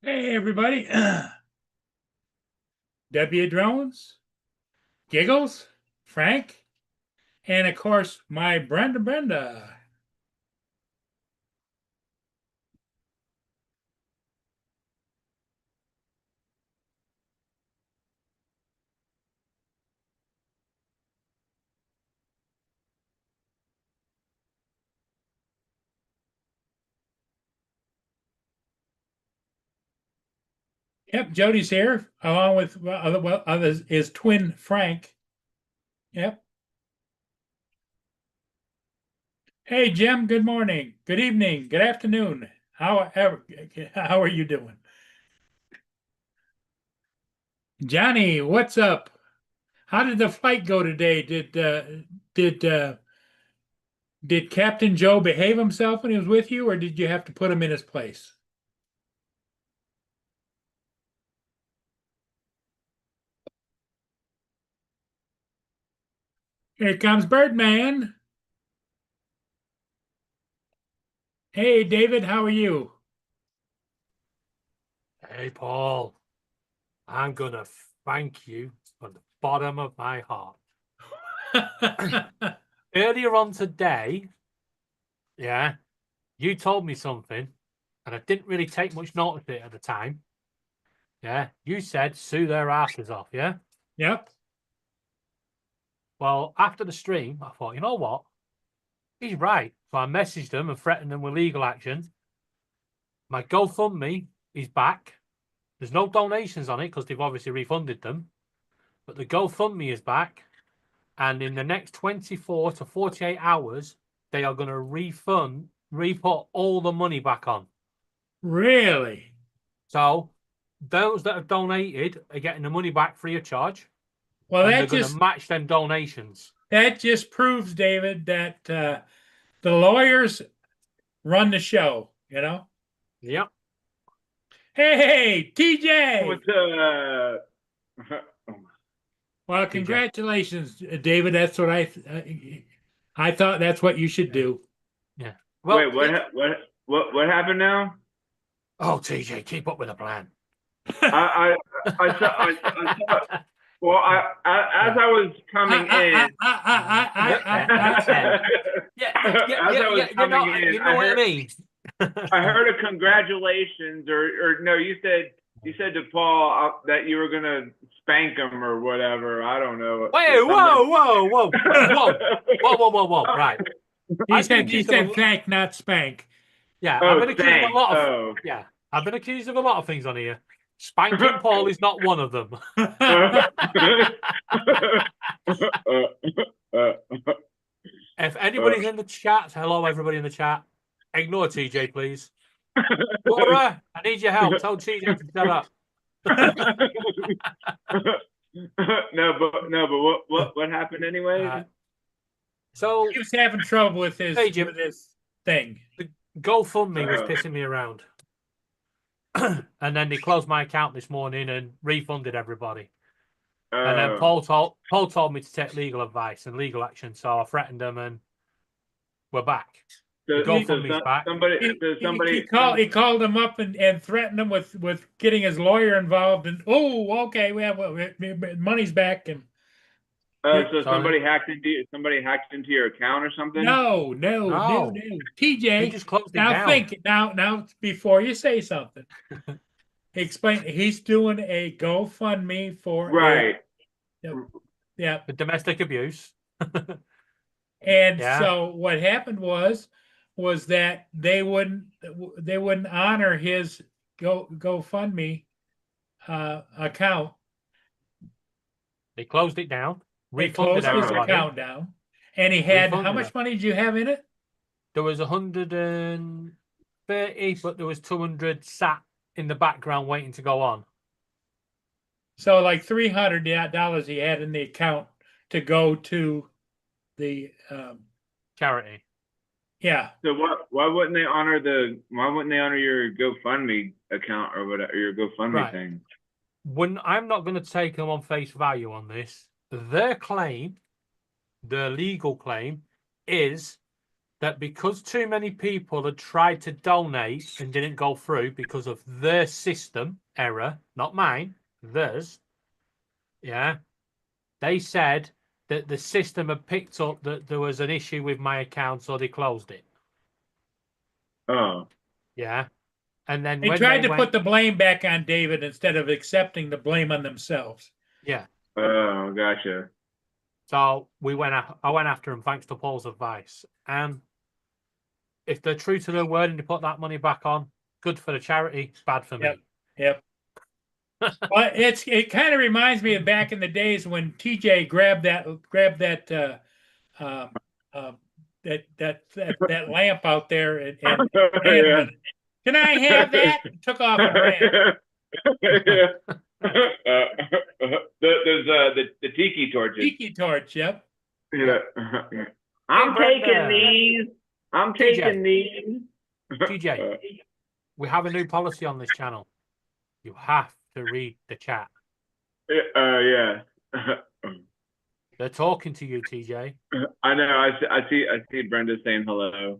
Hey, everybody. W. Drones, Giggles, Frank, and of course, my Brenda. Yep, Jody's here, along with others, his twin Frank. Yep. Hey, Jim, good morning, good evening, good afternoon. How are you doing? Johnny, what's up? How did the flight go today? Did did Captain Joe behave himself when he was with you, or did you have to put him in his place? Here comes Birdman. Hey, David, how are you? Hey, Paul, I'm going to thank you from the bottom of my heart. Earlier on today, yeah, you told me something, and I didn't really take much notice of it at the time. Yeah, you said sue their asses off, yeah? Yep. Well, after the stream, I thought, you know what? He's right. So I messaged them and threatened them with legal action. My GoFundMe is back. There's no donations on it because they've obviously refunded them. But the GoFundMe is back. And in the next 24 to 48 hours, they are going to re-put all the money back on. Really? So those that have donated are getting the money back free of charge. Well, And they're going to match them donations. That just proves, David, that the lawyers run the show, you know? Yep. Hey, TJ. What's Well, TJ. congratulations, David. That's what I thought that's what you should do. Yeah. Well, wait, what happened now? Oh, TJ, keep up with the plan. I saw, well, as I was coming in, you know what I mean. I heard a congratulations, or no, you said to Paul that you were gonna spank him or whatever. I don't know. Wait, whoa. Right. He said thank, not spank. Yeah, I've been accused of a lot of I've been accused of a lot of things on here. Spanking Paul is not one of them. If anybody's in the chat, hello everybody in the chat. Ignore TJ, please. Laura, I need your help. Tell TJ to shut up. no, but what happened anyway? So he was having trouble with his thing. The GoFundMe was pissing me around. And then they closed my account this morning and refunded everybody. And then Paul told me to take legal advice and legal action, so I threatened them, and we're back. GoFundMe's back. He called him up and threatened him with getting his lawyer involved, and okay, we have money's back. And so somebody hacked into your account or something? No. TJ, just closed it down. Now before you say something, explain. He's doing a GoFundMe for the domestic abuse. And so what happened was that they wouldn't honor his GoFundMe account. They closed it down. They closed his account down, and he had how much money did you have in it? There was 130, but there was 200 sat in the background waiting to go on. So like $300 he had in the account to go to the charity. Yeah. So why wouldn't they honor your GoFundMe account or whatever, your GoFundMe thing? When I'm not going to take them on face value on this, their legal claim is that because too many people had tried to donate and didn't go through because of their system error, not mine, theirs. Yeah. They said that the system had picked up that there was an issue with my account, so they closed it. Oh. Yeah. And then They when tried they to put the blame back on David instead of accepting the blame on themselves. yeah. Oh, gotcha. So I went after them thanks to Paul's advice. And if they're true to their word and they put that money back on, good for the charity, bad for Yep. me. Yep. Well, it kind of reminds me of back in the days when TJ grabbed that that lamp out there and Yeah. can I have that? Took off and ran. There's the tiki torches. Tiki torch, yep. Yeah. I'm Brenda. taking these. I'm TJ. taking these. TJ, we have a new policy on this channel. You have to read the chat. Yeah. They're talking to you, TJ. I know. I see Brenda saying hello.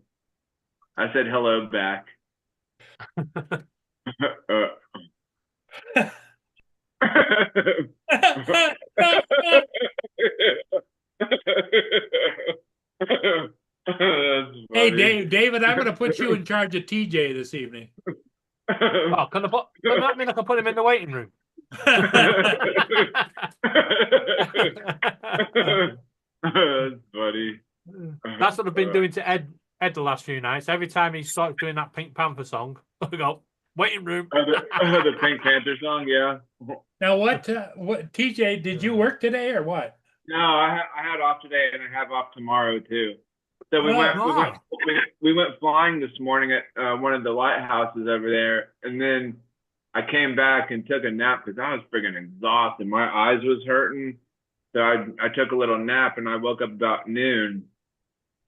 I said hello back. Hey, David, I'm going to put you in charge of TJ this evening. Oh, can that mean I can put him in the waiting room? That's funny. That's what I've been doing to Ed the last few nights. Every time he starts doing that Pink Panther song, I go, waiting room. The Pink Panther song, yeah. Now, what TJ, did you work today or what? No, I had off today and I have off tomorrow too. So we went flying this morning at one of the lighthouses over there, and then I came back and took a nap because I was friggin' exhausted. My eyes was hurting, so I took a little nap and I woke up about noon,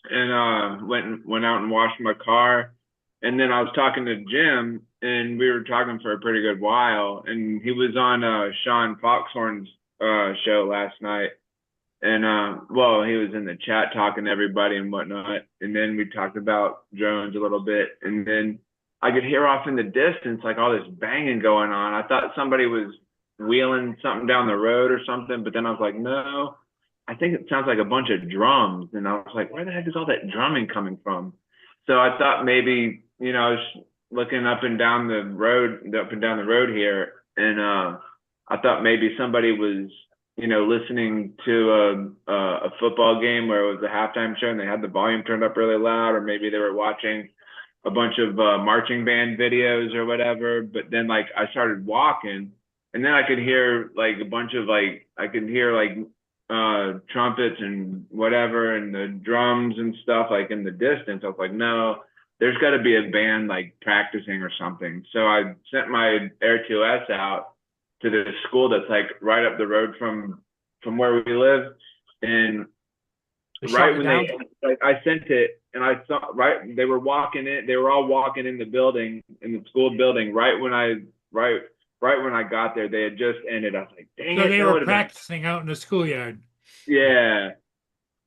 and went out and washed my car, and then I was talking to Jim, and we were talking for a pretty good while, and he was on Sean Foxhorn's show last night. And well, he was in the chat talking to everybody and whatnot. And then we talked about drones a little bit. And then I could hear off in the distance like all this banging going on. I thought somebody was wheeling something down the road or something, but then I was like, no, I think it sounds like a bunch of drums. And I was like, where the heck is all that drumming coming from? So I thought maybe, you know, I was looking up and down the road here, and I thought maybe somebody was, you know, listening to a football game where it was a halftime show and they had the volume turned up really loud, or maybe they were watching a bunch of marching band videos or whatever. But then like I started walking, and then I could hear like a bunch of trumpets and whatever, and the drums and stuff like in the distance. I was like, no, there's got to be a band like practicing or something. So I sent my Air 2S out to the school that's like right up the road from where we live, and right when I sent it, and I saw they were all walking in the building, in the school building, right when I got there. They had just ended. I was like, dang it. So they were practicing out in the schoolyard. Yeah.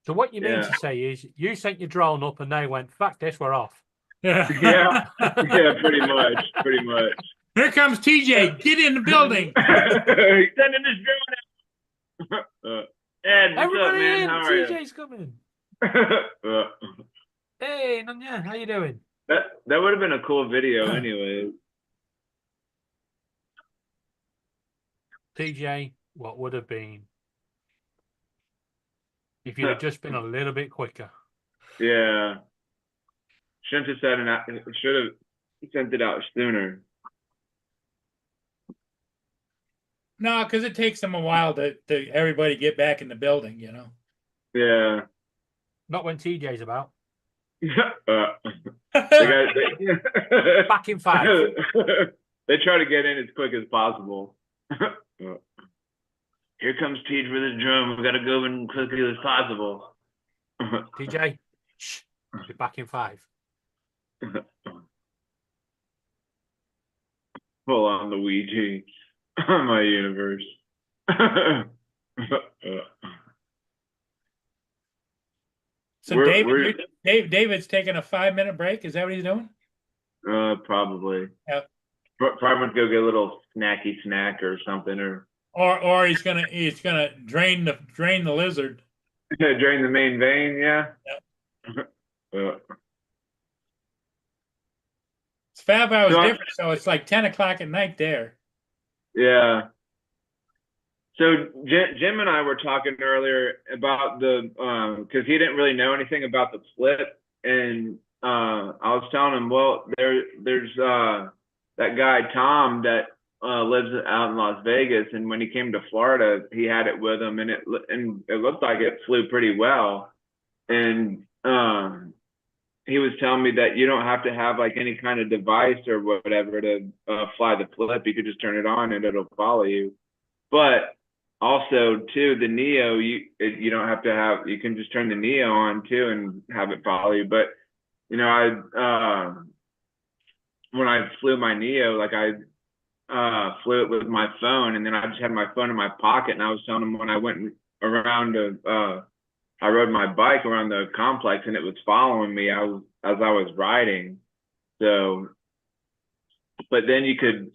So what you mean to say is you sent your drone up and they went, fuck this, we're off. Yeah, pretty much. Here comes TJ. Get in the building. He's sending his drone out. Ed, what's Everybody up, man? in, How are TJ's coming. you? Hey, Nanya, how you doing? That would have been a cool video anyway. TJ, what would have been if you'd have just been a little bit quicker? Yeah. Should have sent it out sooner. No, because it takes them a while to everybody get back in the building, you know. Yeah. Not when TJ's about. Back in 5. They try to get in as quick as possible. Here comes Tej with his drum. We got to go in quickly as possible. TJ, shh, be back in 5. Full on Luigi. My universe. So We're David's taking a 5-minute break. Is that what he's doing? probably. Yeah. Probably went to go get a little snacky snack or something, or Or he's gonna drain the lizard. drain the main vein. Yeah. It's 5 hours So different, so it's like 10 o'clock at night there. yeah. So Jim and I were talking earlier about the because he didn't really know anything about the flip, and I was telling him, well, there's that guy Tom that lives out in Las Vegas, and when he came to Florida, he had it with him, and it looked like it flew pretty well, and he was telling me that you don't have to have like any kind of device or whatever to fly the flip. You could just turn it on and it'll follow you. But also too, the Neo, you don't have to have. You can just turn the Neo on too and have it follow you. But you know, I when I flew my Neo, like I flew it with my phone, and then I just had my phone in my pocket, and I was telling him when I went around I rode my bike around the complex, and it was following me as I was riding. So, but then you could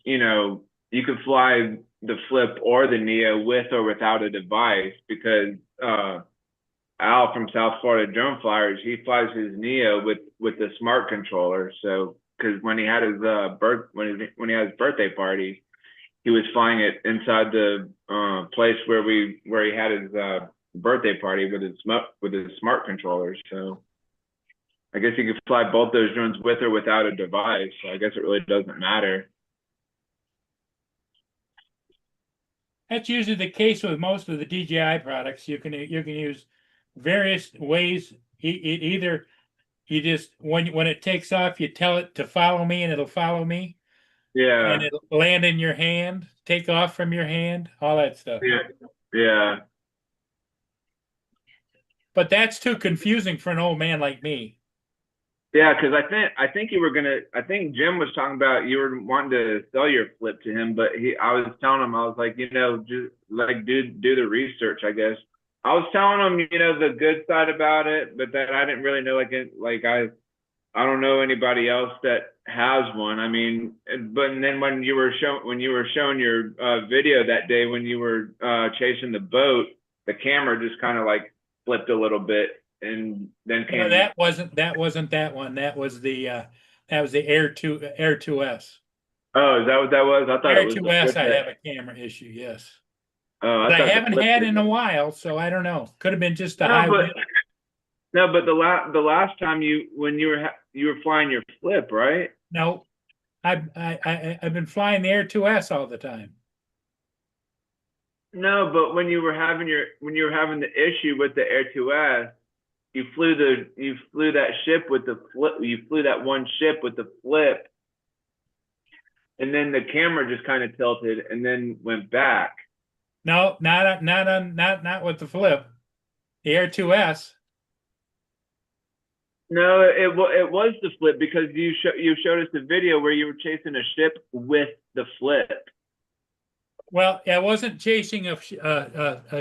fly the flip or the Neo with or without a device, because Al from South Florida Drone Flyers, he flies his Neo with the smart controller. So, because when he had his when he had his birthday party, he was flying it inside the place where he had his birthday party with his smart controller. So I guess you could fly both those drones with or without a device. So I guess it really doesn't matter. That's usually the case with most of the DJI products. You can use various ways. Either you just when it takes off, you tell it to follow me, and it'll follow me. Yeah. And it'll land in your hand, take off from your hand, all that stuff. Yeah. But that's too confusing for an old man like me. Yeah, because I think I think Jim was talking about you were wanting to sell your flip to him, but I was telling him, I was like, just like do the research, I guess. I was telling him, the good side about it, but that I didn't really know, I don't know anybody else that has one. I mean, but and then when you were showing your video that day when you were chasing the boat, the camera just kind of like flipped a little bit, and then came. No, that wasn't that one. That was the Air 2S. Oh, is that what that was? I thought Air it was 2S. I have a camera issue. Yes. Oh, But I haven't had in a while, so I don't know. Could have been just a high wind. No, but the last time when you were flying your flip, right? No, I've been flying the Air 2S all the time. No, but when you were having the issue with the Air 2S, you flew that ship with the flip. You flew that one ship with the flip, and then the camera just kind of tilted and then went back. No, not with the flip. The Air 2S. No, it was the flip, because you showed us the video where you were chasing a ship with the flip. Well, I wasn't chasing a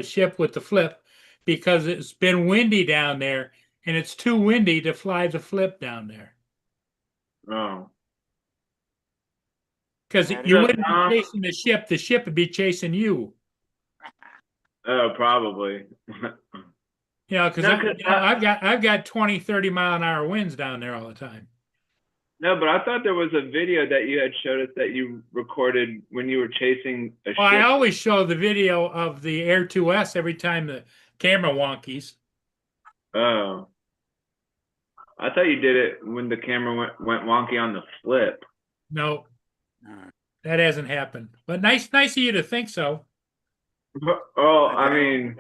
ship with the flip because it's been windy down there, and it's too windy to fly the flip down there. Oh. Because you wouldn't be chasing the ship would be chasing you. Oh, probably. Because I've got 20, 30 mile an hour winds down there all the time. No, but I thought there was a video that you had showed us that you recorded when you were chasing a ship. I always show the video of the Air 2S every time the camera wonkies. Oh. I thought you did it when the camera went wonky on the flip. No, that hasn't happened. But nice of you to think so. Oh, I mean,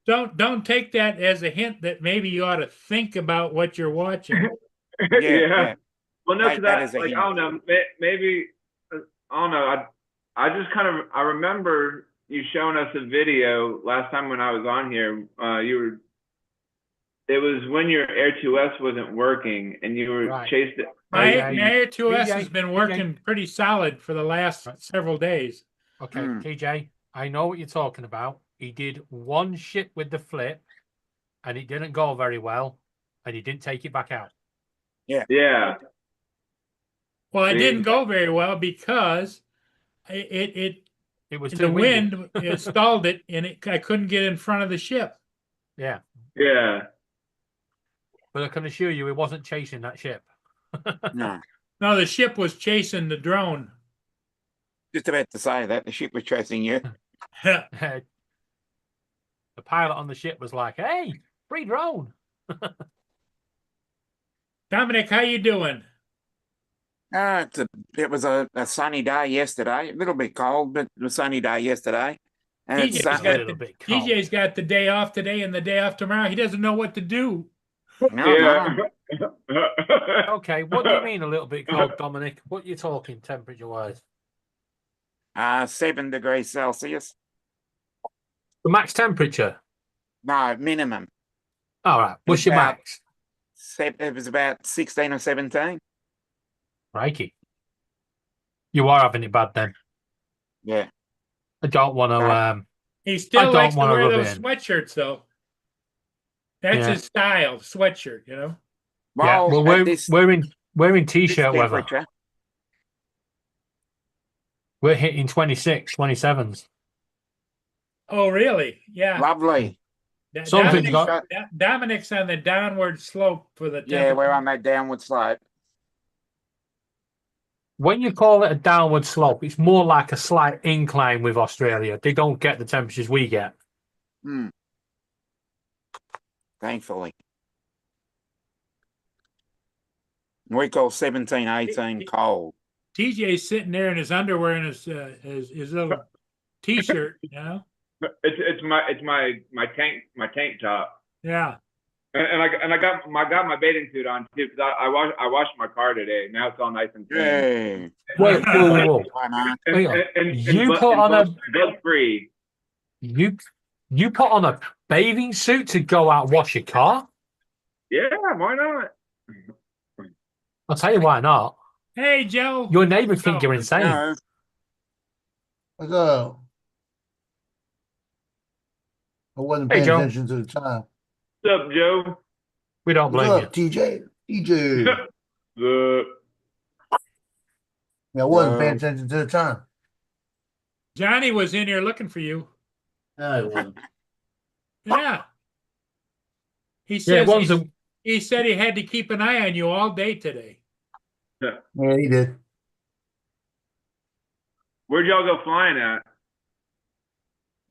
don't take that as a hint that maybe you ought to think about what you're watching. Yeah. Well, no, because I don't know. Maybe I don't know. I just I remember you showing us a video last time when I was on here. It was when your Air 2S wasn't working, and you were chasing it. My Air 2S has been working pretty solid for the last several days. Okay, TJ, I know what you're talking about. He did one ship with the flip, and it didn't go very well, and he didn't take it back out. Yeah. Well, it See? didn't go very well because it It was the too windy. wind it stalled it, and I couldn't get in front of the ship. Yeah, Yeah. but I can assure you, he wasn't chasing that ship. No, No, the ship was chasing the drone. just about to say that the ship was chasing you. The pilot on the ship was like, "Hey, free drone." Dominic, how you doing? It was a sunny day yesterday. A little bit cold, but a sunny day yesterday. And TJ's it's It's a got little bit cold. TJ's got the day off today and the day off tomorrow. He doesn't know what to do. no. Okay, what do you mean a little bit cold, Dominic? What are you talking temperature-wise? 7 degrees Celsius. The max temperature. No, minimum. All right, what's your About- max? It was about 16 or 17. Crikey. You are having it bad then. Yeah. I don't want to. Right. He still don't likes to wanna wear rub those in. sweatshirts, though. That's Yeah. his style, sweatshirt. You know. Yeah, well, at we're in this t-shirt weather. temperature, We're hitting 26, 27s. Oh, really? Yeah. lovely. Something Dominic's, got- Dominic's on the downward slope for the Yeah, we're temperature. on that downward slope. When you call it a downward slope, it's more like a slight incline with Australia. They don't get the temperatures we get. Hmm. Thankfully. We call 17, 18 cold. TJ's sitting there in his underwear and his little t-shirt. You know. It's my tank top. Yeah. And I got my bathing suit on too because I washed my car today. Now it's all nice and clean. Yeah. Wait, whoa. Why not? And, Hang on. and You put on a- bug free. You put on a bathing suit to go out and wash your car? Yeah, why not? I'll tell you why not. Hey, Joe. Your neighbor think you're insane. No. What's up? I wasn't Hey, paying Joe. attention to the time. What's up, Joe? We don't What's blame up, TJ? TJ. The Yeah, I wasn't Whoa. paying attention to the time. Johnny was in here looking for you. No, I wasn't. Yeah. He you. says One's a, he said he had to keep an eye on you all day today. Yeah, he did. where'd y'all go flying at?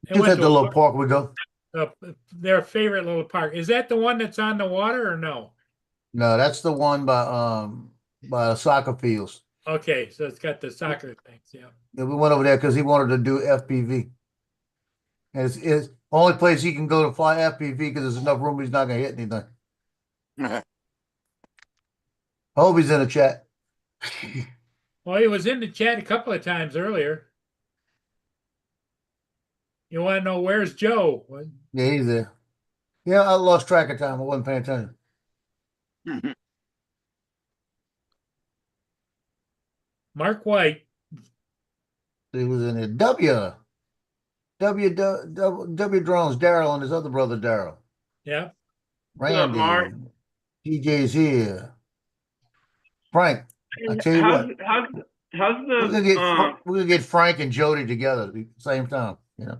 They Just went at to the a little park we go. their favorite little park. Is that the one that's on the water or no? No, that's the one by the soccer fields. Okay, so it's got the soccer things. Yeah. Yeah, we went over there because he wanted to do FPV. And it's only place he can go to fly FPV because there's enough room he's not gonna hit anything. I hope he's in the chat. Well, he was in the chat a couple of times earlier. You want to know where's Joe? What- Yeah, he's there. Yeah, I lost track of time. I wasn't paying attention. Mark White. He was in there. W Drones, Daryl, and his other brother Daryl. Yeah. Randy. Mark? TJ's here. Frank, I tell you what, How's we're gonna get Frank and Jody together at the same time. You know,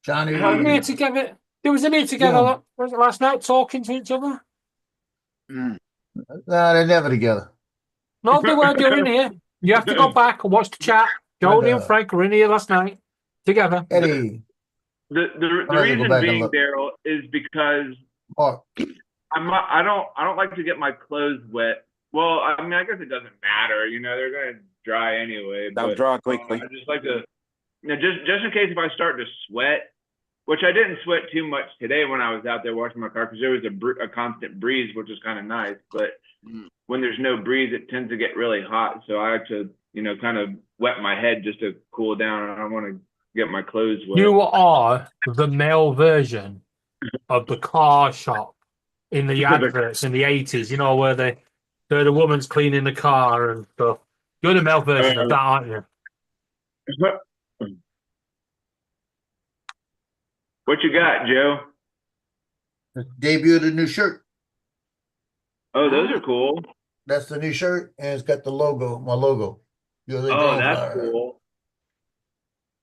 Johnny. How's they were here together. They was in here together Yeah. was it last night talking to each other. Mm. No, they're never together. No, they weren't. They were in here. You have to go back and watch the chat. Jody and Frank were in here last night together. Eddie, the I'm gonna go reason back and being, look. Daryl, is because Mark. I don't like to get my clothes wet. Well, I mean, I guess it doesn't matter. You know, they're gonna dry anyway. They'll but, dry quickly. I just like to, just in case if I start to sweat, which I didn't sweat too much today when I was out there washing my car because there was a constant breeze, which was kind of nice. But when there's no breeze, it tends to get really hot. So I have to, kind of wet my head just to cool down. I don't want to get my clothes wet. You are the male version of the car shop in the adverts in the 80s, where the woman's cleaning the car and stuff. You're the male version of that, aren't you? What you got, Joe? Debuted a new shirt. Oh, those are cool. That's the new shirt, and it's got the logo, my logo. USA Oh, Drone that's Flyer. cool. Well,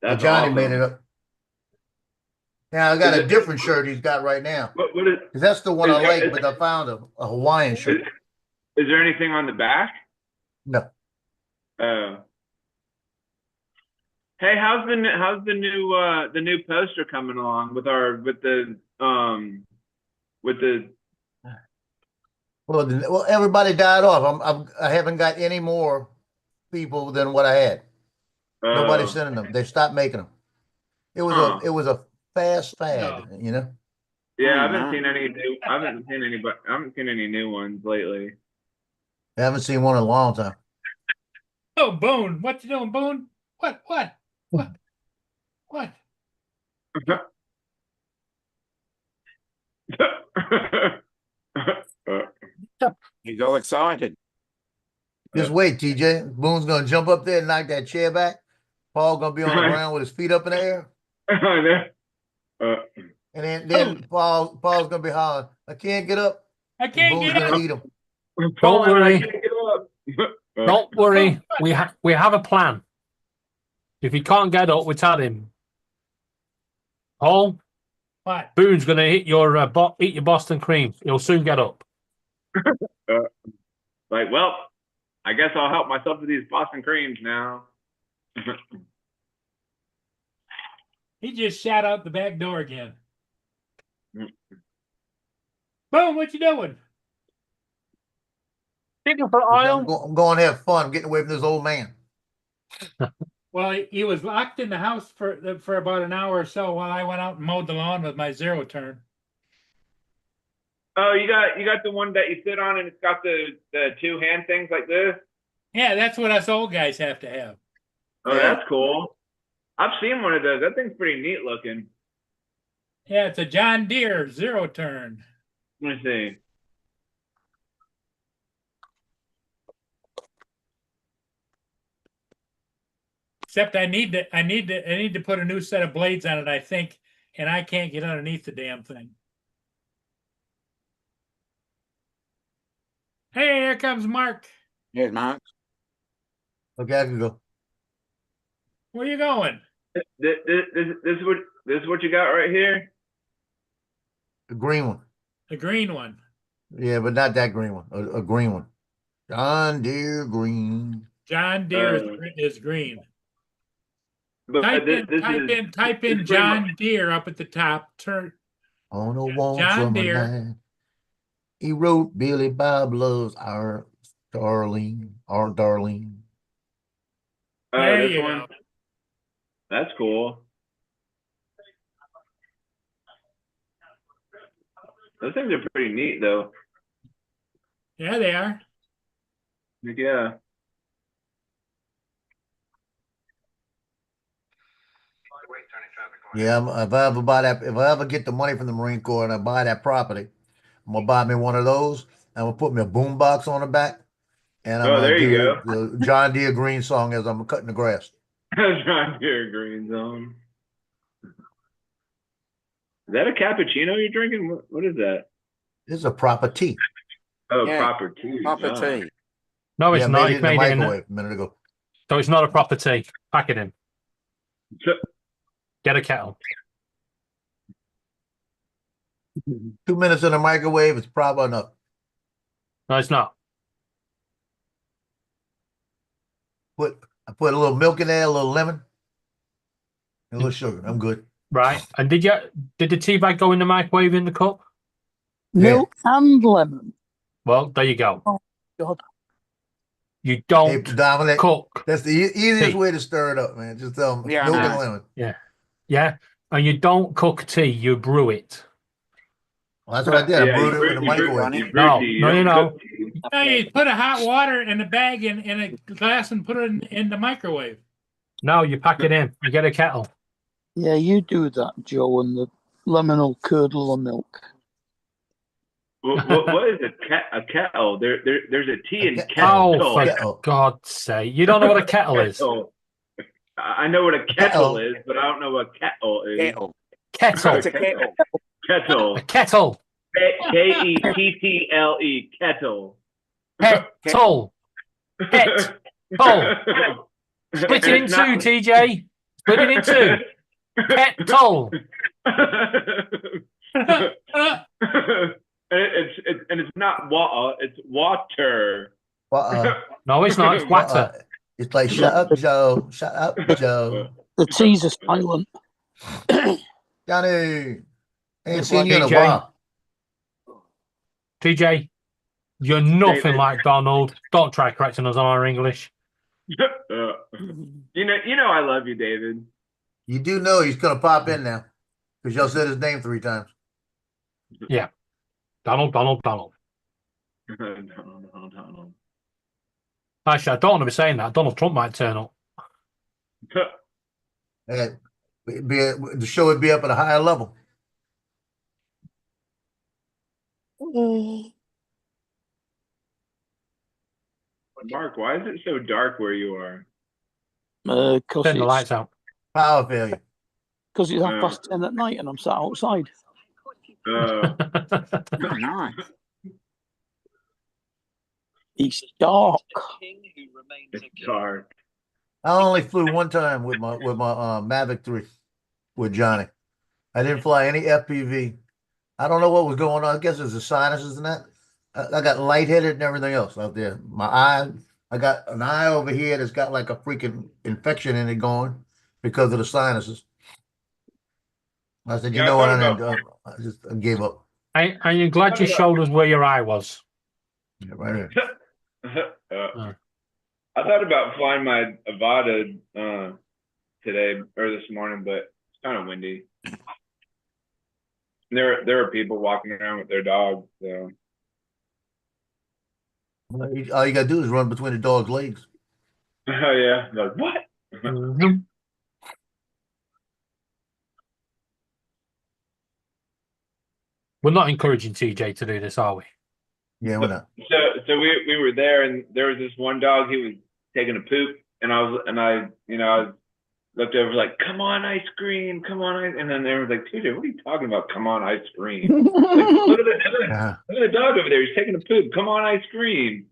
That's Johnny awesome. made it up. Now I got Is a it- different shirt he's got right now. What is? 'Cause that's the one I Is it- like, but I found a Hawaiian shirt. Is there anything on the back? No. Hey, how's the new poster coming along with the Well, everybody died off. I haven't got any more people than what I had. Nobody's sending them. They stopped making them. It was a fast fad, you know. Yeah, I Oh, haven't no. seen any new. I haven't seen any new ones lately. I haven't seen one in a long time. Oh, Boone, what you doing, Boone? What? He's all excited. Just wait, TJ. Boone's gonna jump up there and knock that chair back. Paul gonna be on the ground with his feet up in the air, and then Paul's gonna be hollering, "I can't get up." I And can't Boone's get gonna up. eat him. Don't worry. Get up. Don't worry. We have a plan. If he can't get up, we tell him. Paul, What? Boone's going to eat your Boston cream. He'll soon get up. Like, well, I guess I'll help myself to these Boston creams now. He just shot out the back door again. Boone, what you doing? Digging for I'm oil. I'm going to have fun. I'm getting away from this old man. Well, he was locked in the house for about an hour or so while I went out and mowed the lawn with my zero turn. Oh, you got the one that you sit on and it's got the two hand things like this? Yeah, that's what us old guys have to have. Oh, that's cool. I've seen one of those. That thing's pretty neat looking. Yeah, it's a John Deere zero turn. Let me see. Except I need to put a new set of blades on it, I think, and I can't get underneath the damn thing. Hey, here comes Mark. Here's Mark. Okay, I can go. Where you going? This is what you got right here? The green one. The green one. Yeah, but not that green one. A green one. John Deere green. John Deere Oh. is green. But Type in this is John Deere up at the top. Turn. On a wall John from Deere. a night. He wrote Billy Bob loves our Darlene. There this you one? go. That's cool. Those things are pretty neat, though. Yeah, they are. Yeah. Yeah, if I ever get the money from the Marine Corps and I buy that property, I'm gonna buy me one of those. I'm gonna put me a boom box on the back, and I'm Oh, gonna there you do the John Deere green song as I'm cutting the grass. John Deere Green Zone. Is that a cappuccino you're drinking? What is that? This is a proper tea. Oh, Yeah, proper tea. Proper Oh. tea. No, it's Yeah, not. made it He's in the made it in. microwave a minute ago. So it's not a proper tea. Pack it in. So, Get a kettle. 2 minutes in the microwave is proper enough. No, it's not. I put a little milk in there, a little lemon, and a little sugar. I'm good. Right. And did the tea bag go in the microwave in the cup? Milk and lemon. Well, there you go. Oh, God. You Hey, don't Dominic, cook. that's the easiest Tea. way to stir it up, man. Just tell them Yeah, milk I and know. lemon. Yeah. And you don't cook tea, you brew it. Well, that's what I did. I brewed it in the you brew- microwave. you brew No, tea, no, don't you know. cook tea. No, you put a hot water in a bag in a glass and put it in the microwave. No, you pack it in. You get a kettle. Yeah, you do that, Joe, and the lemon will curdle the milk. What is a kettle? There's a tea and Oh, kettle. for kettle. God's sake. You don't know what a kettle is. Kettle. I know what a kettle is, but I don't know what kettle is. Kettle. Kettle. It's a kettle. Kettle. A kettle. Kettle. Kettle. Kettle. Kettle. Split it in two, TJ. Split it in two. Kettle. It's not water, it's water. No, it's not. It's water. It's like, shut up, Joe. Shut up, Joe. The T's are silent. Johnny, ain't It's seen like you in a DJ. while. TJ, you're nothing David. like Donald. Don't try correcting us on our English. You know I love you, David. You do know he's gonna pop in now, because y'all said his name 3 times. Donald. Donald. Actually, I don't want to be saying that. Donald Trump might turn up. The show would be up at a higher level. Mark, why is it so dark where you are? Because Turn the lights out. Power failure. it's 10:30 at night and I'm sat outside. Nice. It's dark. It's dark. I only flew one time with my Mavic 3 with Johnny. I didn't fly any FPV. I don't know what was going on. I guess it's the sinuses and that. I got lightheaded and everything else out there. My eye, I got an eye over here that's got like a freaking infection in it going because of the sinuses. I said, you know what? I gave up. Are you glad you showed us where your eye was? Yeah, right here. I thought about flying my Avata today or this morning, but it's kind of windy. There are people walking around with their dogs. So All you gotta do is run between the dog's legs. oh yeah, like what? We're not encouraging TJ to do this, are we? Yeah, we're not. So we were there, and there was this one dog. He was taking a poop, and I looked over like, "Come on, ice cream, come on, ice." And then they were like, "TJ, what are you talking about? Come on, ice cream." Like, look at the dog over there. He's taking a poop. Come on, ice cream.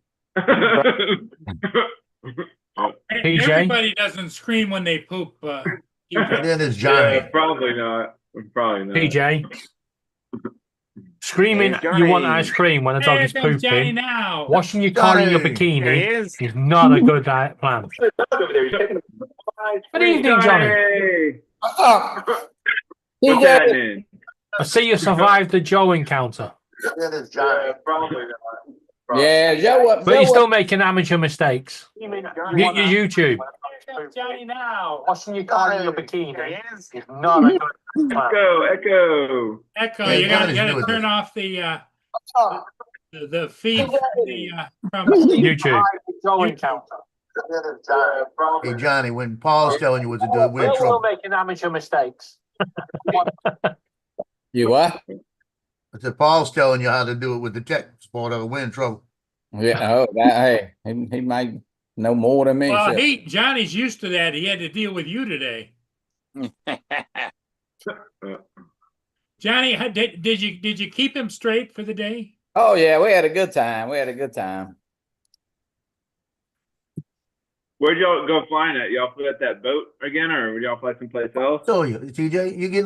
TJ? Everybody doesn't scream when they poop. And then there's Johnny. Yeah, probably not. TJ, screaming Hey, Johnny. you want ice cream when a dog is Johnny pooping, now. washing your car in your Johnny. bikini There he is. is not a good plan. Good evening, Johnny. What's happening? I see you survived the Joe encounter, Then there's Johnny. Probably not. Yeah, Joe. but you're still making amateur mistakes. Your YouTube. Johnny now. Washing your car in your bikini is not a good plan. Echo. Echo, Yeah, you gotta Johnny's new at turn this. off the feed from YouTube. Joe encounter. Hey, Johnny, when Paul's telling you what to do, we're in We're still trouble. making amateur mistakes. You what? I said, Paul's telling you how to do it with the tech support, or we're in trouble. Yeah. Oh, hey, he might know more than me. Well, so. Johnny's used to that. He had to deal with you today. Johnny, did you keep him straight for the day? Oh yeah, we had a good time. Where'd y'all go flying at? Y'all flew at that boat again, or would y'all fly someplace else? I told you, TJ, you're getting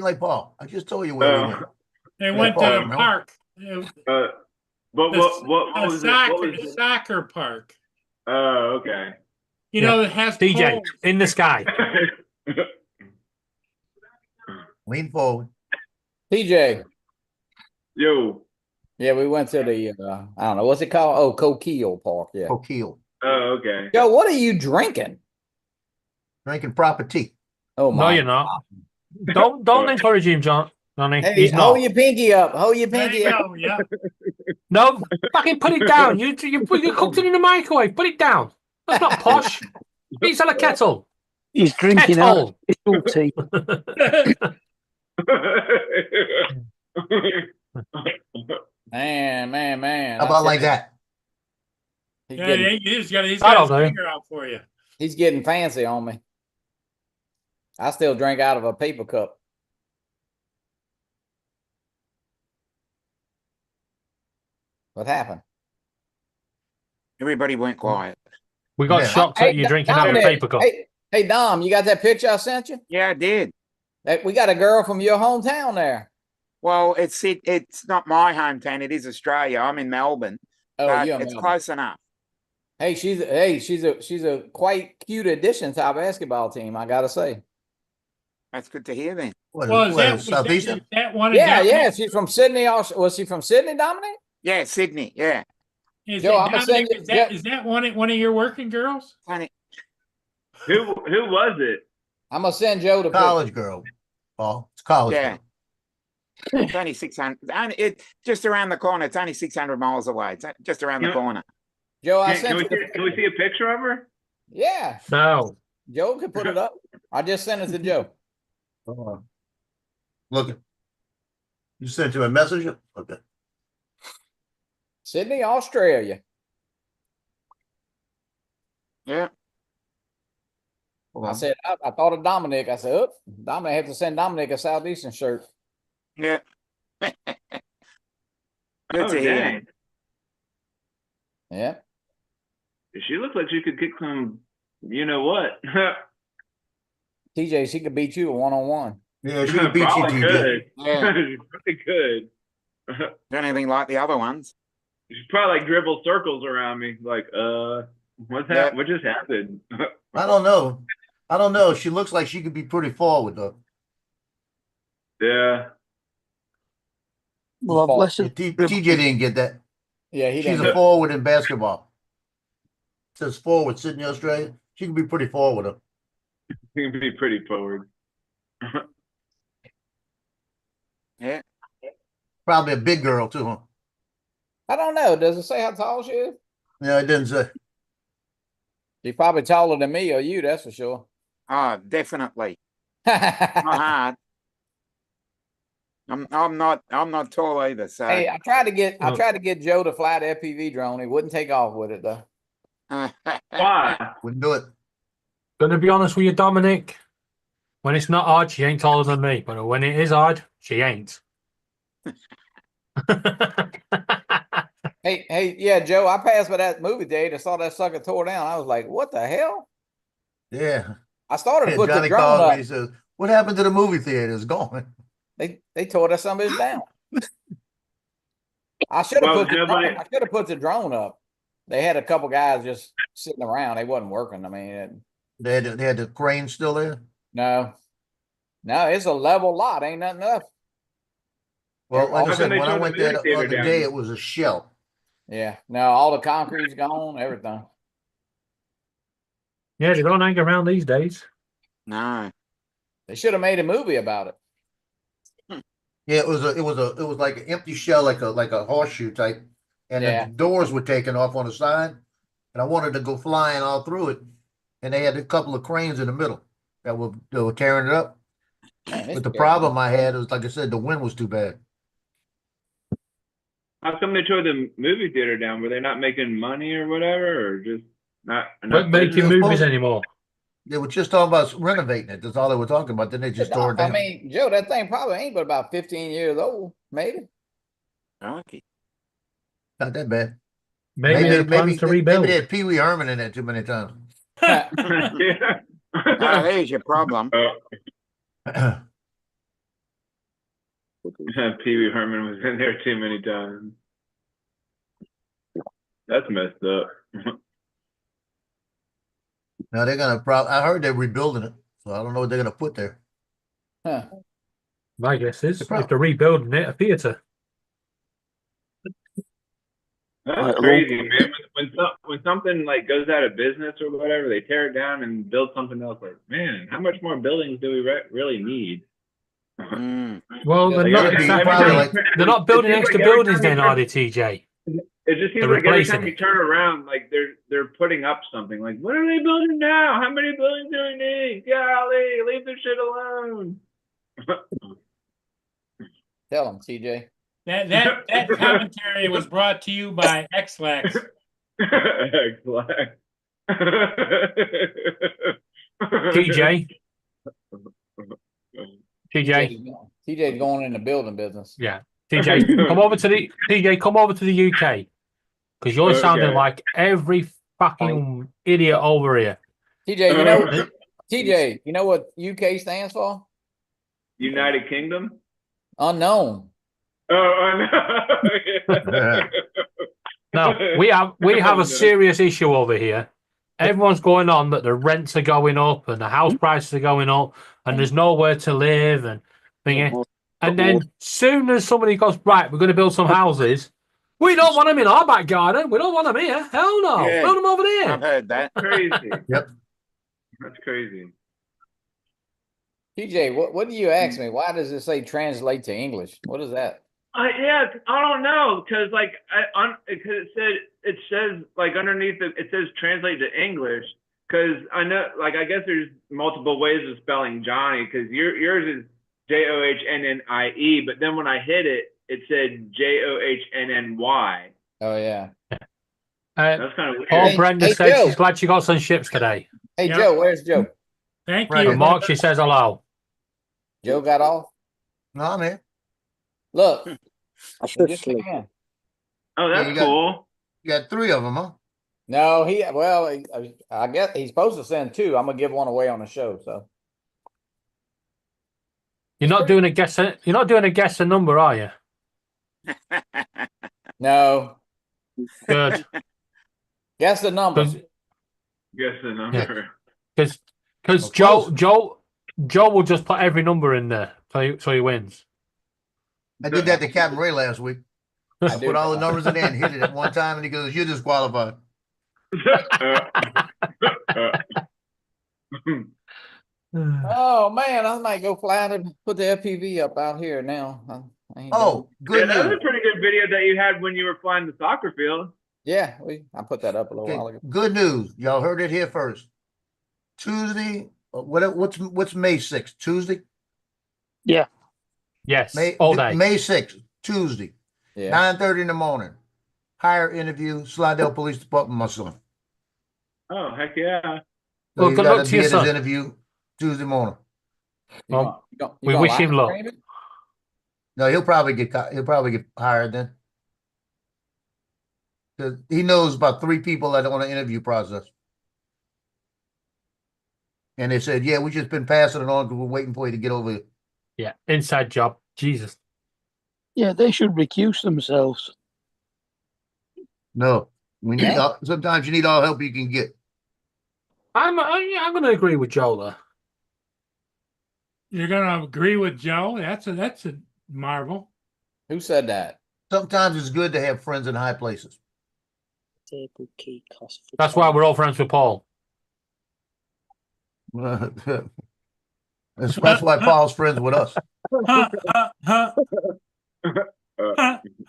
like Paul. I just told you where we went. They went to the no. park. But what was it? What was it? Soccer park. Oh, okay. You know, it has DJ poles. in the sky. Lean forward. TJ. Yo. Yeah, we went to the I don't know what's it called. Oh, Coquille Park. Yeah. Coquille. Oh, okay. Joe, what are you drinking? Drinking proper tea. Oh No, my! you're not. Don't encourage him, Johnny. Hey, He's not. hold your pinky up. Hold your There pinky you up. go, yeah. No, fucking put it down. You cooked it in the microwave. Put it down. That's not posh. It's on a kettle. He's drinking out Kettle. of tea. Man. How about like that? He's Yeah, getting, he's got his That'll do. finger out for you. he's getting fancy on me. I still drink out of a paper cup. What happened? Everybody went quiet. We got Yeah. shocked at you drinking out of a Dominic, paper cup. hey, Dom, you got that picture I sent you? Yeah, I did. We got a girl from your hometown there. Well, it's not my hometown. It is Australia. I'm in Melbourne. Oh, But you're in it's Melbourne. close enough. Hey, she's a quite cute addition to our basketball team, I gotta say. That's good to hear then. Well, Southeastern? is that one? Yeah, she's from Sydney. Was she from Sydney, Dominic? Yeah, Sydney. Yeah. Is, Joe, it, I'ma Dominic, send you- is that one of your working girls? Funny. Who was it? I'm gonna send Joe the College girl. Paul, it's college Yeah. girl. It's only 600. It's just around the corner. It's only 600 miles away. It's just around the Yeah. corner. Joe, I Can sent we you the can we see a picture of her? Yeah, No. Joe can put it up. I just sent it to Joe. Hold on. Look. You sent to a message? Okay. Sydney, Australia. Yeah. Hold I on. said, I thought of Dominic. I said, oh, Dominic have to send Dominic a Southeastern shirt. Yeah. Good Oh, to hear. dang. Yeah. She looks like she could kick some, you know what? TJ, she could beat you 1-on-1. Yeah, she beat you, Probably TJ. could. Yeah. She's pretty good. Anything like the other ones. She's probably like dribble circles around me. Like, what's Yeah. that? What just happened? I don't know. I don't know. She looks like she could be pretty forward though. Yeah. Well, bless her. TJ didn't get that. Yeah, he She's didn't. a forward in basketball. It says forward, Sydney, Australia. She could be pretty forward. Though. You can be pretty forward. Yeah. Probably a big girl too, huh? I don't know. Does it say how tall she is? Yeah, it didn't say. She's probably taller than me or you, that's for sure. Oh, definitely. Not hard. I'm not tall either. So Hey, I tried to get Joe to fly the FPV drone. He wouldn't take off with it though. Why? Wouldn't do it. Gonna be honest with you, Dominic. When it's not hard, she ain't taller than me. But when it is hard, she ain't. Hey, yeah, Joe, I passed by that movie theater, saw that sucker tore down. I was like, what the hell? Yeah. I started to Yeah, put the Johnny drone called up. me. He says, "What happened to the movie theater? It's gone." They tore that some of it down. I should have Well, put the drone up. They had a couple guys just sitting around. They wasn't working. I mean, They had the crane still there. no, it's a level lot. Ain't nothing up. Well, like I How said, come they when I tore the went there movie the theater other down? day, it was a shell. Yeah, no, all the concrete's gone. Everything. Yeah, they don't hang around these days. No. They should have made a movie about it. Yeah, it was like an empty shell, like a horseshoe type, and Yeah. the doors were taken off on the side, and I wanted to go flying all through it, and they had a couple of cranes in the middle that were tearing it up. Man, it's But the scary. problem I had was, like I said, the wind was too bad. How come they tore the movie theater down? Were they not making money or whatever, or just not? Don't make your You're movies supposed- anymore. They were just talking about renovating it. That's all they were talking about. Then they just tore it I down. mean, Joe, that thing probably ain't but about 15 years old, maybe. Okay. Not that bad. Maybe they plans to rebuild. Maybe they had Pee Wee Herman in there too many times. Yeah. Oh, there's your problem. Pee Wee Herman was in there too many times. That's messed up. Now they're gonna I heard they're rebuilding it, so I don't know what they're gonna put there. Huh. My guess is The if they're rebuilding it, a theatre. That's Right, crazy, man. When something like goes out of business or whatever, they tear it down and build something else. Like, man, how much more buildings do we really need? Mm. Well, Yeah, they're like not every- exactly. probably like- They're not building It seems extra like every buildings time then, you are they, TJ? It just seems They're like every replacing time you it. turn around, like they're putting up something. Like, what are they building now? How many buildings do we need? Golly, leave this shit alone. Tell them, TJ. That commentary was brought to you by Xlax. TJ. TJ. TJ's going in the building business. Yeah. TJ, come over to the UK. because you're sounding Okay. like every fucking idiot over here. TJ, you know what UK stands for? United Kingdom. Unknown. Oh, no. No, we have a serious issue over here. Everyone's going on that the rents are going up and the house prices are going up and there's nowhere to live and thingy. And then soon as somebody goes, right, we're going to build some houses, we don't want them in our back garden. We don't want them here. Hell no. Yeah. Build them over I've there. heard that. Crazy. Yep. That's crazy. TJ, what do you ask me? Why does it say translate to English? What is that? Yeah, I don't know, cause like because it says like underneath it says translate to English. Cause I know, like I guess there's multiple ways of spelling Johnny. Cause yours is JOHNNIE, but then when I hit it, it said JOHNNY. Oh yeah. That's kind of weird. Paul Hey, Brenda hey, said Joe. she's glad she got some ships today. Hey Yep. Joe, where's Joe? Thank Right. you. And Mark, she says hello. Joe got off. No, man. Look, I he should just sleep. came in. Oh, that's you got- cool. You got 3 of them, huh? No, I guess he's supposed to send 2. I'm gonna give one away on the show. So You're not doing a guess. You're not doing a guess a number, are you? no, Good. guess the number. Guess the number. Because Of Joe will just put every number in there so he wins. I did that to Captain Ray last week. I put all the numbers in there and hit it at one time, and he goes, "You're disqualified." Oh man, I might go fly to put the FPV up out here now. I ain't Oh, Yeah, good that was news. a pretty good video that you had when you were flying the soccer field. yeah, I put that up a little Okay, while ago. good news. Y'all heard it here first. Tuesday. What's May 6th? Tuesday. Yes, all day. May 6th, Tuesday, Yeah, 9:30 in the morning. Hire interview, Slidell Police Department, my son. Oh, heck yeah. So Well, he's good got luck to to be your at his son. interview Tuesday morning. Well, you we gonna wish him live luck. stream it? No, he'll probably get hired then. 'Cause he knows about 3 people that are on the interview process. And they said, yeah, we just been passing it on because we're waiting for you to get over here. Yeah, inside job. Jesus. Yeah, they should recuse themselves. No, we need sometimes you need all help you can get. I'm going to agree with Joe there. You're gonna agree with Joe? That's a marvel. Who said that? Sometimes it's good to have friends in high places. Table key cost for That's why we're all friends with Paul. That's why Paul's friends with us. Huh, huh, huh,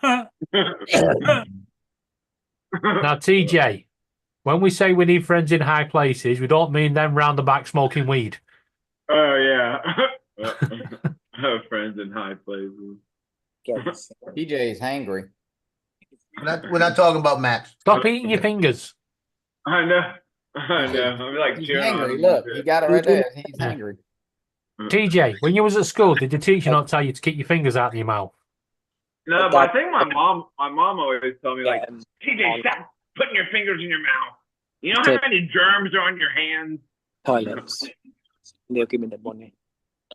huh, huh. Now, TJ, when we say we need friends in high places, we don't mean them round the back smoking weed. Oh, yeah. I have friends in high places. TJ is hangry. We're not talking about Max. Stop eating your fingers. I know. I'm like He's cheering on hangry. him. Look, you got it right there. He's Yeah. hangry. TJ, when you was at school, did the teacher not tell you to keep your fingers out of your mouth? No, but I think my mom always told me, like, TJ, stop putting your fingers in your mouth. You know how many germs are on your hands? toilets. They'll give me the money.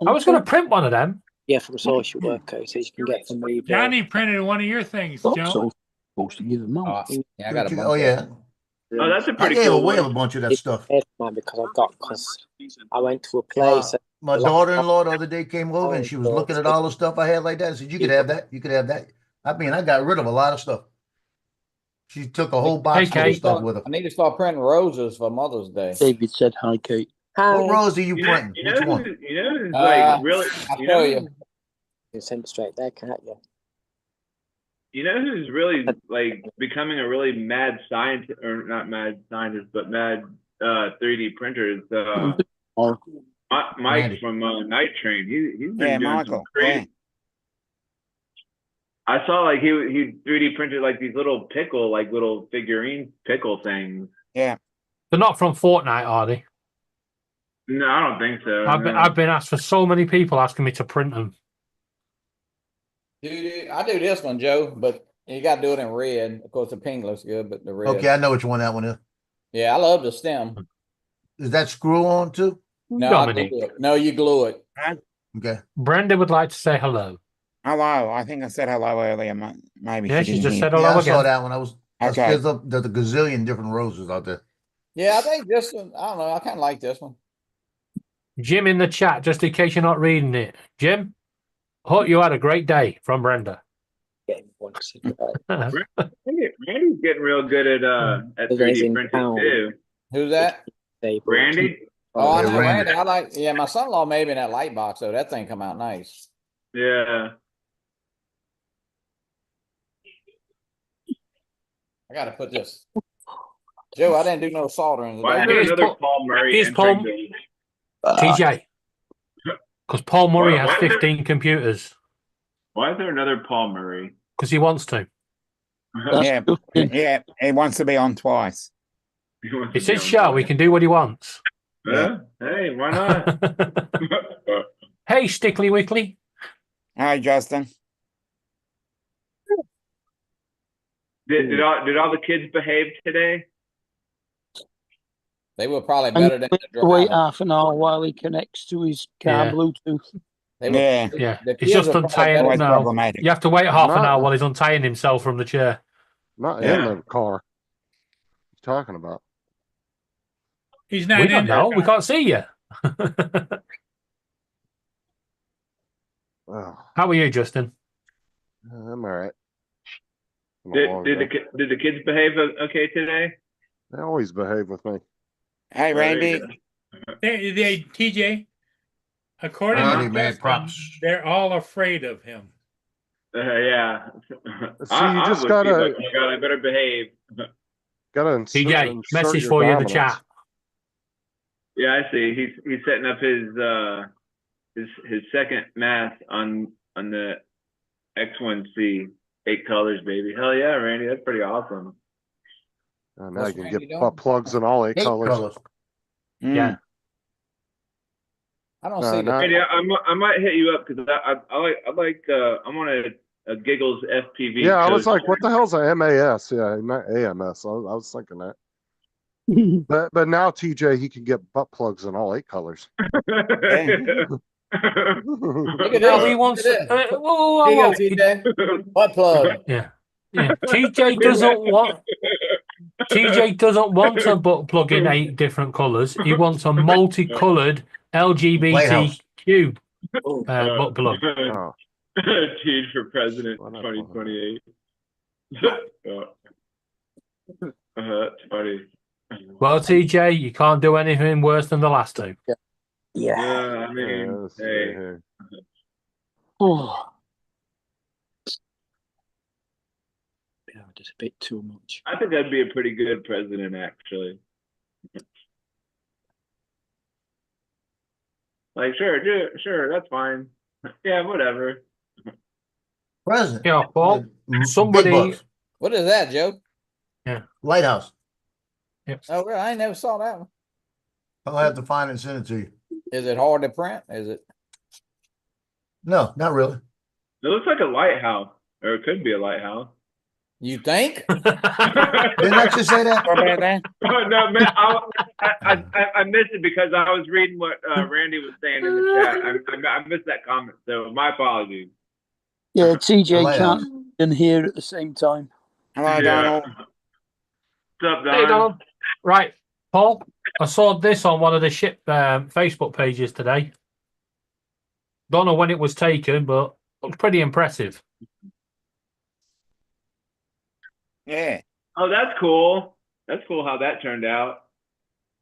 I was going to print one of them. Yeah, from social worker, so you can get from eBay. Johnny printed one of your things, Oh, Joe. so supposed to give them out. Yeah, I got a bunch Oh of yeah, Oh, that's a I pretty gave cool away one. a bunch of that stuff. Mine because I went to a place. My daughter-in-law the other day came over and she was looking at all the stuff I had like that. I said, "You could have that. You could have that." I mean, I got rid of a lot of stuff. She took a whole box full of Kate. stuff with her. I need to start printing roses for Mother's Day. David said hi, Kate. What rose are you You know, printing? you know, Which one? you know who's like really, I'll you show know, you. who's- You send it straight there, can't you? you know who's really like becoming a really mad scientist, or not mad scientist, but mad 3D printers. Oh, Mike Randy. from Night Train. He's been Yeah, doing Michael. some crazy. Yeah. I saw like he 3D printed like these little little figurine pickle things. They're not from Fortnite, are they? No, I don't think so. no. I've been asked for so many people asking me to print them. Dude, I do this one, Joe, but You gotta do it in red. Of course, the pink looks good, but the red. Okay, I know which one that one is. Yeah, I love the stem. Is that screw on too? No, I Dominic, glue it. No, you glue it. Okay. Brenda would like to say hello. Hello. I think I said hello earlier. Maybe Yeah, she she didn't just hear. said Yeah, hello I saw again. that one. Okay. There's a gazillion different roses out there. Yeah, I think this one. I don't know. I kind of like this one. Jim in the chat, just in case you're not reading it. Jim, hope you had a great day from Brenda. Randy's getting real good at 3D printing too. Who's that? Randy? Oh, I Yeah, know Randy. Randy. I like. Yeah, my son-in-law made me that light box, though. That thing come out nice. Yeah. I gotta put this. Joe, I didn't do no soldering Why is today. there Here's another Paul- Paul Murray here's entering Paul- the TJ. Because Paul Murray What- has what is it? 15 computers. Why is there another Paul Murray? Because he wants to. That's Yeah, Justin. yeah. He wants to be on twice. He wants to It's be his on show. board. He can do what he wants. Huh? Hey, why not? Hey, Stickly Wickly. Hi, Justin. Did all the kids behave today? They were probably And better than the to wait driver. half an hour while he connects to his car Yeah. Bluetooth. They were, Yeah. Yeah, the it's kids just were probably untying. better Always No, problematic. you have to wait half an Not- hour while he's untying himself from the chair. Not Yeah. in the car. What you talking about? He's We not don't in know. there. We can't see you. Oh, How are you, Justin? I'm all right. Been a long Did day. the kids behave okay today? They always behave with me. Hey, Randy. They TJ, according Randy, to man, Justin, props. they're all afraid of him. Yeah. See, you just would be gotta- like, oh my God, I better behave. Gotta insert, TJ, insert message your for you in the dominance. chat. Yeah, I see. He's setting up his second math on the X1C 8 colors, baby. Hell yeah, Randy, that's pretty awesome. And now What's you can Randy get doing? butt plugs in all 8 8 colors. colors. Yeah. I don't No, see the. not- Randy, I might hit you up because I'm on a Giggles FPV. Yeah, I was coach. like, what the hell's a MAS? Yeah, not AMS. I was thinking that. But now TJ, he can get butt plugs in all 8 colors. Look at Now this. he wants. Look at this. Whoa, whoa, whoa, Here whoa. you go, TJ. Butt plug. Yeah. TJ doesn't want. TJ doesn't want a butt plug in 8 different colors. He wants a multicolored LGBTQ butt plug. Oh, Teed for president Why not? 2028. It's funny. Well, TJ, you can't do anything worse than the last two. Yeah. I mean, let's see hey, here. Oh. Yeah, just a bit too much. I think that'd be a pretty good president, actually. Like, sure, that's fine. Yeah, whatever. President. Yeah, Paul. Big Somebody. bucks. What is that, Joe? Lighthouse. Oh, really? I ain't never saw that one. I'll have to find it and send it to you. Is it hard to print? Is it? No, not really. It looks like a lighthouse, or it could be a lighthouse. You think? Didn't I just say that? What about that? Oh, no, man, I missed it because I was reading what Randy was saying in the chat. I missed that comment, so my apologies. Yeah, TJ Lighthouse. can't and hear at the same time. Hello, Yeah. Donald. What's up, Don? Hey, Donald. Right, Paul. I saw this on one of the ship Facebook pages today. Don't know when it was taken, but looks pretty impressive. Yeah. Oh, that's cool. That's cool how that turned out.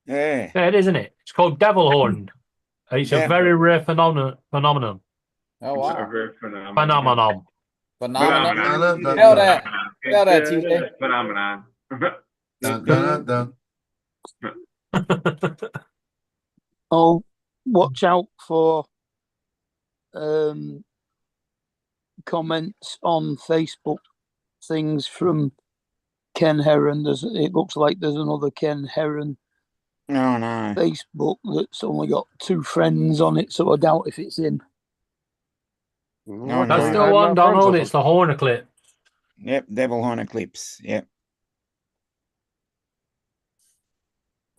Yeah. Yeah, it is, isn't it? It's called Devil Horn. It's Yeah. a very rare phenomenon. Oh, wow. Phenomenon. Phenomenon. Phenomenon. Dun, Tell that. Tell that, TJ. Phenomenon. Dun, dun, dun. Oh, watch out for comments on Facebook things from Ken Heron. It looks like there's another Ken Heron No, no. Facebook that's only got 2 friends on it, so I doubt if it's in. No, That's no, the one, Donald. It's the Horner clip. Yep, Devil Horn Eclipse. Yep.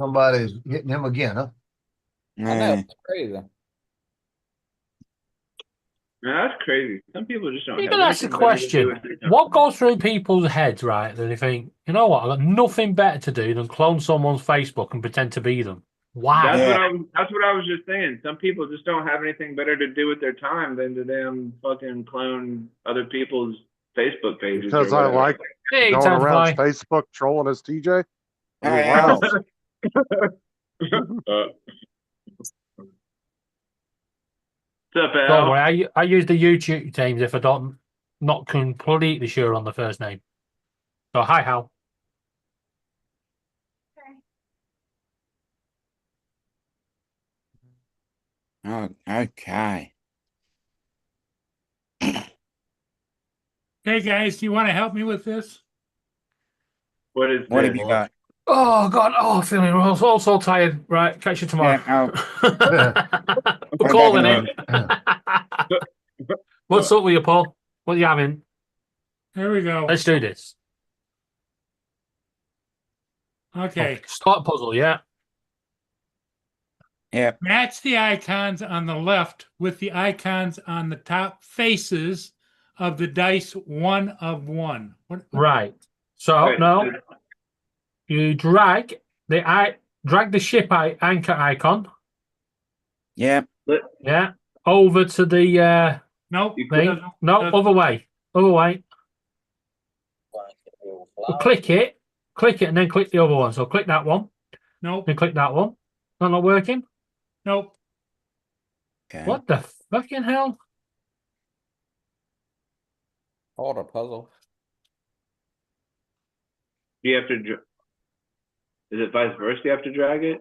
Somebody's hitting him again, huh? I know, it's crazy. Man, that's crazy. Some people just don't You have can ask the anything better to do question: with their time. what goes through people's heads, right? That they think, you know what, I've got nothing better to do than clone someone's Facebook and pretend to be them. Wow. That's what I was just saying. Some people just don't have anything better to do with their time than to damn fucking clone other people's Facebook pages. Because or I whatever. like Hey, going around Tenfly. Facebook trolling as TJ. Oh, yeah. Wow. What's up, Don't Al? worry, I use the YouTube names if I don't not completely sure on the first name. So hi, Hal. Oh, okay. Hey guys, do you want to help me with this? What is What this? have you got? Oh God! Oh, feeling all so tired. Right, catch you tomorrow. We're calling it. What's up with you, Paul? What are you having? Here we go. Let's do this. Okay. Start puzzle, yeah. Yep. Match the icons on the left with the icons on the top faces of the dice 1 of 1. Right. So Wait, no, you drag the ship anchor icon. Yep. Yeah. Over to the Nope. thing. No, other way. Other way. Click it, and then click the other one. So click that one, Nope. then click that one. Not working. Nope. Okay. What the fucking hell? Called a puzzle. You have to. Is it vice versa? You have to drag it.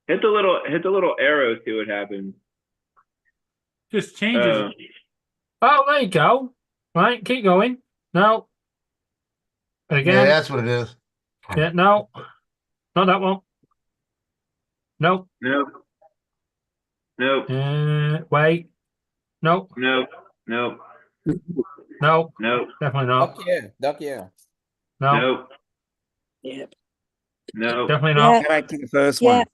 Hit the little arrow. See what happens. Just changes it. Oh, there you go. Right, keep going. No. Yeah, Again. that's what it is. Yeah, no. Not that one. Nope. Nope. Nope. Wait. Nope. Nope. Nope. Nope. Nope. Definitely not. Duck yeah. No. Nope. Yep. Nope. Definitely not. Go back to the first Yeah. one.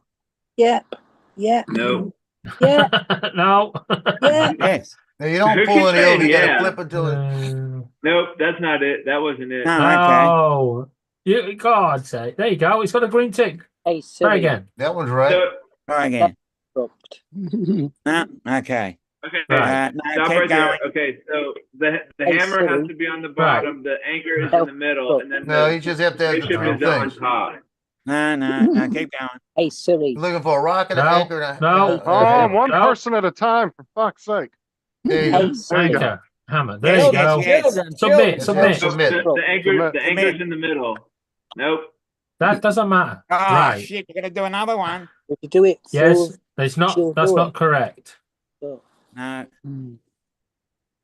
Yep. Yep. Nope. Yeah. No. Yeah. Yes. Now, you don't Who pull keeps any over. saying You got to yeah? flip until it. Nope. That's not it. That wasn't it. No, okay. No. You, God's sake. There you go. It's got a green tick. Hey, Try Siri. again. That one's right. So, Try again. Interrupt. No, okay. okay. Right. No, Stop keep right going. there. Okay. So the Hey, hammer has Siri. to be on the bottom. The anchor is in the middle, and then No, the you just have to have the spaceship three is on things. top. No, keep going. Hey, Siri. You're looking for a rocket, an No, anchor, and a, no. and a Oh, hammer. one No. person at a time, for fuck's sake. There you go. Hey, There you Siri. go. Anchor. Hammer. There Yes, you yes, go. yes. Children, Submit. That's Submit. it. Submit. The Submit. anchor's in the middle. Nope. That doesn't matter. Oh, Right. shit. You got to do another one. If you do it Yes. It's not. she'll That's do not it. correct. full, No.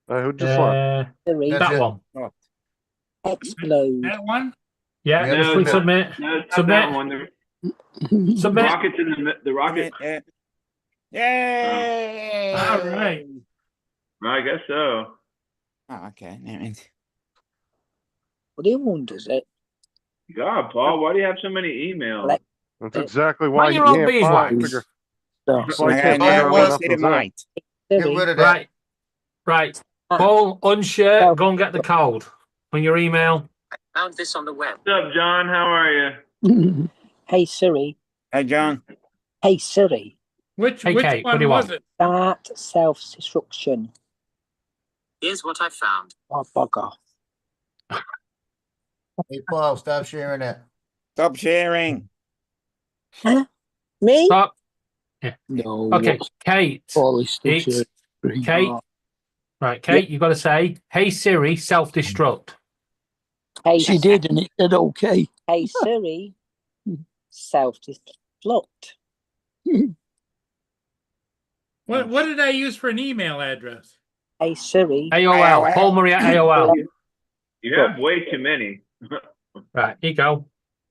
Who just left? Siri, That's That it. one. explode. That one? Yeah. Yeah, Just no, click no. submit. No, it's not Submit. that one. The Submit. rocket's in the rocket. Yeah. Yay! All right. I guess so. Oh, okay. Never mind. What do you want, does it? God, Paul, why do you have so many emails? Like- That's exactly why Mind you your own can't beeswax. figure. No, That's why you Okay, can't now figure out well, what let's see the nothing's there. might. Get Siri. rid of that. Right. Right. Ah. Paul, unshare. Oh. Go and get the code on your email. Found this on the web. What's up, John? How are you? Hey, Siri. Hey, John. Hey, Siri. Which Hey, Kate, what one do you was want? it? Start self-destruction. Here's what I found. Oh, bugger. Hey, Paul, stop sharing that. Stop sharing. Me? Stop. No. Okay, Kate. Paul is still It's sharing. Kate. Oh. Right, Kate, you've got to say, hey Siri, self-destruct. Hey, She did, and it said okay. Hey, Siri. Self-destruct. What did I use for an email address? Hey, Siri. AOL. Paul Murray at AOL. You have way too many. Right, here you go.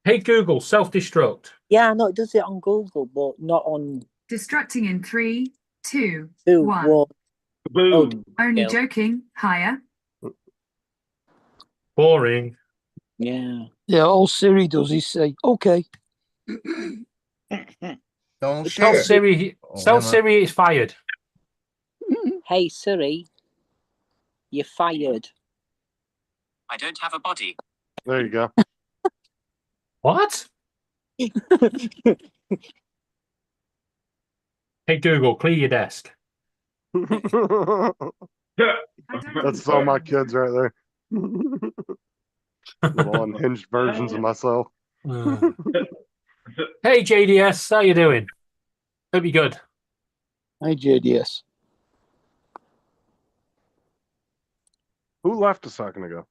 Hey Google, self-destruct. Yeah, no, it does it on Google, but not on Destructing in 3, 2, two. 1. Well, Boom. Only Yeah. joking. Higher. Boring. Yeah. Yeah, all Siri does is say, okay. Don't Tell share. Siri, Oh, tell never mind. Siri it's fired. Hey Siri, you're fired. I don't have a body. There you go. What? Hey Google, clear your desk. That's I don't all my kids right there. Little unhinged versions of myself. Hey JDS, how you doing? Hope you're good. Hi, JDS. Who left a second ago?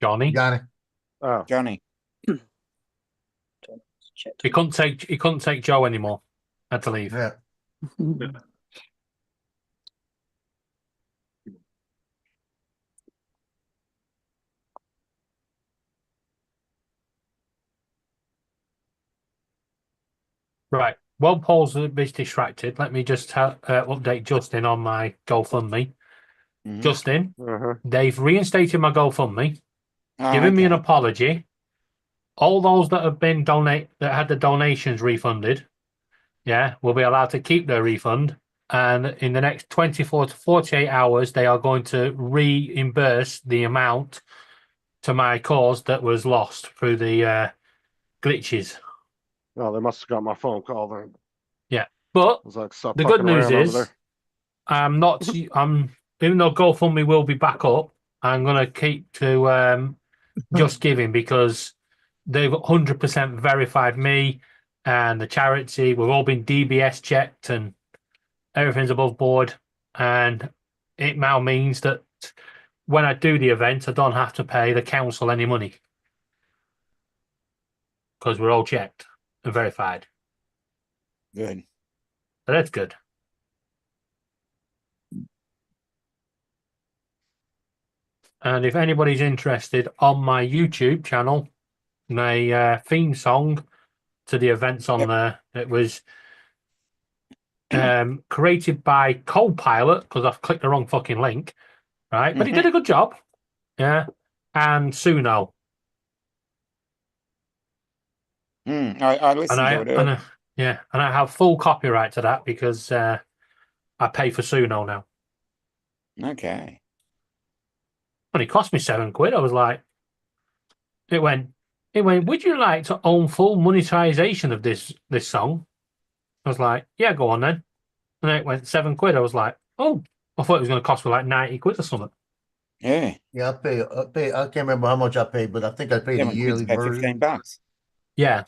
Johnny. Johnny. Oh, Johnny. He couldn't take Joe anymore. Had to leave. Yeah. Right. Well, Paul's a bit distracted. Let me just update Justin on my GoFundMe. Mhm. Justin, uh-huh. they've reinstated my GoFundMe, Oh, given me an okay. apology. All those that have been that had the donations refunded, yeah, will be allowed to keep their refund. And in the next 24 to 48 hours, they are going to reimburse the amount to my cause that was lost through the glitches. Oh, they must have got my phone call then. Yeah, but I was like, stop the good fucking news around over is, there. even though GoFundMe will be back up, I'm going to keep to Just Giving because they've 100% verified me and the charity. We've all been DBS checked and everything's above board. And it now means that when I do the event, I don't have to pay the council any money because we're all checked and verified. Good. So that's good. And if anybody's interested, on my YouTube channel, my theme song to the events on there, it was created by Copilot because I've clicked the wrong fucking link, right? But he did a good job, yeah. And Suno, I listened to it earlier. and I have full copyright to that because I pay for Suno now. Okay. But it cost me £7. I was like, it went. Would you like to own full monetization of this song? I was like, yeah, go on then. And then it went £7. I was like, oh, I thought it was going to cost me like £90 or something. Yeah. Yeah, I can't remember how much I paid, but I think I paid a 7 yearly quid's about version. $15. Yeah.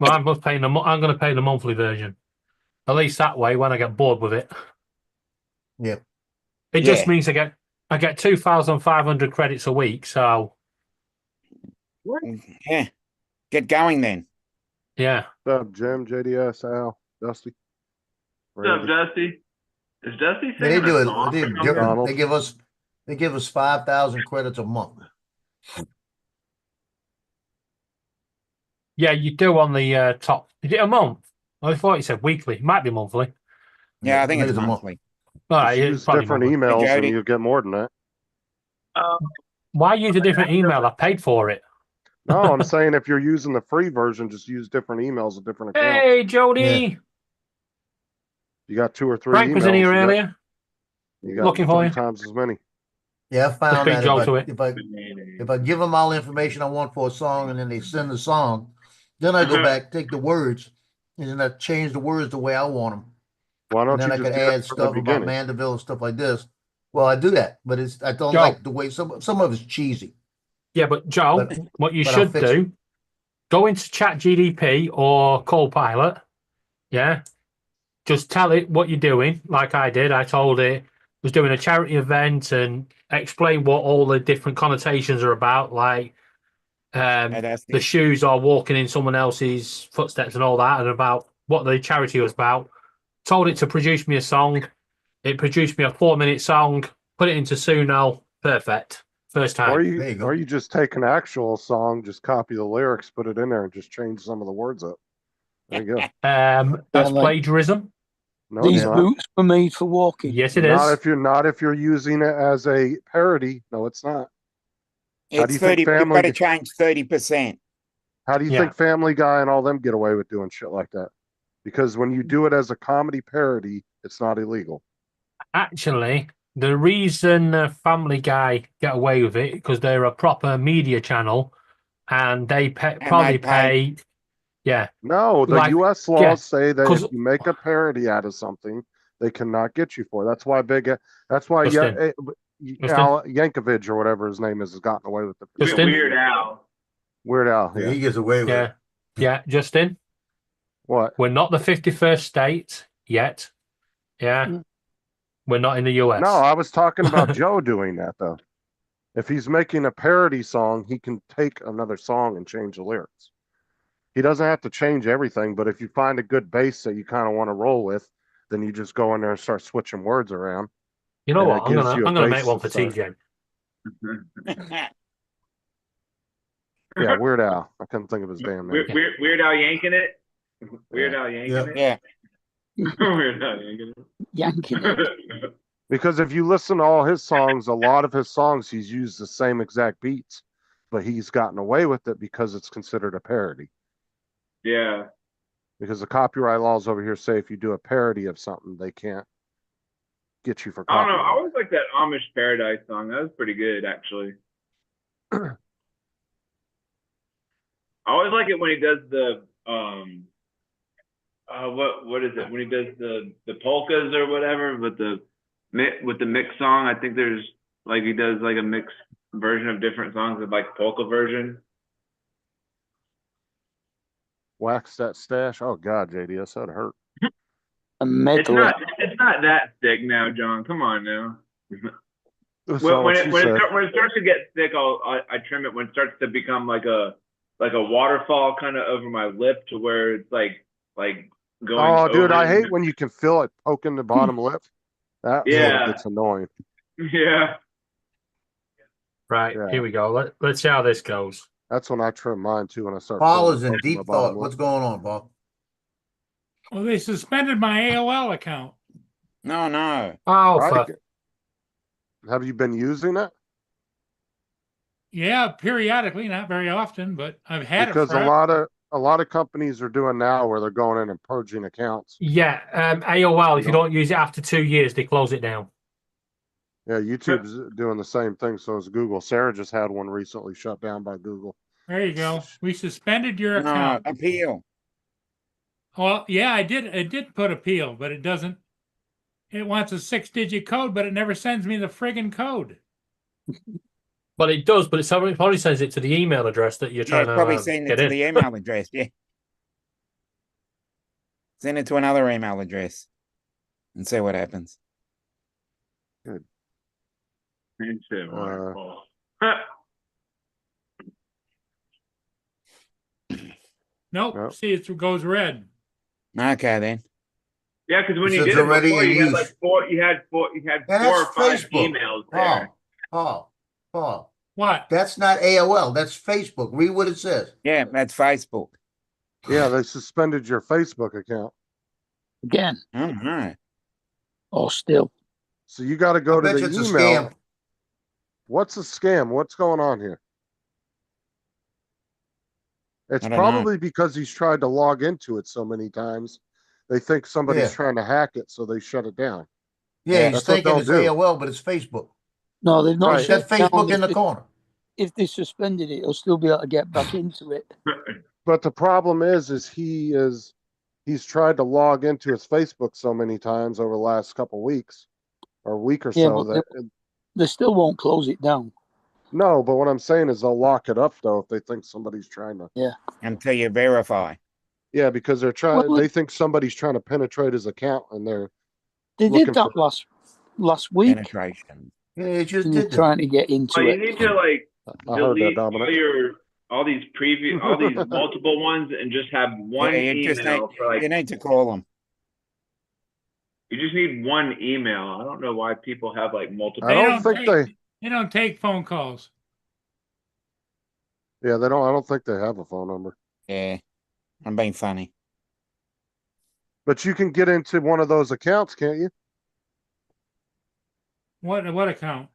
Well, I'm going to pay the monthly version. At least that way, when I get bored with it, Yeah. it just means I get 2,500 credits a week. So Yeah. Get going then. yeah. What's up, Jim, JDS, Al, Dusty? What's up, Dusty? Is Dusty They singing do a it. song? They or do something? different. They give us 5,000 credits a month. Yeah, you do on the top. Is it a month? I thought you said weekly. It might be monthly. Yeah, I think it's a month. monthly. All Just right, use it's probably different monthly. emails and Jody. you get more than that. Why use a different email? I paid for it. No, I'm saying if you're using the free version, just use different emails with different accounts. Hey, Jody. Yeah. You got 2 or 3 Frank emails. was in here earlier. You got Looking for 3 you. times as many. Yeah, I found beat that Joe to it. if I give them all the information I want for a song and then they send the song, then I go back, take the words, and then I change the words the way I want them. Why And don't then you I just could do that add from the stuff about beginning? Mandeville and stuff like this. Well, I do that, but I don't Joe. like the way some of it's cheesy. Yeah, but Joe, But- what you but I'll should fix do, go into ChatGDP or Copilot, yeah? Just tell it what you're doing, like I did. I told it was doing a charity event and explain what all the different connotations are about, like the shoes are walking in someone else's footsteps and all that, and about what the charity was about. Told it to produce me a song. It produced me a 4-minute song, put it into Suno, perfect. First time. Or There you go. you just take an actual song, just copy the lyrics, put it in there, and just change some of the words up. There you go. That's like- plagiarism. No, These it's not. boots were made for walking. Yes, it Not is. if you're using it as a parody. No, it's not. How do It's you think 30, you've Family got to Guy- change 30%. How do you Yeah. think Family Guy and all them get away with doing shit like that? Because when you do it as a comedy parody, it's not illegal. Actually, the reason Family Guy get away with it because they're a proper media channel, and they probably pay. Yeah, No, the Like, U.S. laws yeah, say that 'cause- if you make a parody out of something, they cannot get you for. That's why That's why Justin. Yankovic or whatever his name is has gotten away with it. Justin? Weird Al. Weird Al. Yeah, Yeah. he gets away with Yeah, it. yeah, Justin. What? We're not the 51st state yet. Yeah, Mm. we're not in the US. No, I was talking about Joe doing that though. If he's making a parody song, he can take another song and change the lyrics. He doesn't have to change everything, but if you find a good bass that you kind of want to roll with, then you just go in there and start switching words around. You know and what? it I'm gives gonna you a I'm gonna bass make one to for start. TJ. Yeah, Weird Al. I couldn't think of his damn name. Weird Al yanking it. Weird Al yanking Yeah. it. Weird Al yanking Yanking it. it. Because if you listen to all his songs, a lot of his songs, he's used the same exact beats, but he's gotten away with it because it's considered a parody. Yeah. Because the copyright laws over here say if you do a parody of something, they can't get you for I don't know. copyright. I always like that Amish Paradise song. That was pretty good, actually. I always like it when he does the what is it when he does the polkas or whatever with the mix song. I think there's like he does like a mixed version of different songs with like polka version. Wax that stash. Oh God, JDS, that'd hurt. A It's medley. not that thick now, John. Come on now. That's not what she said. When it starts to get thick, I trim it. When it starts to become like a waterfall kind of over my lip to where it's like going. Oh, dude, over I it. hate when you can feel it poking the bottom lip. That's when Yeah. it gets annoying. Yeah. Right, Yeah. here we go. Let's see how this goes. That's when I trim mine too. When I start. Paul feeling is it in poking my deep bottom thought. lip. What's going on, Paul? Well, they suspended my AOL account. No. Oh, Right? fuck. Have you been using it? Yeah, periodically, not very often, but I've had Because it a lot of companies are doing now where they're going in and purging accounts. Yeah, AOL, if you don't use it after 2 years, they close it down. Yeah, YouTube's doing the same thing. So is Google. Sarah just had one recently shut down by Google. There you go. We suspended your No. account. Appeal. Well, yeah, I did put appeal, but it doesn't. It wants a 6-digit code, but it never sends me the friggin' code. But it does, but it probably sends it to the email address that you're Yeah, trying it's to probably send it get to in. the email address. Yeah. Send it to another email address and see what happens. Me too. Nope. Nope. See, it goes red. Okay then. Yeah, because when It you says did it already before, in you had use. like four. You had four And or that's five Facebook. emails there. Paul. What? That's not AOL. That's Facebook. Read what it says. Yeah, that's Facebook. Yeah, they suspended your Facebook account. Again. Oh no. Or still. So you got to go I to bet the you it's a email. scam. What's a scam? What's going on here? It's I don't know. probably because he's tried to log into it so many times. They think somebody's Yeah. trying to hack it, so they shut it down. Yeah, he's that's what thinking they'll it's do. AOL, but it's Facebook. No, they've not Right. It's got shut down. Facebook in the corner. If they suspended it, he'll still be able to get back into it. But the problem is he's tried to log into his Facebook so many times over the last couple weeks or week or Yeah, so but that they still won't close it down. no. But what I'm saying is they'll lock it up though if they think somebody's trying to. Until you verify. Yeah, because they're trying. Well, They think somebody's trying to penetrate his account, and they're They looking did that for- last week. Penetration. Yeah, it just And they're did that. trying to get into Well, you it. need to like I heard that, delete Dominic. all these multiple ones and just have one Yeah, you email for like. you need to call them. You just need one email. I don't know why people have like multiple. I don't think They don't take phone calls. Yeah, they don't. I don't think they have a phone number. Yeah. I'm being funny. But you can get into one of those accounts, can't you? What account?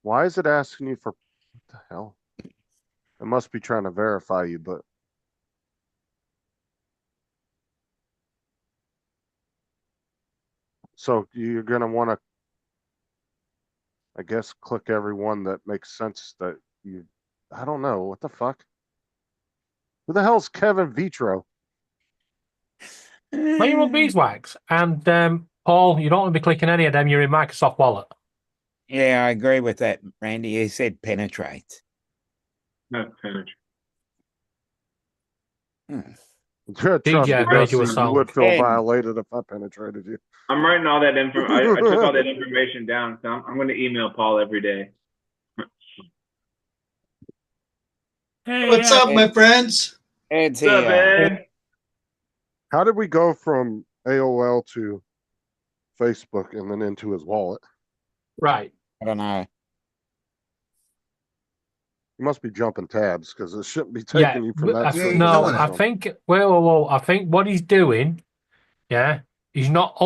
Why is it asking you for what the hell? It must be trying to verify you, but so you're gonna want to, I guess, click every one that makes sense that you. I don't know what the fuck. Who the hell's Kevin Vitro? Well, you're on Beeswax. And Paul, you don't want to be clicking any of them. You're in Microsoft Wallet. Yeah, I agree with that, Randy. He said penetrate. Not penetrate. Trust DJ me, made you a Bessie, song. you would feel And- violated if I penetrated you. I'm writing all that info. I took all that information down, so I'm going to email Paul every day. Hey, What's up, my friends? Ed's What's up, here. Ed? How did we go from AOL to Facebook and then into his wallet? Right. I don't know. You must be jumping tabs because it shouldn't be Yeah. taking you from that. Yeah, to he's No, doing I it. think, well, I think what he's doing, yeah, he's not,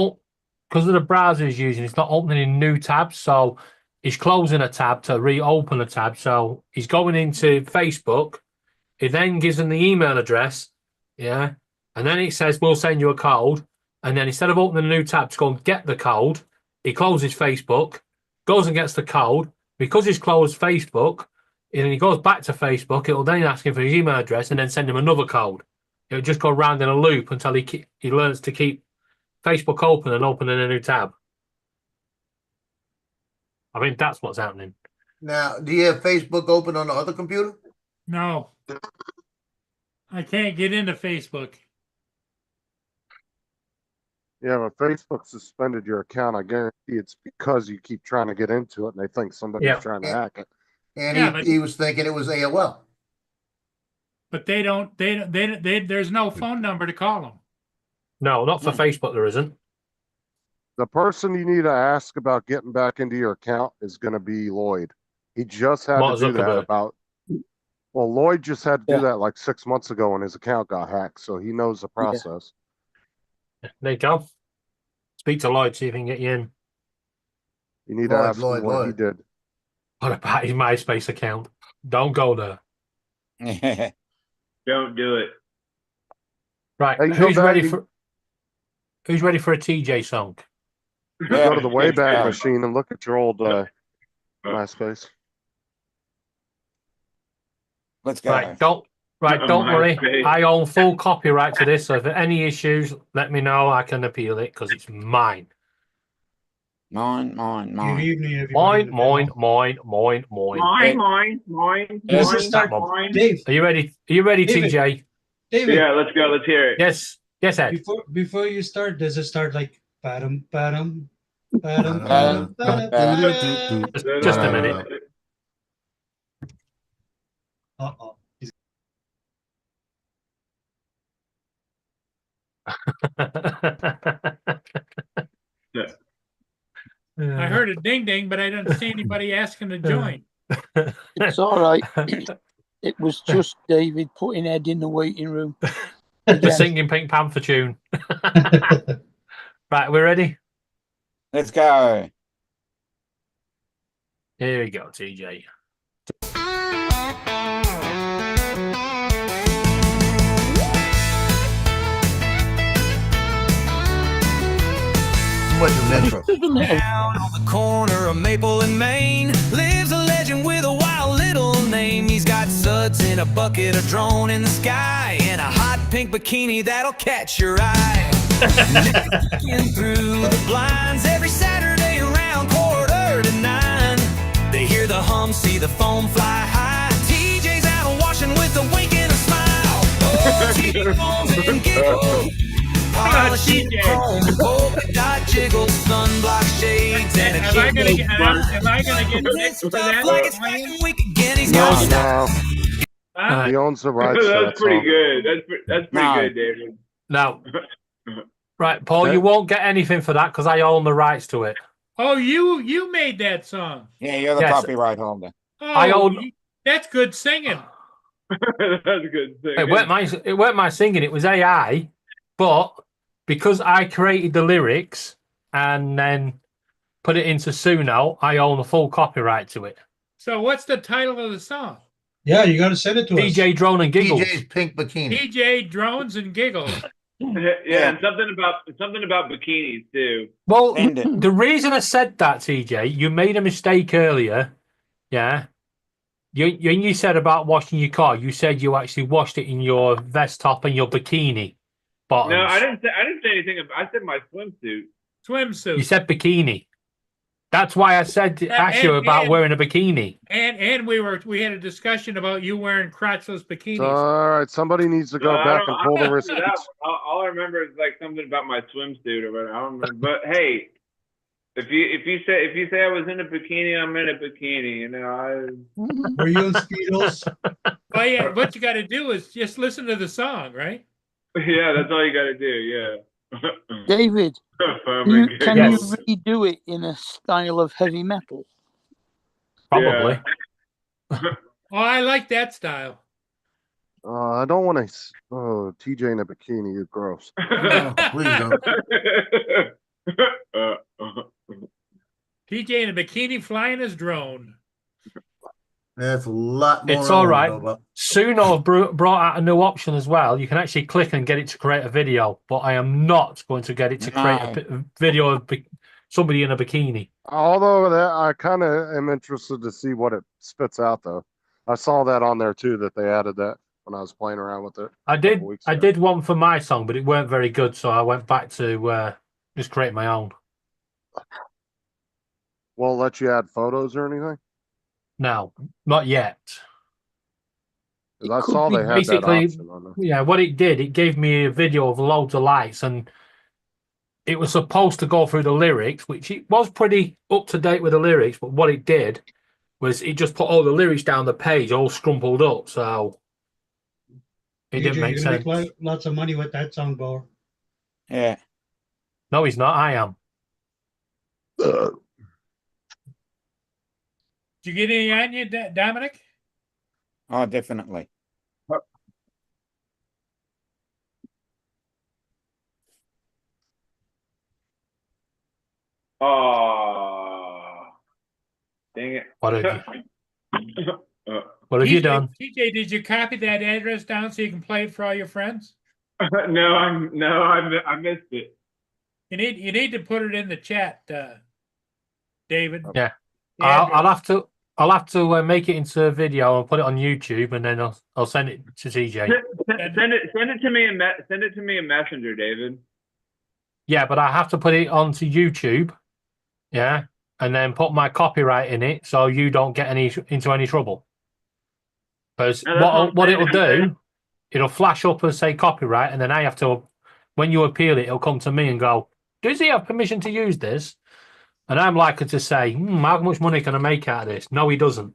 because of the browser he's using, it's not opening new tabs. So he's closing a tab to reopen a tab. So he's going into Facebook. It then gives him the email address, yeah, and then it says, we'll send you a code. And then instead of opening a new tab to go and get the code, he closes Facebook, goes and gets the code. Because he's closed Facebook, and then he goes back to Facebook, it'll then ask him for his email address and then send him another code. It'll just go round in a loop until he learns to keep Facebook open and opening a new tab. I think that's what's happening. Now, do you have Facebook open on the other computer? no. I can't get into Facebook. Yeah, but Facebook suspended your account. I guarantee it's because you keep trying to get into it and they think somebody's Yeah. trying to Yeah. hack it. And Yeah, but- he was thinking it was AOL. But they don't. There's no phone number to call them. No, not for Facebook, there isn't. The person you need to ask about getting back into your account is going to be Lloyd. He just had Mark to do that Zuckerberg. about. Well, Lloyd just had to Yeah. do that like 6 months ago when his account got hacked, so he knows the process. There you go. Speak to Lloyd, see if he can get you in. You need to Lloyd, ask him what he Lloyd. did. What about his MySpace account? Don't go there. Don't do it. Right, Hey, you go who's back ready and- for? Who's ready for a TJ song? Go to the Wayback Yeah. Machine and look at your old MySpace. Let's go. Right, don't worry. MySpace. I own full copyright to this, so if there are any issues, let me know. I can appeal it because it's mine. Mine. Good evening, everybody. Mine. Mine, Let's mine, just start. mine. Dave, Are you ready, David. TJ? David, Yeah, let's go. Let's hear it. Yes, Ed. before you start, does it start like badum badum Badum, badum? Just a minute. Uh-oh. I heard a ding ding, but I didn't see anybody asking to join. It's all right. It was just David putting Ed in the waiting room. The Again. singing Pink Panther tune. Right, we're ready. Let's go. Here we go, TJ. Too much of an intro. Down on the corner of Maple and Main lives a legend with a wild little name. He's got suds in a bucket, a drone in the sky, and a hot pink bikini that'll catch your eye. Looking through the blinds every Saturday around 8:45. They hear the hum, see the foam fly high. TJ's out washing with a wink and a smile. Oh, TJ phones and giggles. Polishing TJ. chrome, polka dot jiggles, sunblock shades, and a Am I gonna get? Am I gonna get next for that? like it's Fashion Week again. He's No, got style. no, Huh? he owns the rights to that That's pretty song. good. That's pretty No. good, David. Now, right, Paul, you won't get anything for that because I own the rights to it. Oh, you made that song. Yeah, you're the Yes. copyright holder. Oh, I own- that's good singing. That's good. It weren't my singing, it was AI, but because I created the lyrics and then put it into Suno, I own the full copyright to it. So what's the title of the song? Yeah, you got to send it to us. DJ Drone and Giggles. DJ's Pink Bikini. DJ Drones and Giggles. Yeah, and something about bikinis too. Well, Send it. the reason I said that, TJ, you made a mistake earlier. Yeah. You said about washing your car. You said you actually washed it in your vest top and your bikini bottoms. No, I didn't say anything. I said my swimsuit. Swimsuit. You said bikini. That's why I said asked you about wearing a bikini. And we had a discussion about you wearing crotchless bikinis. All right, somebody needs to go back and pull the receipts. All I remember is like something about my swimsuit or whatever. I don't remember. But hey, if you say I was in a bikini, I'm in a bikini. You know, Were you in Speedos? Well, yeah, what you got to do is just listen to the song, right? Yeah, that's all you got to do. Yeah. David, can you redo it in a style of heavy metal? Probably. Oh, I like that style. I don't want to. Oh, TJ in a bikini is gross. No, please don't. TJ in a bikini flying his drone. That's a lot more. It's all right. Suno brought out a new option as well. You can actually click and get it to create a video, but I am not going to get it to create a video of somebody in a bikini. Although that I kind of am interested to see what it spits out, though. I saw that on there too, that they added that when I was playing around with it. I did one for my song, but it weren't very good, so I went back to just create my own. Won't let you add photos or anything? No, not yet. I saw they had that option on there. Yeah, what it did, it gave me a video of loads of lights, and it was supposed to go through the lyrics, which it was pretty up to date with the lyrics, but what it did was it just put all the lyrics down the page, all scrumpled up, so it didn't make sense. Make lots of money with that song, Bo. Yeah. No, he's not. I am. Did you get any on you, Dominic? Oh, definitely. Oh, dang it! What have you done? TJ, did you copy that address down so you can play it for all your friends? No, I missed it. You need to put it in the chat, David. Yeah, I'll have to make it into a video and put it on YouTube, and then I'll send it to TJ. Send it to me in Messenger, David. Yeah, but I have to put it onto YouTube. Yeah, and then put my copyright in it so you don't get into any trouble. Because what it'll do, it'll flash up and say copyright, and then I have to, when you appeal it, it'll come to me and go, does he have permission to use this? And I'm likely to say, how much money can I make out of this? No, he doesn't.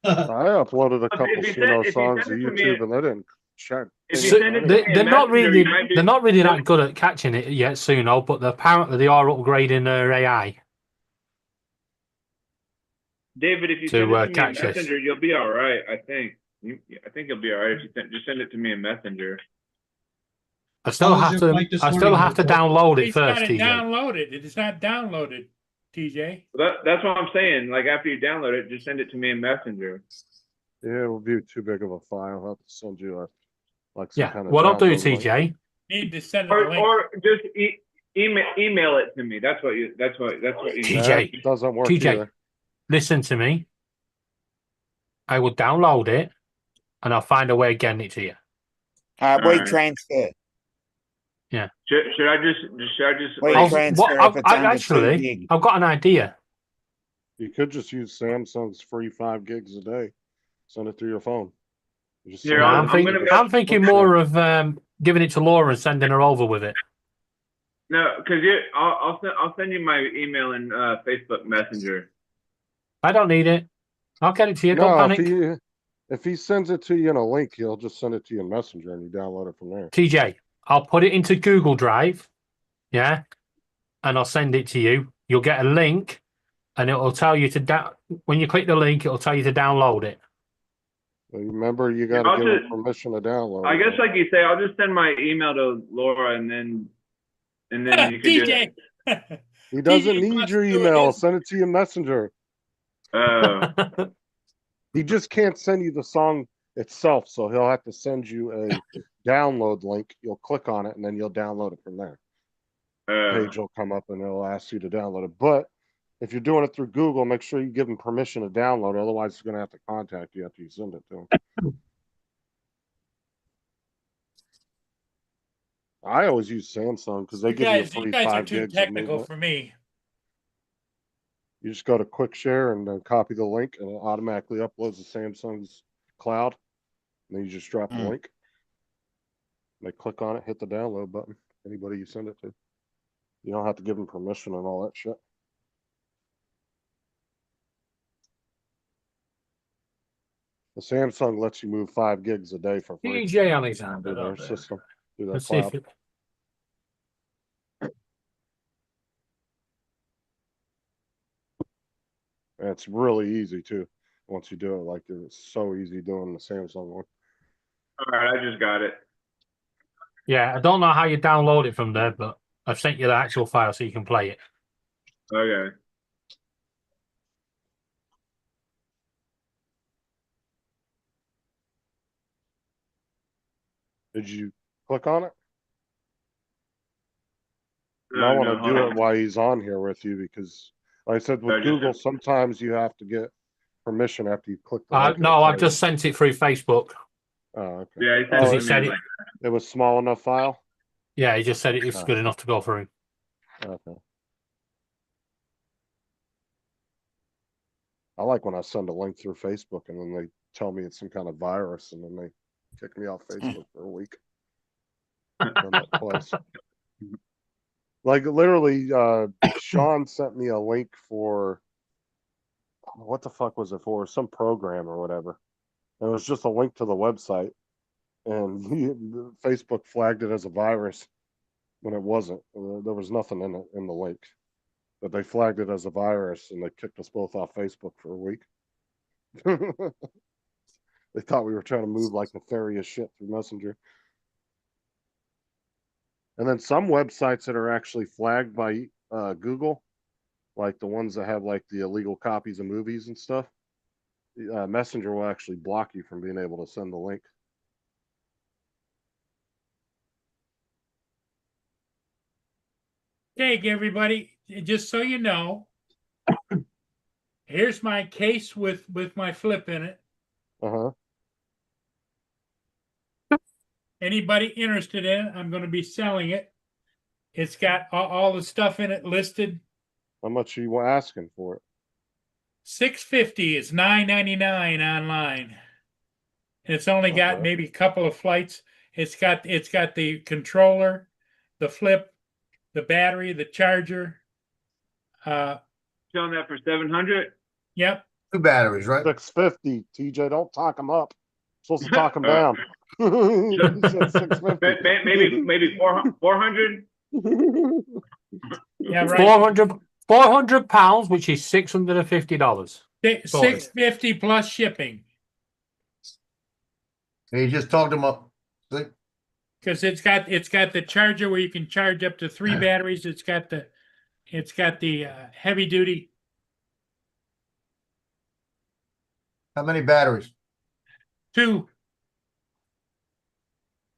I uploaded a couple Suno songs to YouTube, and they didn't check. They're not really that good at catching it yet, Suno, but apparently they are upgrading their AI. David, if you send it to me in Messenger, you'll be all right. I think you'll be all right if you just send it to me in Messenger. I still have to download it first. It's not downloaded. It is not downloaded, TJ. That's what I'm saying. Like after you download it, just send it to me in Messenger. Yeah, it will be too big of a file. I'll have to send you some kind of. What I'll do, TJ. Need to send or just email it to me. That's what you. TJ that doesn't work TJ, either. Listen to me. I will download it, and I'll find a way of getting it to you. Transfer. Yeah. Should I just? I've got an idea. You could just use Samsung's free 5 gigs a day. Send it through your phone. I'm thinking more of giving it to Laura and sending her over with it. No, because I'll send you my email in Facebook Messenger. I don't need it. I'll get it to you. Don't panic. If he sends it to you in a link, he'll just send it to you in Messenger and you download it from there. TJ, I'll put it into Google Drive, yeah, and I'll send it to you. You'll get a link, and it'll tell you when you click the link, it'll tell you to download it. Well, remember, you got to give her permission to download. I guess, like you say, I'll just send my email to Laura, and then you can TJ. He doesn't TJ need wants your to do it email. his- Send it to your messenger. He just can't send you the song itself, so he'll have to send you a download link. You'll click on it, and then you'll download it from there. Page will come up, and it'll ask you to download it. But if you're doing it through Google, make sure you give him permission to download. Otherwise, he's going to have to contact you after you send it to him. I always use Samsung because they You give you a guys, free you guys are 5 too gigs of technical movement. for me. You just go to Quick Share and then copy the link, and it automatically uploads to Samsung's cloud. And then you just drop the link. They click on it, hit the download button. Anybody you send it to. You don't have to give them permission and all that shit. The Samsung lets you move 5 gigs a day for free. TJ Alexander. Through their system, through their Let's see if cloud. And it's really easy too. Once you do it, like it's so easy doing the Samsung one. All right, I just got it. Yeah, I don't know how you download it from there, but I've sent you the actual file so you can play it. Okay. Did you click on it? You might want to hold do on. it while he's on here with you because, like I said, with I just- Google, sometimes you have to get permission after you click the link. No, I've just sent it through Facebook. Oh, okay. Yeah, he Because sent he it to said me. it. It was small enough file? Yeah, he just said it was Oh. good enough to go through. Okay. I like when I send a link through Facebook and then they tell me it's some kind of virus and then they kick me off Facebook for a week. When that plays. Like literally, Sean sent me a link for what the fuck was it for? Some program or whatever. And it was just a link to the website, and Facebook flagged it as a virus when it wasn't. There was nothing in it in the link, but they flagged it as a virus, and they kicked us both off Facebook for a week. They thought we were trying to move like nefarious shit through Messenger. And then some websites that are actually flagged by Google, like the ones that have like the illegal copies of movies and stuff, Messenger will actually block you from being able to send the link. Okay, everybody, just so you know, here's my case with my flip in it. Uh-huh. Anybody interested in it, I'm going to be selling it. It's got all the stuff in it listed. How much are you asking for it? $650 is $9.99 online. And it's only got Okay. maybe a couple of flights. It's got the controller, the flip, the battery, the charger. Selling that for 700. Yep. 2 batteries, right? 650. TJ, don't talk them up. Supposed to talk them down. You said 650. maybe 400. Yeah, right. 400 pounds, which is $650. $650 plus shipping. You just talked them up. See? Because it's got the charger where you can charge up to 3 batteries. It's got the heavy duty. How many batteries? 2.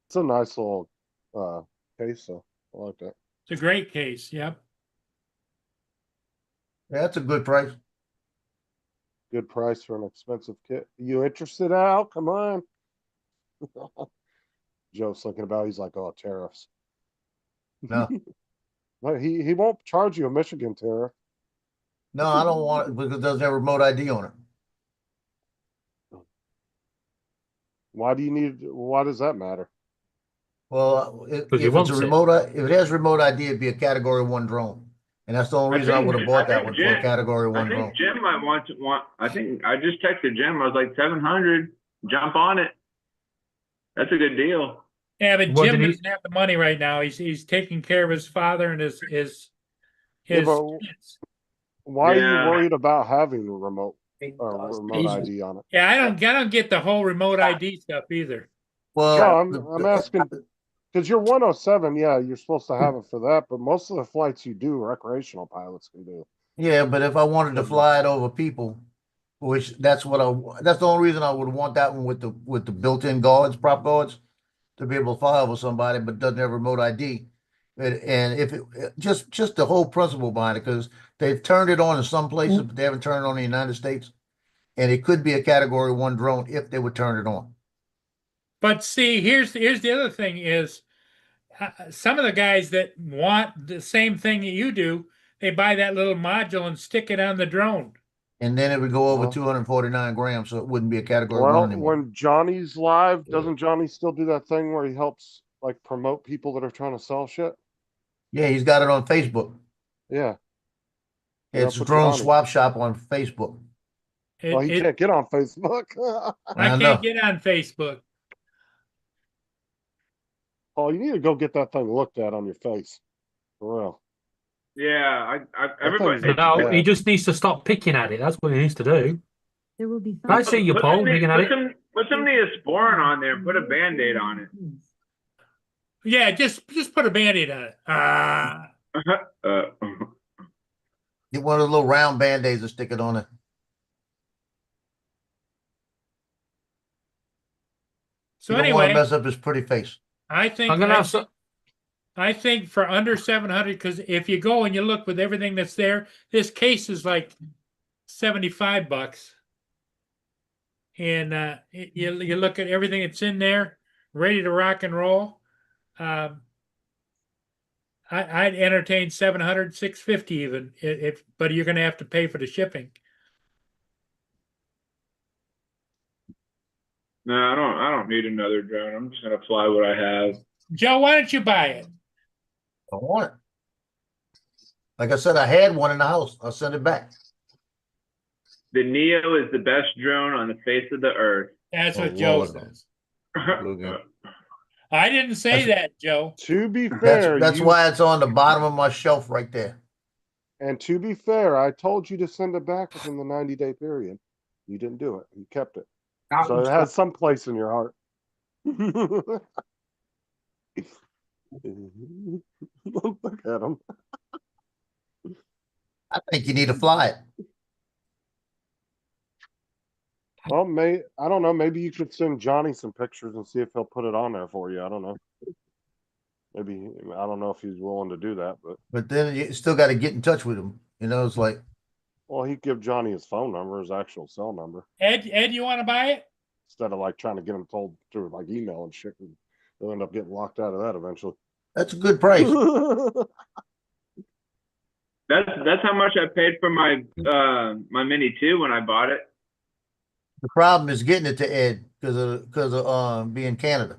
It's a nice little case, so I like that. It's a great case. Yep. Yeah, that's a good price. Good price for an expensive kit. You interested, Al? Come on. Joe's thinking about it. He's like, oh, tariffs. No. But he won't charge you a Michigan tariff. No, I don't want it because it doesn't have remote ID on it. Why does that matter? Well, if he it's wants a it. remote, if it has remote ID, it'd be a Category 1 drone. And that's the only reason I would have bought that one for a Category 1 I drone. think Jim might want. I think I just texted Jim. I was like 700. Jump on it. That's a good deal. Yeah, but What Jim did he- doesn't have the money right now. He's taking care of his father and his Yeah, but kids. why are Yeah. you worried about having a remote ID on it? Yeah, I don't get the whole remote ID stuff either. Well, No, I'm asking Because you're 107, yeah, you're supposed to have it for that, but most of the flights you do, recreational pilots can do. Yeah, but if I wanted to fly it over people, which that's the only reason I would want that one with the built-in guards, prop guards, to be able to fly over somebody, but doesn't have remote ID. And if it just the whole principle behind it, because they've turned it on in some places, but they haven't turned it on in the United States. And it could be a Category 1 drone if they would turn it on. But see, here's the other thing is some of the guys that want the same thing that you do, they buy that little module and stick it on the drone. And then it would go over Well- 249 grams, so it wouldn't be a Category 1 Well, anymore. when Johnny's live, doesn't Johnny still do that thing where he helps like promote people that are trying to sell shit? Yeah, he's got it on Facebook. Yeah. It's with Drone Johnny. Swap Shop on Facebook. Well, he can't get on Facebook. I know. can't get on Facebook. Oh, you need to go get that thing looked at on your face. For real. Yeah, everybody. thing's- No, he just needs to stop picking at it. That's what he needs to do. There will be. I see you, Paul, picking at it. Put some Neosporin on there and put a Band-Aid on it. Yeah, just put a Band-Aid on it. Get one of those little round Band-Aids and stick it on it. So You don't want to anyway, mess up his pretty face. I think I'm gonna have some. I think for under 700, because if you go and you look with everything that's there, this case is like $75. And you look at everything that's in there, ready to rock and roll. I'd entertain 700, 650 even, but you're going to have to pay for the shipping. No, I don't need another drone. I'm just gonna fly what I have. Joe, why don't you buy it? I want it. Like I said, I had one in the house. I'll send it back. The Neo is the best drone on the face of the earth. That's Oh, what Joe Lord. says. Look I didn't say that, Joe. To be fair, That's you- why it's on the bottom of my shelf right there. And to be fair, I told you to send it back within the 90-day period. You didn't do it. You kept it. So it has some place in your heart. Look at him. I think you need to fly it. Well, I don't know. Maybe you could send Johnny some pictures and see if he'll put it on there for you. I don't know. Maybe I don't know if he's willing to do that, But then you still got to get in touch with him. You know, it's like, well, he'd give Johnny his phone number, his actual cell number, Ed, you want to buy it? instead of like trying to get him told through like email and shit. He'll end up getting locked out of that eventually. that's a good price. That's how much I paid for my my Mini 2 when I bought it. The problem is getting it to Ed because of being Canada.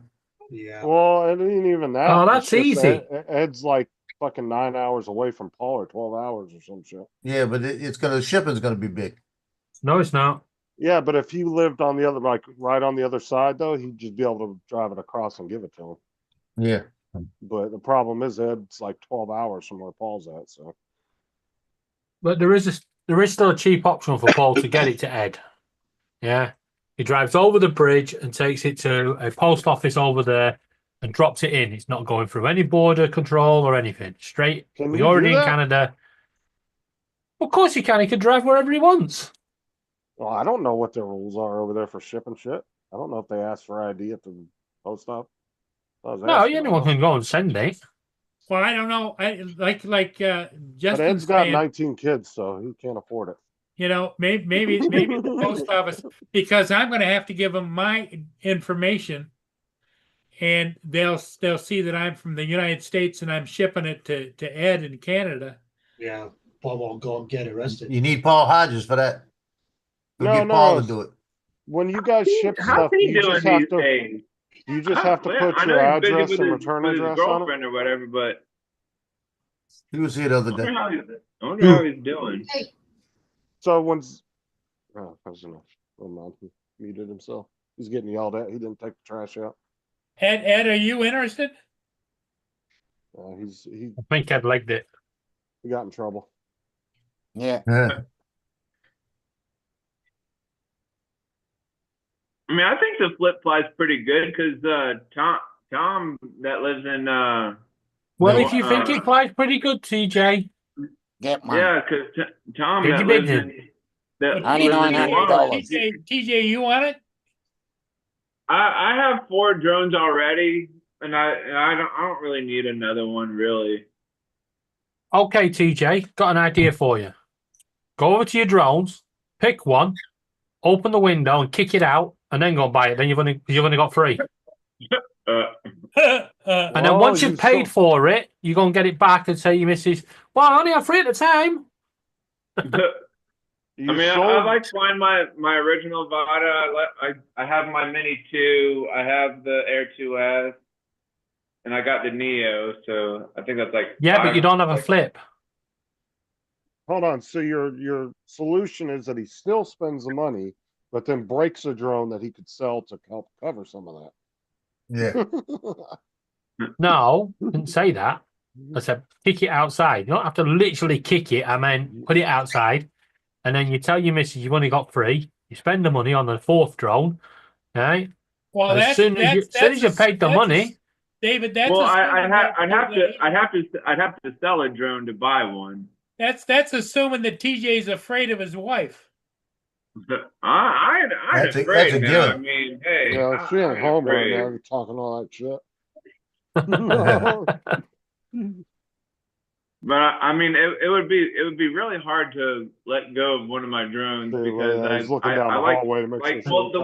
Yeah. Well, it ain't even that. Oh, It's that's just easy. Ed's like fucking 9 hours away from Paul, or 12 hours or some shit. Yeah, but shipping's gonna be big. No, it's not. Yeah, but if he lived on the other, like right on the other side, though, he'd just be able to drive it across and give it to him. Yeah. But the problem is, Ed's like 12 hours from where Paul's at. So But there is still a cheap option for Paul to get it to Ed. Yeah. He drives over the bridge and takes it to a post office over there and drops it in. It's not going through any border control or anything. Straight. Can We're you already do in that? Canada. Of course he can. He can drive wherever he wants. well, I don't know what their rules are over there for shipping shit. I don't know if they ask for ID at the post office. No, anyone can go and send it. Well, I don't know. I like But Justin's Ed's got saying, 19 kids, so he can't afford it. you know, maybe the post office, because I'm going to have to give them my information, and they'll see that I'm from the United States and I'm shipping it to Ed in Canada. Yeah. Paul won't go and get arrested. You need Paul Hodges for that. Go No, get no, Paul to do it. When you guys ship How's stuff, he you doing just have these to days? you just have to Well, put I your know he's busy address with and his- return with his address on it. girlfriend or whatever, but He was here the other I day. wonder how he's doing. So when's I was gonna he muted himself. He's getting yelled at. He didn't take the trash out. Ed, are you interested? He I think Ed legged it. got in trouble. Yeah. Yeah. I mean, I think the flip fly's pretty good because Tom that lives in Well, No. if you think it flies pretty good, TJ, Get one. yeah, because Tom Did that you lives bid in that Well, lives in $9,900. TJ, you want it? I have 4 drones already, and I don't really need another one really. okay, TJ, got an idea for you. Go over to your drones, pick one, open the window and kick it out, and then go buy it. Then you've only got 3. And then Well, once you you've paid still- for it, you go and get it back and say to your missus, well, I only had 3 at the time. You I mean, sold- I like flying my original Vada. I have my Mini 2. I have the Air 2S, and I got the Neo. So I think that's like Yeah, but you don't have a like, flip. Hold on. So your solution is that he still spends the money, but then breaks a drone that he could sell to help cover some of Yeah. that. No, didn't say that. I said kick it outside. You don't have to literally kick it. I mean, put it outside, and then you tell your missus you've only got 3. You spend the money on the 4th drone, right? Well, As soon as you paid the money, David. That's well, assuming I'd have to sell a drone to buy one. That's assuming that TJ's afraid of his wife. I'm That's a afraid now. given. I mean, hey, Yeah, she ain't I'm home right afraid. now. You're talking all that shit. But I mean, it would be really hard to let go of one of my drones because I was looking down I the like hallway to make sure. well the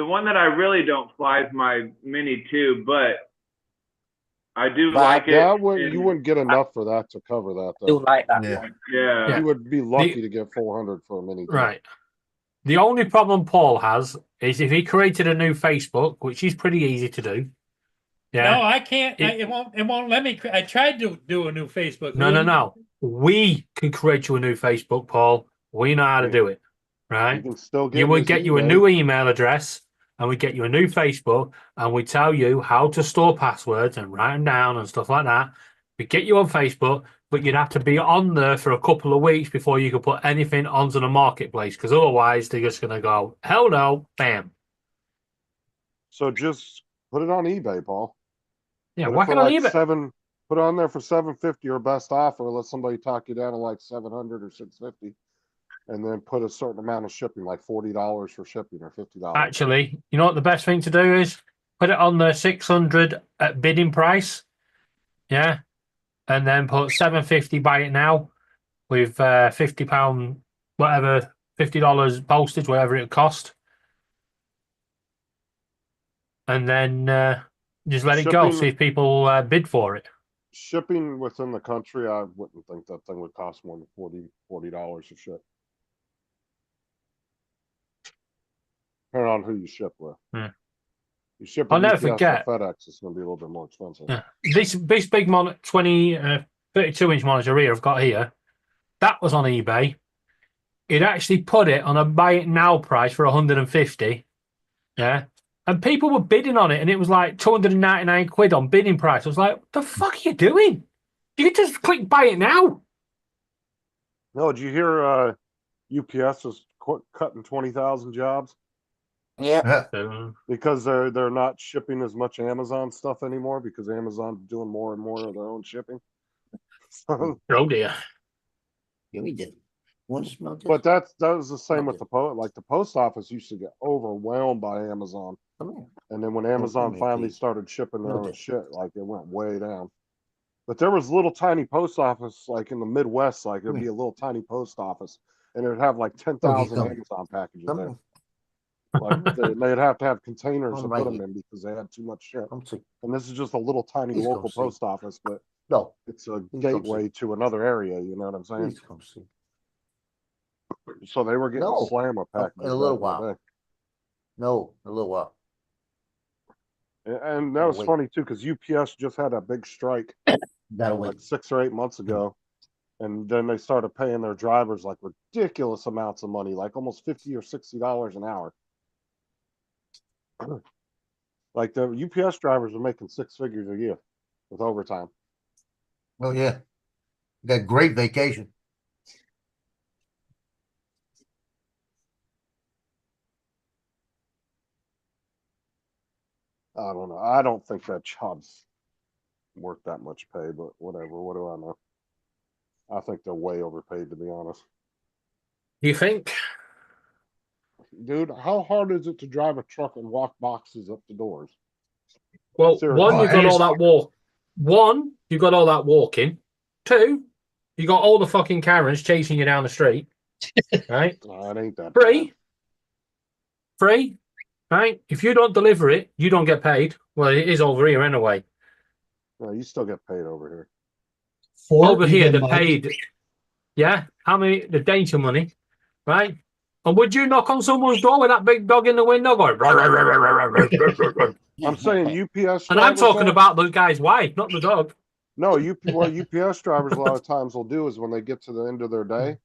one that I really don't fly is my Mini 2, but I do like it. That would you and- wouldn't get enough for that to cover that Do though. like that Yeah. one. Yeah. You would be lucky to get 400 for a mini. right. The only problem Paul has is if he created a new Facebook, which is pretty easy to do. Yeah. No, I can't. It won't let me. I tried to do a new Facebook. No. We can create you a new Facebook, Paul. We know how to do it, You right? can still get. You would his get you a email. new email address, and we get you a new Facebook, and we tell you how to store passwords and write them down and stuff like that. We get you on Facebook, but you'd have to be on there for a couple of weeks before you could put anything onto the marketplace, because otherwise they're just going to go, hell no, bam. So just put it on eBay, Paul. Yeah, Put it whack for it on like eBay. Put it on there for $750 or best offer. Let somebody talk you down to like $700 or $650, and then put a certain amount of shipping, like $40 for shipping or $50. Actually, you know what the best thing to do is? Put it on the 600 at bidding price. Yeah. And then put 750 buy it now with £50, whatever, $50 postage, whatever it cost. And then just let it go. Shipping- See if people bid for it. Shipping within the country, I wouldn't think that thing would cost more than $40 to ship. Depending on who you ship with. Hmm. You ship I'll with never UPS or forget. FedEx, it's going to be a little bit more expensive. Yeah. This big 32-inch monitor here I've got here, that was on eBay. It actually put it on a buy it now price for 150. Yeah. And people were bidding on it, and it was like 299 quid on bidding price. I was like, what the fuck are you doing? You can just click buy it now. No, did you hear UPS is cutting 20,000 jobs? Yeah. Because they're not shipping as much Amazon stuff anymore because Amazon's doing more and more of their own shipping. So, Oh dear. Yeah, we did. Want to smell this? but that was the same with the post office used to get overwhelmed by Amazon. Come here. And then when come Amazon here, finally please. started shipping their own Okay. shit, like it went way down. But there was little tiny post office like in the Midwest, like it'd be a little tiny post office, and it would have like 10,000 come. Amazon packages Come there. here. Like they'd have to have containers Come to right put them here. in because they had too much shit. Come see. And this is just a little tiny Please come local see. post office, but No, it's a Please come gateway to another area. You know what I'm saying? please come see. So they were getting No. slammer packages In a little back in the while. day. No, in a little while. And that was Wait. funny too because UPS just had a big strike Gotta wait. like 6 or 8 months ago, and then they started paying their drivers like ridiculous amounts of money, like almost $50 or $60 an hour. Like the UPS drivers are making 6 figures a year with overtime. Oh yeah. Got great vacation. I don't know. I don't think that job's worth that much pay, but whatever. What do I know? I think they're way overpaid, to be honest. You think? Dude, how hard is it to drive a truck and walk boxes up the doors? Well, Seriously. one, you got all that walk. One, you got all that walking. Two, you got all the fucking Karens chasing you down the street. Right? No, it ain't that. Three, right? If you don't deliver it, you don't get paid. Well, it is over here anyway. No, you still get paid over here. Over here, they're paid. Yeah? How many? The danger money, right? And would you knock on someone's door with that big dog in the window going? I'm saying UPS. And I'm talking about the guy's wife, not the dog. No, what UPS drivers a lot of times will do is when they get to the end of their day,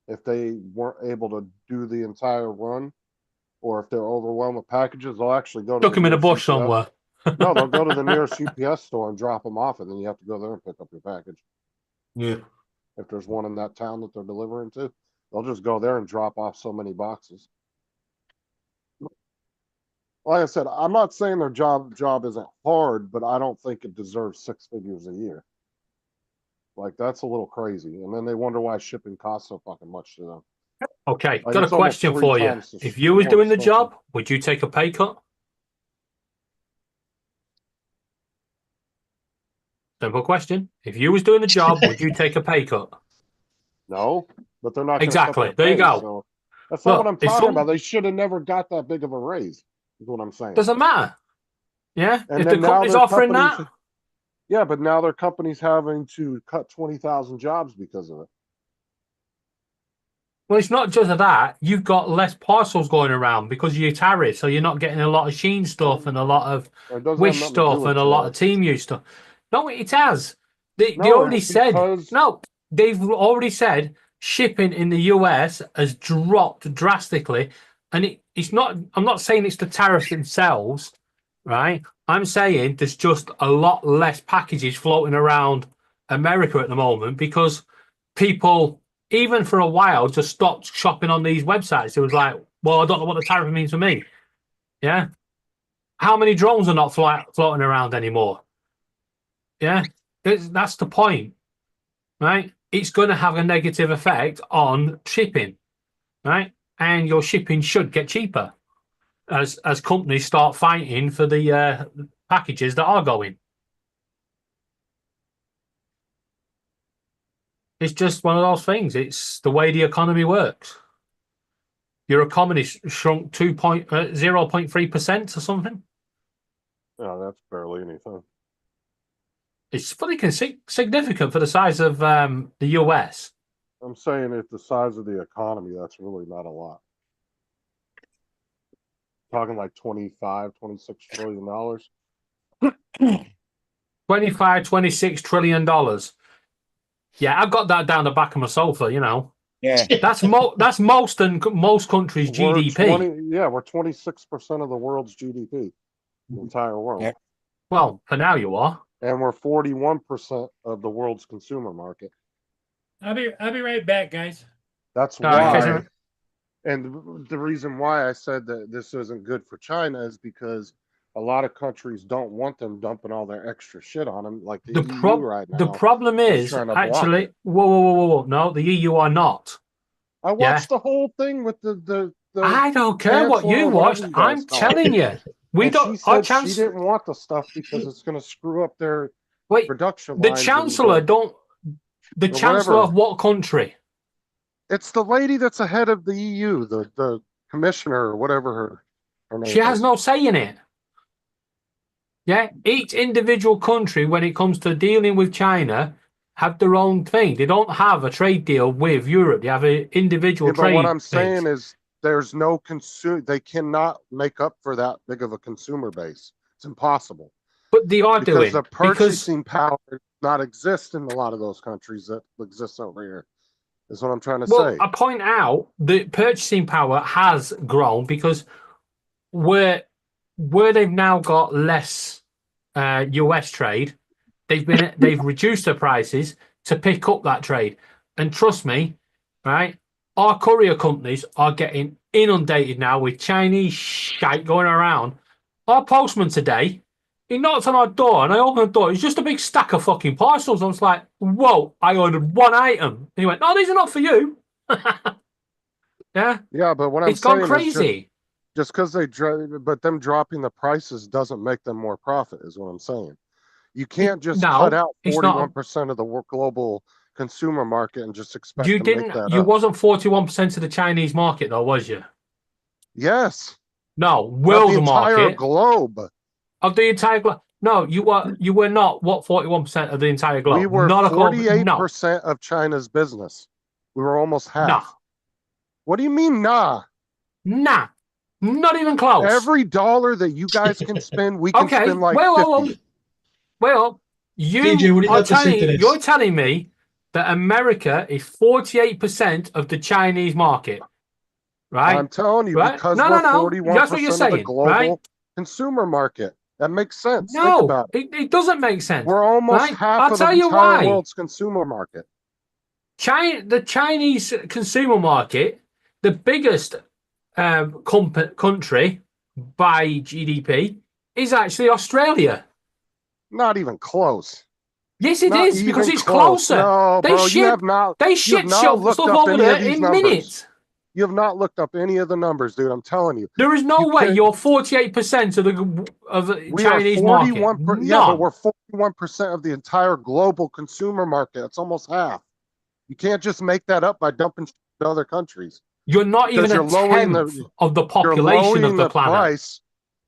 if they weren't able to do the entire run, or if they're overwhelmed with packages, they'll actually go to Took him in a bush somewhere. No, they'll go to the nearest UPS store and drop them off, and then you have to go there and pick up your package. Yeah. If there's one in that town that they're delivering to, they'll just go there and drop off so many boxes. Like I said, I'm not saying their job isn't hard, but I don't think it deserves 6 figures a year. Like, that's a little crazy. And then they wonder why shipping costs so fucking much to them. Okay, Like, got a it's almost question 3 for you. times If you was more doing the expensive. job, would you take a pay cut? Simple question. If you was doing the job, would you take a pay cut? No, but they're not gonna Exactly. cut There you pay, go. so that's not Look, what I'm if talking some- about. They should have never got that big of a raise, is what I'm saying. Doesn't matter. Yeah? And If then the now company's their offering companies- that, Yeah, but now their company's having to cut 20,000 jobs because of it. well, it's not just that. You've got less parcels going around because of your tariffs, so you're not getting a lot of Sheen stuff and a lot of It doesn't have Wish nothing to do stuff with and a lot of tariffs. Team U stuff. No, it has. They No, already it's said because- no. They've already said shipping in the US has dropped drastically, and it's not. I'm not saying it's the tariffs themselves, right? I'm saying there's just a lot less packages floating around America at the moment because people, even for a while, just stopped shopping on these websites. It was like, well, I don't know what the tariff means for me. Yeah. How many drones are not floating around anymore? Yeah. That's the point, right? It's going to have a negative effect on shipping, right? And your shipping should get cheaper as companies start fighting for the packages that are going. It's just one of those things. It's the way the economy works. Your economy shrunk 0.3% or something. Yeah, that's barely anything. It's pretty significant for the size of the US. I'm saying at the size of the economy, that's really not a lot. Talking like 25, 26 trillion dollars. 26 trillion dollars. Yeah, I've got that down the back of my sofa, you know. Yeah. That's most countries' GDP. We're 26% of the world's GDP, the entire world. Yeah. Well, for now you are. And we're 41% of the world's consumer market. I'll be right back, guys. That's All right, why. guys. And the reason why I said that this isn't good for China is because a lot of countries don't want them dumping all their extra shit on them, like the EU right now. The problem is trying to block actually, it. whoa. No, the EU are not. I watched the whole thing with the I don't care what chancellor, you whatever watched. you guys I'm call telling it. you, we And don't. She Our said she chancellor. didn't want the stuff because it's going to screw up their production The lines and chancellor don't. The or chancellor whatever. of what country? It's the lady that's ahead of the EU, the commissioner or whatever her name She has is. no say in it. Yeah, each individual country, when it comes to dealing with China, have their own thing. They don't have a trade deal with Europe. They have an individual Yeah, but trade. what I'm things. saying is there's no they cannot make up for that big of a consumer base. It's impossible. But they are because doing the purchasing power does not exist in a lot of those countries that exists over here. Is what I'm trying to Well, say. I point out the purchasing power has grown because where they've now got less US trade, they've reduced their prices to pick up that trade. And trust me, right, our courier companies are getting inundated now with Chinese shite going around, our postman today, he knocked on our door and I opened the door. It's just a big stack of fucking parcels. I was like, whoa, I ordered one item. And he went, no, these are not for you. Yeah. Yeah, but what I'm It's gone saying is crazy. just because but them dropping the prices doesn't make them more profit, is what I'm saying. You can't just No, cut out it's not. 41% of the global consumer market and just expect You to didn't. make that You up. wasn't 41% of the Chinese market, though, was you? Yes. No, Of world the entire market globe. of the entire globe. No, you were not. What 41% of the entire globe? We were not a globe. No, 48% of China's business. We were almost half. nah, What do you mean, nah? nah, not even close. Every dollar that you guys can spend, we can Okay, spend like well, 50. well, you DJ, what do you are have to say to this? you're telling me that America is 48% of the Chinese market, right? I'm telling you, Right? because No, we're no, no. That's what 41% you're of the saying, global right? consumer market. That makes sense. Think No, about it. it doesn't make sense. We're almost right? half I'll of the tell you entire why. world's consumer market. The Chinese consumer market, the biggest country by GDP, is actually Australia. Not even close. Yes, it Not is because even it's close. closer. No, they bro, ship, you have not. They you have ship not stuff looked up over any there of these in numbers. minutes. You have not looked up any of the numbers, dude. I'm telling you. There is no You way can't- you're 48% of the We Chinese are market. 41%. Yeah, but we're 41% of the entire global consumer market. It's almost half. You can't just make that up by dumping shit to other countries. You're not Because even a tenth of the population of the planet. Price.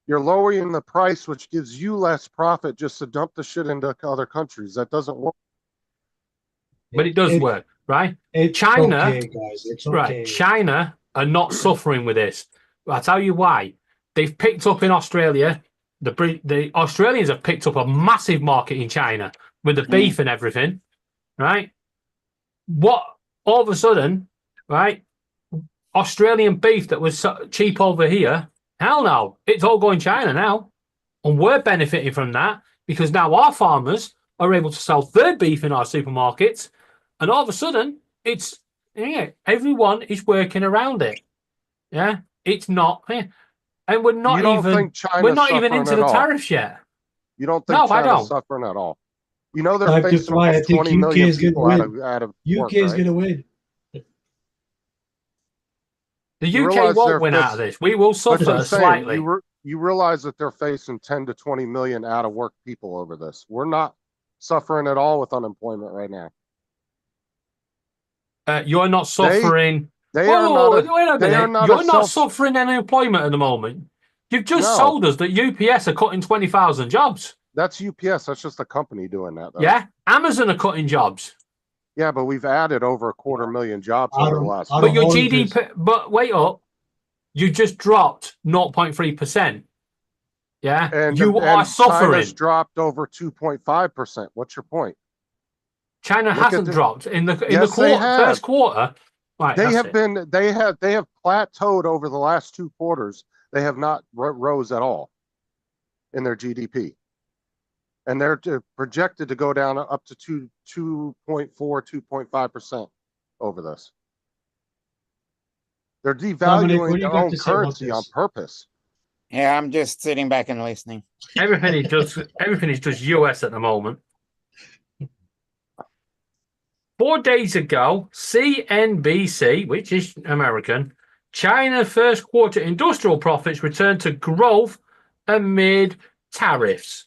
You're lowering the price, which gives you less profit just to dump the shit into other countries. That doesn't work. But it does work, right? It's China, okay, guys. It's okay. right? China are not suffering with this. I'll tell you why. They've picked up in Australia. The Australians have picked up a massive market in China with the beef and everything, right? What all of a sudden, right? Australian beef that was so cheap over here, hell no, it's all going China now, and we're benefiting from that because now our farmers are able to sell their beef in our supermarkets, and all of a sudden, it's everyone is working around it. Yeah, it's not, and we're not even into the tariffs yet. You don't think China's suffering at all? You know they're That's facing why I almost think 20 UK million is gonna people win. out of UK work, is right? going to win. The You UK realize won't they're win out of this. We will That's what suffer I'm saying. slightly. You realize that they're facing 10 to 20 million out of work people over this. We're not suffering at all with unemployment right now. You're not suffering. They are not a- wait a they are minute. not You're a not self- suffering unemployment at the moment. You've just No. told us that UPS are cutting 20,000 jobs. That's UPS. That's just a company doing that, though. Yeah, Amazon are cutting jobs. Yeah, but we've added over 250,000 jobs over the last. But your GDP. But wait up, you just dropped 0.3%. Yeah, And you are suffering. China's dropped over 2.5%. What's your point? China Look at hasn't the- dropped in the Yes, they have. first quarter. Right, They that's have it. been. They have plateaued over the last 2 quarters. They have not rose at all in their GDP, and they're projected to go down up to 2.4, 2.5% over this. They're Dominic, what devaluing do you their got own to say about currency on this? purpose. Yeah, I'm just sitting back and listening. Everything is just US at the moment. 4 days ago, CNBC, which is American, China first quarter industrial profits returned to growth amid tariffs.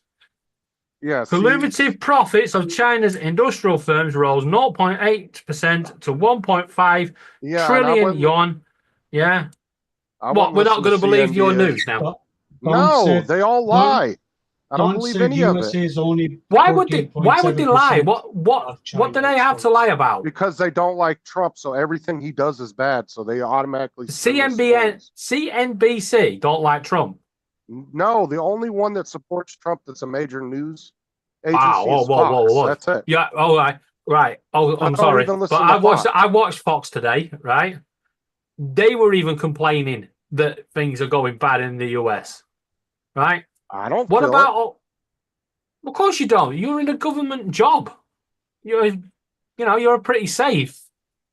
Yeah, Cumulative profits of China's industrial firms rose 0.8% to 1.5 trillion yuan. Yeah. What? We're not going to believe your news now. No, they all lie. I don't believe any of it. Is only Why would they lie? 14.7% What do they have to lie about? Because they don't like Trump, so everything he does is bad. So they automatically CNBC don't like Trump. No, the only one that supports Trump that's a major news agency Whoa, is whoa, Fox. whoa, whoa. That's it. Yeah. Oh, right. Oh, I'm don't sorry, even but listen to Fox. I watched Fox today. Right. They were even complaining that things are going bad in the US. Right. I don't. What feel about? it. Of course you don't. You're in a government job. You're pretty safe.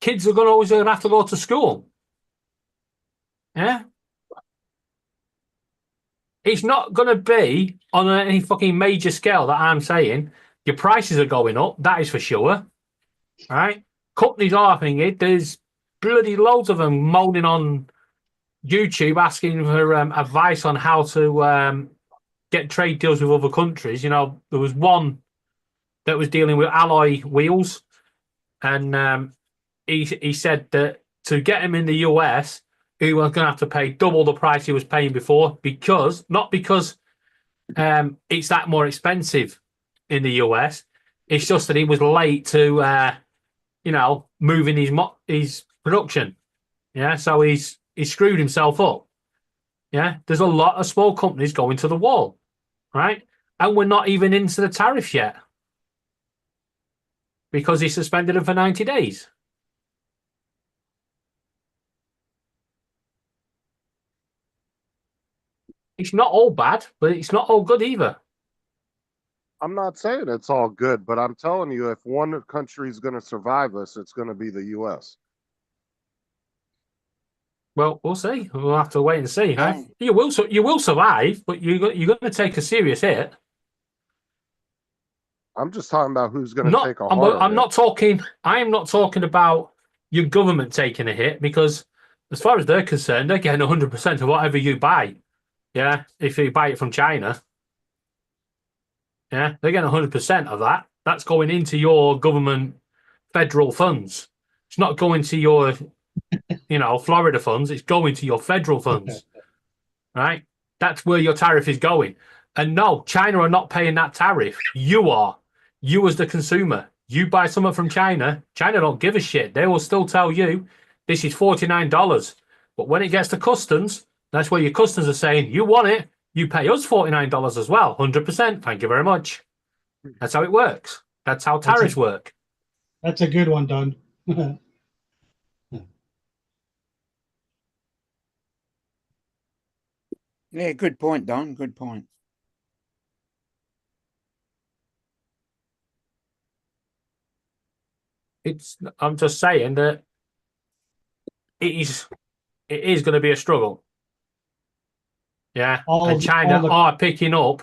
Kids are always going to have to go to school. Yeah. It's not going to be on any fucking major scale that I'm saying. Your prices are going up. That is for sure. Right? Companies are having it. There's bloody loads of them moaning on YouTube asking for advice on how to get trade deals with other countries. You know, there was one that was dealing with alloy wheels, and he said that to get him in the US, he was going to have to pay double the price he was paying before, because not because it's that more expensive in the US. It's just that he was late to moving his production. Yeah, so he's screwed himself up. Yeah, there's a lot of small companies going to the wall, right? And we're not even into the tariffs yet because he suspended them for 90 days. It's not all bad, but it's not all good either. I'm not saying it's all good, but I'm telling you, if one country is going to survive us, it's going to be the U.S. Well, we'll see. We'll have to wait and see. Huh? You will survive, but you're going to take a serious hit. I'm just talking about who's going to take a hard hit. I am not talking about your government taking a hit, because as far as they're concerned, they're getting 100% of whatever you buy. Yeah, if you buy it from China. Yeah, they're getting 100% of that. That's going into your government federal funds. It's not going to your, Florida funds. It's going to your federal funds, right? That's where your tariff is going. And no, China are not paying that tariff. You are. You as the consumer. You buy something from China, China don't give a shit. They will still tell you this is $49. But when it gets to customs, that's where your customs are saying, you want it, you pay us $49 as well, 100%. Thank you very much. That's how it works. That's how tariffs work. That's a good one, Don. Yeah, good point, Don. Good point. I'm just saying that it is going to be a struggle. Yeah, and China are picking up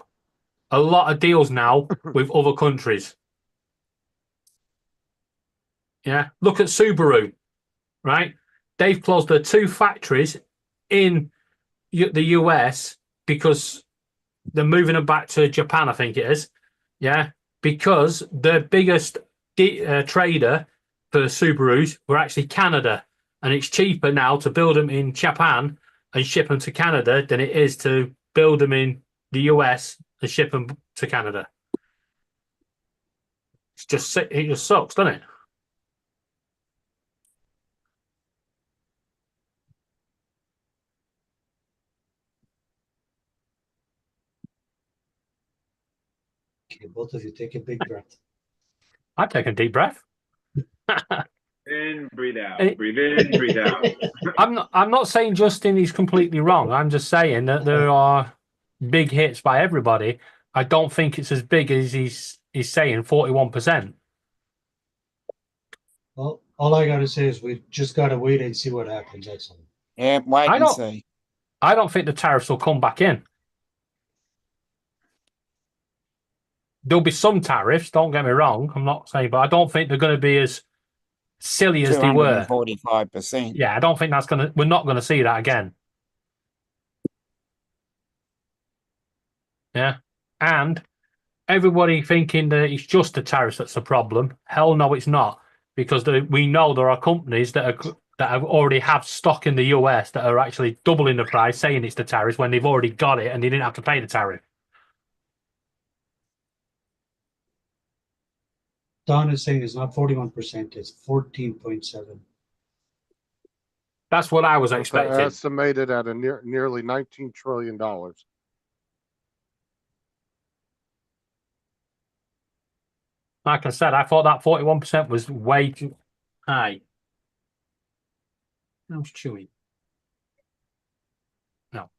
a lot of deals now with other countries. Yeah, look at Subaru, right? They've closed their 2 factories in the US because they're moving them back to Japan, I think it is. Yeah, because the biggest trader for Subarus were actually Canada, and it's cheaper now to build them in Japan and ship them to Canada than it is to build them in the US and ship them to Canada. It just sucks, doesn't it? Okay, both of you take a big breath. I take a deep breath. In, breathe out. Breathe in, breathe out. I'm not saying Justin is completely wrong. I'm just saying that there are big hits by everybody. I don't think it's as big as he's saying, 41%. Well, all I gotta say is we just gotta wait and see what happens. That's all. Yeah, wait and see. I don't think the tariffs will come back in. There'll be some tariffs, don't get me wrong. I'm not saying, but I don't think they're going to be as silly as they were. 45%. Yeah, I don't think we're not going to see that again. Yeah. And everybody thinking that it's just the tariffs that's the problem. Hell no, it's not. Because we know there are companies that have already have stock in the US that are actually doubling the price, saying it's the tariffs when they've already got it and they didn't have to pay the tariff. Don is saying it's not 41%, it's 14.7. That's what I was expecting. Estimated at a nearly $19 trillion. Like I said, I thought that 41% was way too high. That was Chewy. No,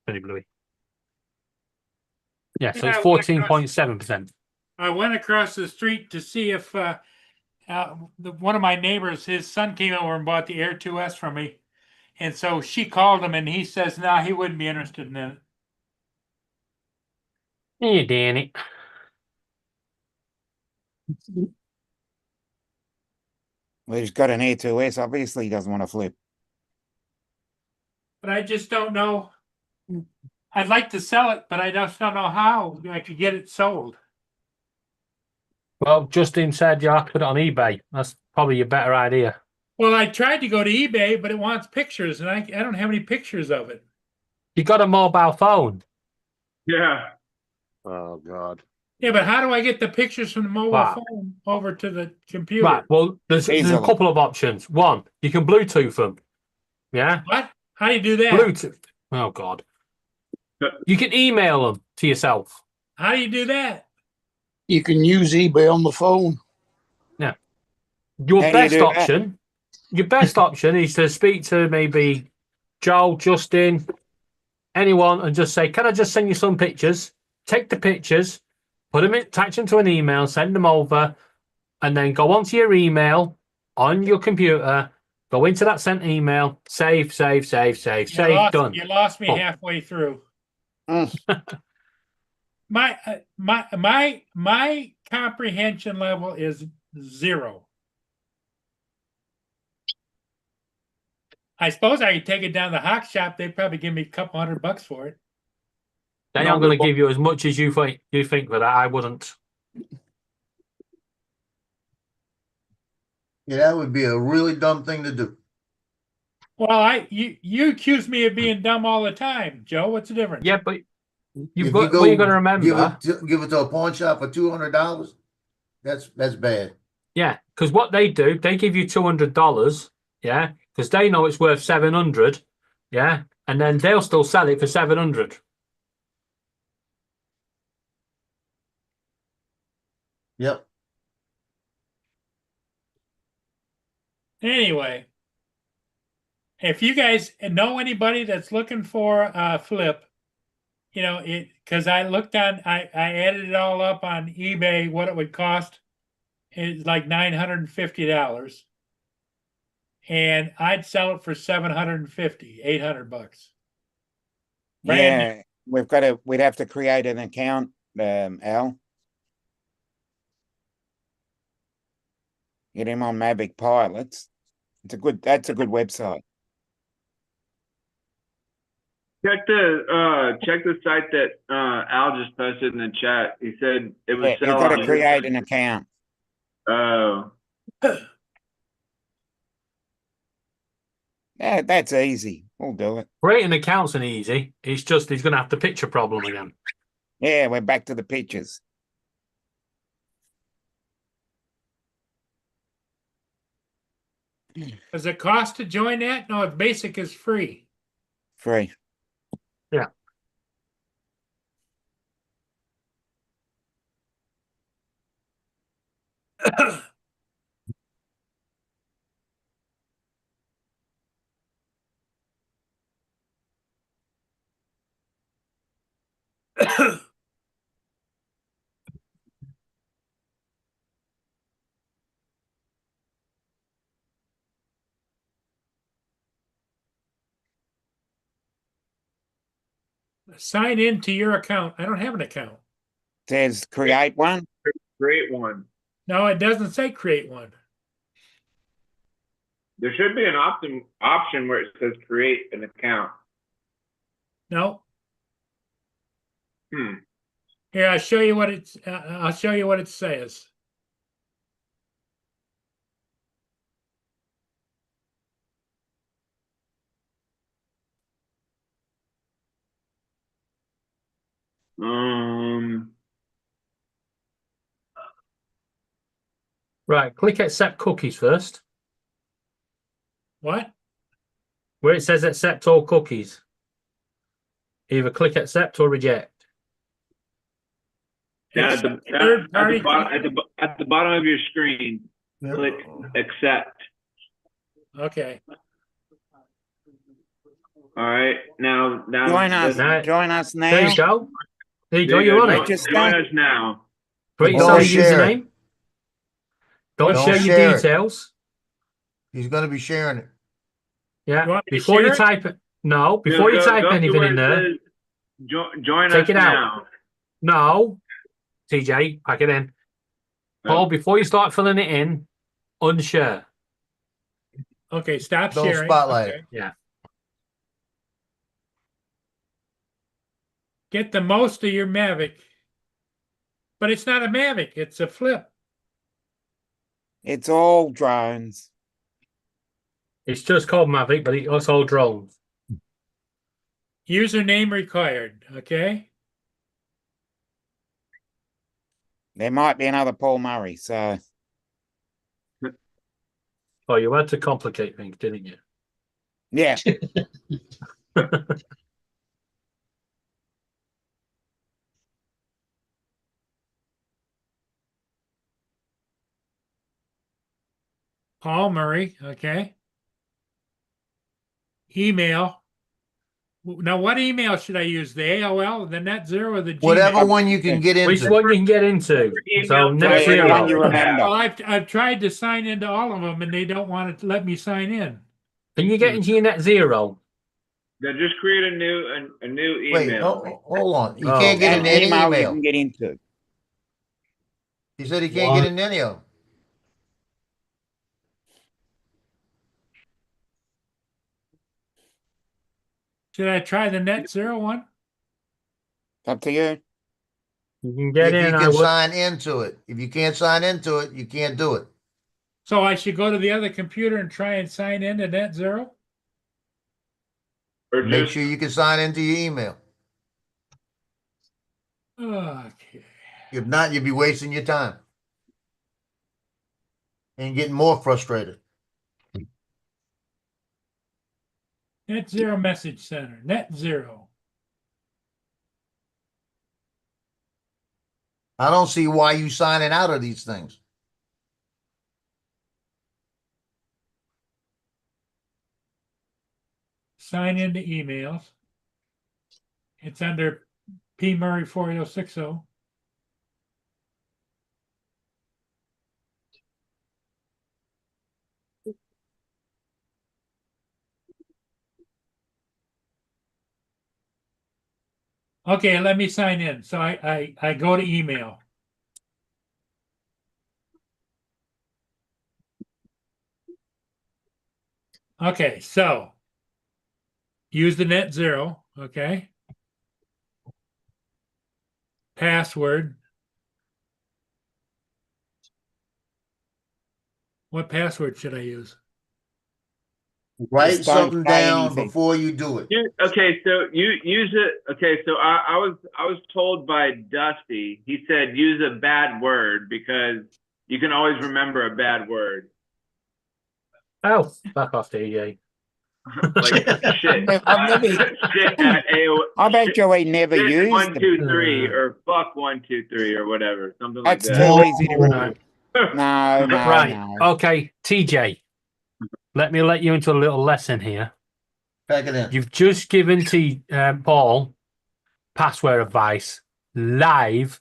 very bluey. Yeah, so it's 14.7%. I went across the street to see if one of my neighbors, his son came over and bought the Air 2S from me. And so she called him and he says, no, he wouldn't be interested in it. Yeah, Danny. Well, he's got an A2S. Obviously, he doesn't want to flip. But I just don't know. I'd like to sell it, but I just don't know how I could get it sold. Well, Justin said you have to put it on eBay. That's probably your better idea. Well, I tried to go to eBay, but it wants pictures, and I don't have any pictures of it. You got a mobile phone. Yeah. Oh God. Yeah, but how do I get the pictures from the mobile Right. phone over to the computer? Right. Well, there's a Easily. couple of options. One, you can Bluetooth them. Yeah. What? How do you do that? Bluetooth. Oh God. You can email them to yourself. How do you do that? You can use eBay on the phone. Yeah. Your How do you best do that? option. Your best option is to speak to maybe Joel, Justin, anyone, and just say, "Can I just send you some pictures?" Take the pictures, put them in, attach them to an email, send them over, and then go onto your email on your computer. Go into that sent email, save, done. You lost me Oh. halfway through. Mm. My comprehension level is 0. I suppose I could take it down to the Hawk Shop. They'd probably give me a couple $100 for it. They aren't going to give you as much as you think for that. I wouldn't. Yeah, that would be a really dumb thing to do. Well, you accuse me of being dumb all the time, Joe. What's the difference? Yeah, but If you've got to remember. give it to a pawn shop for $200. That's bad. Yeah, because what they do, they give you $200. Yeah, because they know it's worth $700. Yeah, and then they'll still sell it for $700. Yep. Anyway, if you guys know anybody that's looking for a flip, you know, because I looked on, I added it all up on eBay, what it would cost is like $950. And I'd sell it for $750, $800. Yeah, we'd have to create an account, Al. Get him on Mavic Pilots. That's a good website. Check the site that Al just posted in the chat. He said it was Yeah, you've got to create an account. Oh. Yeah, that's easy. We'll do it. Creating accounts isn't easy. It's just he's going to have the picture problem again. Yeah, we're back to the pictures. Does it cost to join that? No, basic is free. Free. Yeah. Sign in to your account. I don't have an account. Says create one. Create one. No, it doesn't say create one. There should be an option where it says create an account. No. Hmm. Here, I'll show you what it's. I'll show you what it says. Right, click accept cookies first. What? Where it says accept all cookies. Either click accept or reject. Down at the bottom of your screen, click accept. Okay. All right. Now Join us. Join us now. There you go. There you go. You're on it. Join us now. Put inside your username. Don't share your share it. details. He's going to be sharing it. Yeah. Before you type it. No, before you type anything in there. Join take us it out. now. No, TJ, pack it in. Paul, before you start filling it in, unshare. Okay, stop Don't sharing. spotlight Okay. it. Yeah. Get the most of your Mavic. But it's not a Mavic, it's a Flip. It's all drones. It's just called Mavic, but it's all drones. Username required, okay? There might be another Paul Murray, so Oh, you had to complicate things, didn't you? yeah. Paul Murray, okay? Email. Now, what email should I use? The AOL, the NetZero, or the Gmail? Whatever one you can get Which into. one you can get into? So Whatever NetZero. one you remember. Well, I've tried to sign into all of them, and they don't want to let me sign in. Can you get into your NetZero? Then just create a new Wait, email. hold on. You Oh. can't get An into any email you email. can get into. He said he can't get into any of them. Should I try the NetZero one? Up to you. You can get If in. you I can would. sign into it. If you can't sign into it, you can't do it. So I should go to the other computer and try and sign in to NetZero? Or Make just sure you can sign into your email. Okay. If not, you'll be wasting your time. And getting more frustrated. NetZero Message Center, NetZero. I don't see why you signing out of these things. Sign into emails. It's under P Murray 48060. Okay, let me sign in. So I go to email. Okay, so use the NetZero, okay? Password. What password should I use? Write Just don't something say down anything. before you do it. Okay, so you use it. Okay, so I was told by Dusty. He said use a bad word because you can always remember a bad word. Oh, back off, DJ. Like shit. I've never- Shit at AOL. I bet you ain't never Shit used 1, them. 2, 3 or fuck 1, 2, 3 or whatever. Something like That's that. too easy to remember. No, no, Right. no. Okay, TJ. Let me let you into a little lesson here. Pack it in. You've just given Paul password advice live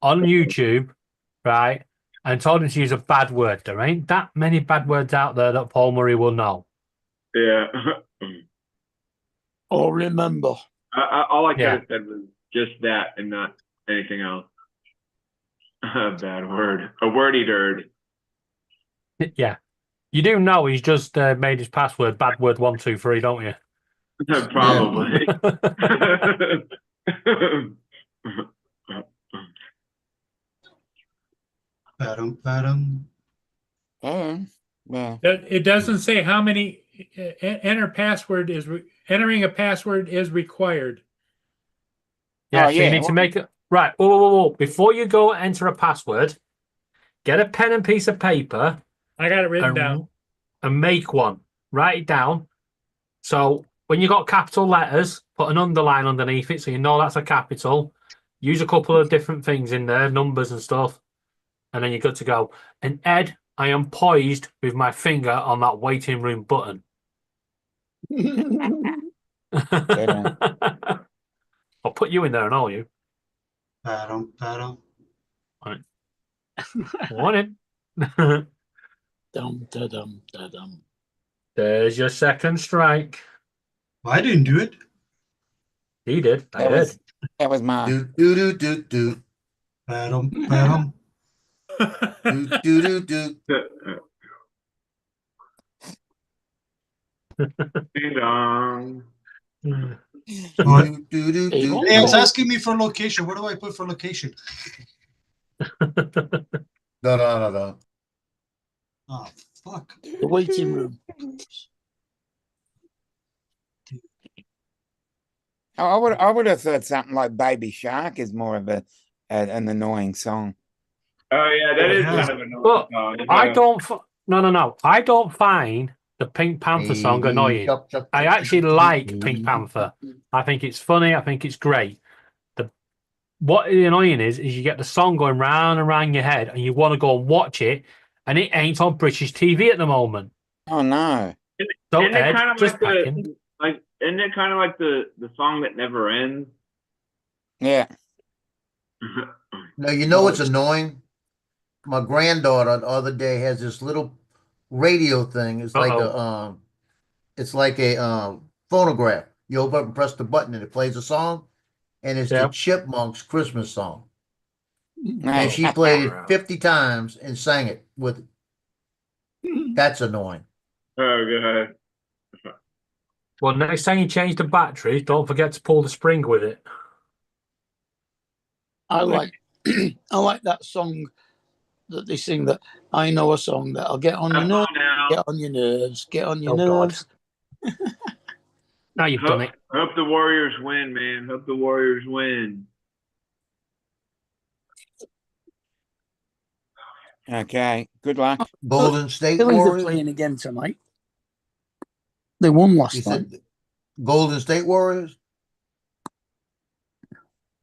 on YouTube, right? And told him to use a bad word. There ain't that many bad words out there that Paul Murray will know. Yeah. Or remember. All I could Yeah. have said was just that and not anything else. A bad word. A wordy dird. Yeah. You do know he's just made his password bad word 123, don't you? Probably. Yeah. It doesn't say how many entering a password is required. Yeah, Oh, so you yeah. need to make it right. Whoa. Before you go enter a password, get a pen and piece of paper. I got it written down. And make one. Write it down. So when you got capital letters, put an underline underneath it so you know that's a capital. Use a couple of different things in there, numbers and stuff, and then you're good to go. And Ed, I am poised with my finger on that waiting room button. I'll put you in there and all you. Right. Morning. Dum da dum da dum. There's your second strike. I didn't do it. He did. I That did. was That was mine. Do do do do do. Ba-dum, ba-dum. Do do do do. Ding dong. What? Do do do do. Hey, it's asking me for location. What do I put for location? No, no, no, no. Oh, fuck. The waiting room. I would have thought something like Baby Shark is more of an annoying song. Oh yeah, that is Yeah. kind of annoying. But song. I don't. No. I don't find the Pink Panther song Baby annoying. shark, shark, I shark, actually shark, like shark. Pink Panther. I think it's funny. I think it's great. What is annoying is you get the song going round and round your head, and you want to go and watch it, and it ain't on British TV at the moment. Oh no. So Isn't it Ed, kind of just like packing. isn't it kind of like the song that never ends? Yeah. No, you know what's annoying? My granddaughter the other day has this little radio thing. It's like a phonograph. You open up and press the button and it plays a song, and it's the Chipmunks Christmas song. And she played it 50 times and sang it with it. That's annoying. Oh god. Well, next time you change the batteries, don't forget to pull the spring with it. I like that song that they sing. That I know a song that'll get on your nerves, get on your nerves, get on your nerves. Now you've done it. Hope the Warriors win, man. Hope the Warriors win. Okay. Good luck. Golden State Phillies are Warriors. playing again tonight. They won You last night. said Golden State Warriors.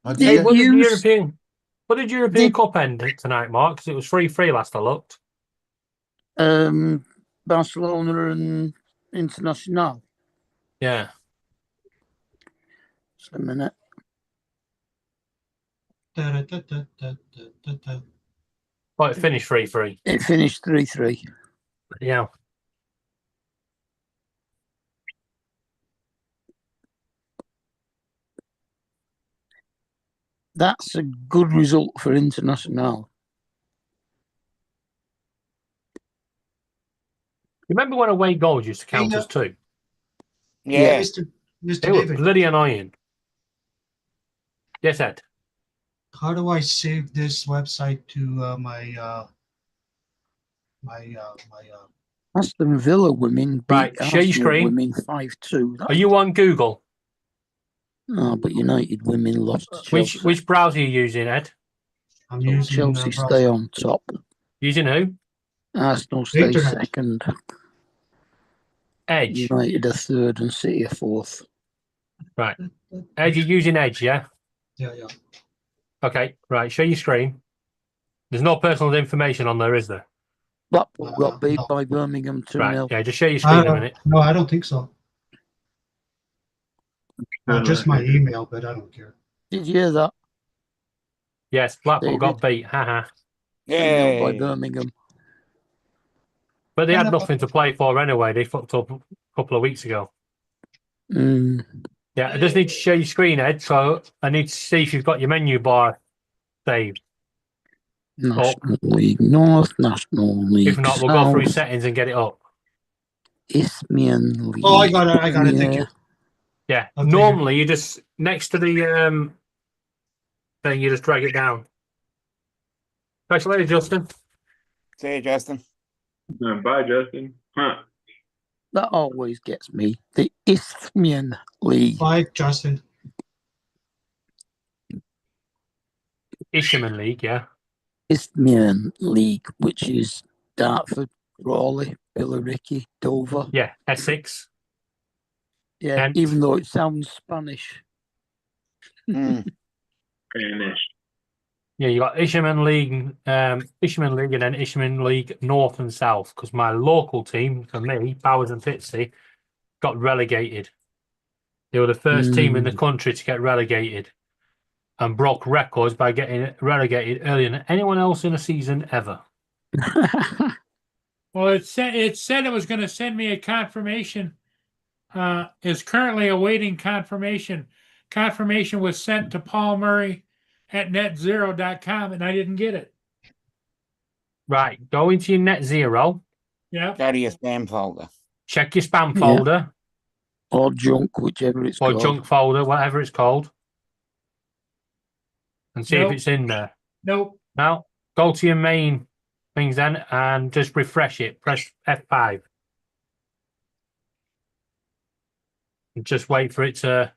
Hey, Did what did the you- European Cup end tonight, Mark? Because it was 3-3 last I looked. Barcelona and International. Yeah. Just a minute. Da-da-da-da-da-da-da. Oh, it finished 3-3. It finished 3-3. Yeah. That's a good result for International. You remember when away goals used to count Hey, as two? Yeah. Mr. They were David, bloody annoying. Yes, Ed. how do I save this website to my Aston Villa women beat Right, share your Arsenal screen. women 5-2. Are you on Google? No, but United women lost to Chelsea. Which browser are you using, Ed? I'm using Chelsea browser. stay on top. Using who? Arsenal stay Internet. second. Edge. United are third and City are fourth. Right. Ed, you're using Edge, yeah? Yeah. Okay, right. Show your screen. There's no personal information on there, is there? Blackpool got beat by Birmingham 2-0. Right, yeah, just show your screen a minute. No, I don't think so. Just my email, but I don't care. Did you hear that? Yes, Blackpool David. got beat. Haha. 2-0 by Yeah. Birmingham. But they had nothing to play for anyway. They fucked up a couple of weeks ago. Mm. Yeah, I just need to show your screen, Ed. So I need to see if you've got your menu bar saved. National League North, National League If not, we'll go through South, settings and get it up. Isthmian League. Oh, I got it. Thank you. Yeah. Okay. Normally, you just next to the thing, you just drag it down. Thanks, lady Justin. See you, Justin. Bye, Justin. Huh. That always gets me. The Isthmian League. Bye, Justin. Isherman League, yeah. Isthmian League, which is Dartford, Crawley, Billericay, Dover. Yeah, Essex. Yeah, And- even though it sounds Spanish. Mm. Spanish. Yeah, you got Isherman League, and then Isherman League North and South. Because my local team, for me, Bowers and Fitzy, got relegated. They were the first team in the country to get relegated, and broke records by getting relegated earlier than anyone else in a season ever. Well, it said it was going to send me a confirmation. Is currently awaiting confirmation confirmation was sent to Paul Murray at netzero.com and I didn't get it. Right. Go into your Net Zero. Yeah. Go to your spam folder. Check your spam Yeah. folder Or junk, whichever it's or called. junk folder, whatever it's called. And see if Nope. it's in there. Nope. Now, go to your main things then and just refresh it. Press F5. And just wait for it to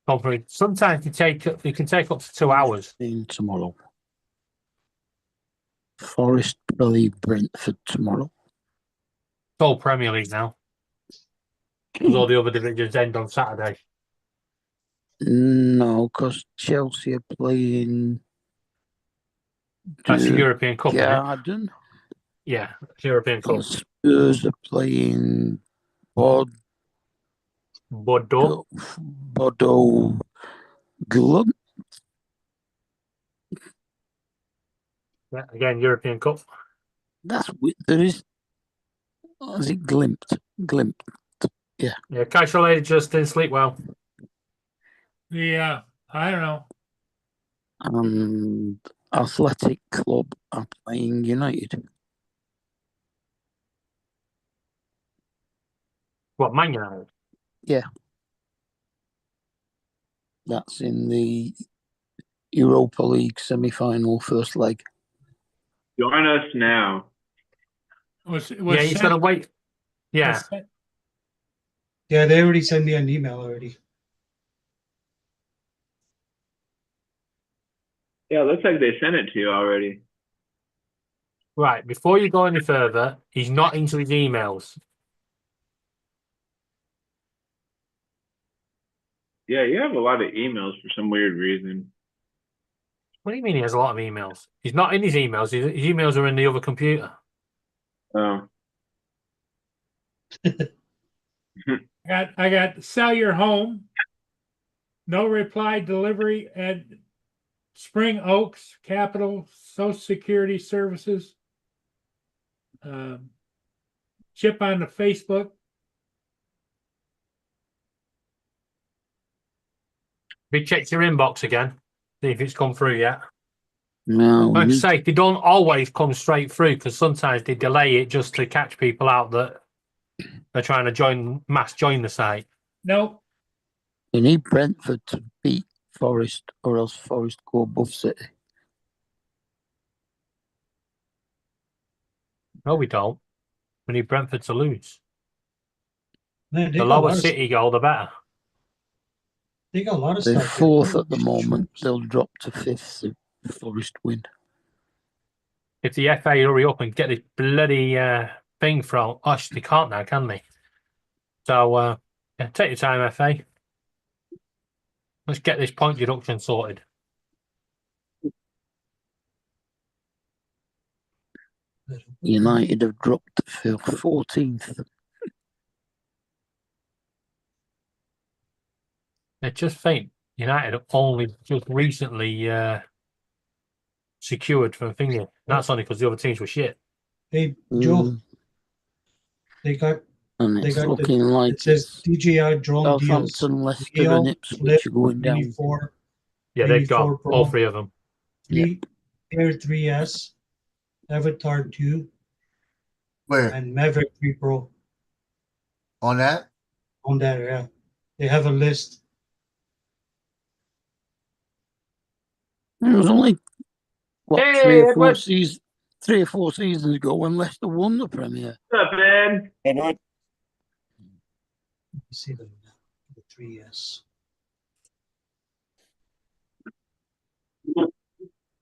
come through. Sometimes it can take up to 2 hours. Tomorrow. Forest, Bally, Brentford tomorrow. It's all Premier League now. Because all the other divisions end on Saturday. No, because Chelsea are playing. That's the the European Cup, isn't it? Garden. Yeah, it's European Cup. And Spurs are playing Bordeaux Glub. Yeah, again, European Cup. There is. Is it Glimped? Yeah. Yeah, casual lady Justin, sleep well. Yeah, I don't know. And Athletic Club are playing United. What, Man United? Yeah. That's in the Europa League semi-final first leg. Join us now. Was Yeah, he's got to wait. Yeah. Yeah, they already sent me an email already. Yeah, it looks like they sent it to you already. Right, before you go any further, he's not into his emails. Yeah, you have a lot of emails for some weird reason. What do you mean he has a lot of emails? He's not in his emails. His emails are in the other computer. Oh. I got sell your home. No reply delivery at Spring Oaks Capital Social Security Services. Chip on the Facebook. Have you checked your inbox again? See if it's come through yet. No. Like I say, they don't always come straight through because sometimes they delay it just to catch people out that are trying to join the site. Nope. You need Brentford to beat Forest, or else Forest go above City. No, we don't. We need Brentford to lose. Man, The lower City go, the better. They got a lot of They're stuff. fourth at the moment. They'll drop to fifth if Forest win. If the FA hurry up and get this bloody thing from us, they can't now, can they? So, yeah, take your time, FA. Let's get this point deduction sorted. United have dropped to 14th. I just think United have only just recently secured from thingy. That's only because the other teams were shit. Hey, Joe. They got. And They it's got looking like it says DJI drone deals. Southampton, Leicester, Real, and Ipswich Flip, are going down. 94, Yeah, they've got 94 Pro, all three of them. Air 3S, Avatar 2, Where? and Maverick 3 Pro. On that? On that, yeah. They have a list. It was only Hey, 3 or 4 seasons ago when Leicester won the Premier. What's up, man? Hey, Ned. Let me see the 3S.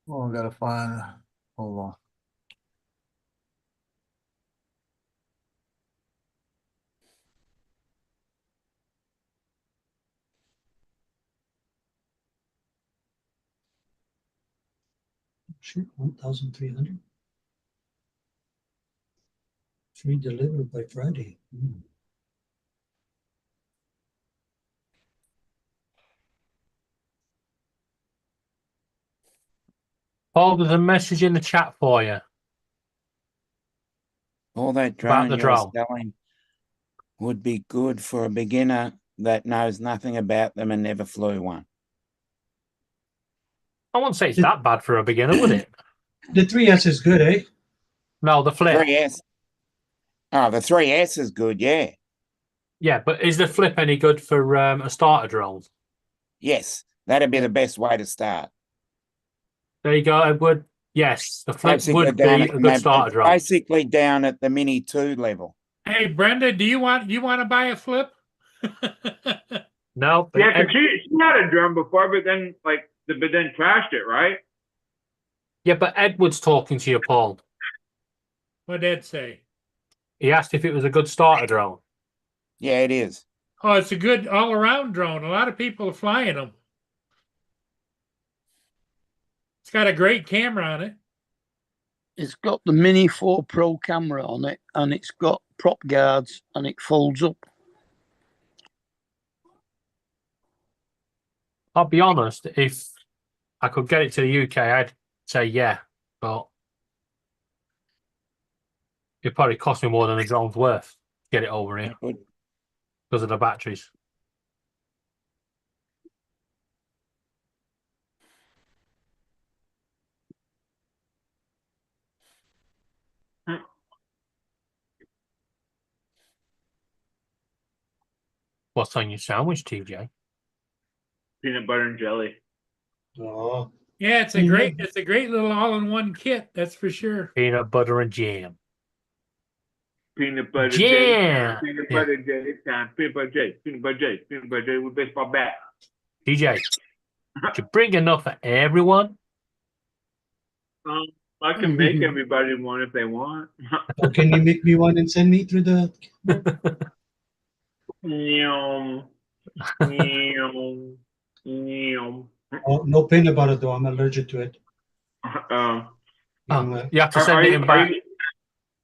Oh, I gotta find. Hold on. Sure, 1,300. Free delivered by Friday. Paul, there's a message in the chat for you. All that About drone the you're drone. selling would be good for a beginner that knows nothing about them and never flew one. I wouldn't say it's that bad for a beginner, would it? The 3S is good, eh? No, the flip. 3S. Oh, the 3S is good, yeah. Yeah, but is the flip any good for a starter drone? Yes, that'd be the best way to start. There you go, Edward. Yes, the flip would be a good starter drone. Basically down at the Mini 2 level. Hey, Brenda, do you want to buy a flip? No. Yeah, because she had a drone before, but then crashed it, right? Yeah, but Edward's talking to you, Paul. What did Ed say? He asked if it was a good starter drone. Yeah, it is. Oh, it's a good all-around drone. A lot of people are flying them. It's got a great camera on it. It's got the Mini 4 Pro camera on it, and it's got prop guards, and it folds up. I'll be honest, if I could get it to the UK, I'd say yeah, but it probably cost me more than the drone's worth to get it over here because of the batteries. What's on your sandwich, TJ? Peanut butter and jelly. Oh. Yeah, it's a great little all-in-one kit, that's for sure. Peanut butter and jam. Peanut butter jam. Peanut butter jelly time. Peanut butter jelly. Peanut butter jelly. Peanut butter jelly with baseball bat. TJ, did you bring enough for everyone? I can make everybody one if they want. Or can you make me one and send me through the? Yum. Yum. Yum. Oh, no peanut butter though. I'm allergic to it. You have to send it in back.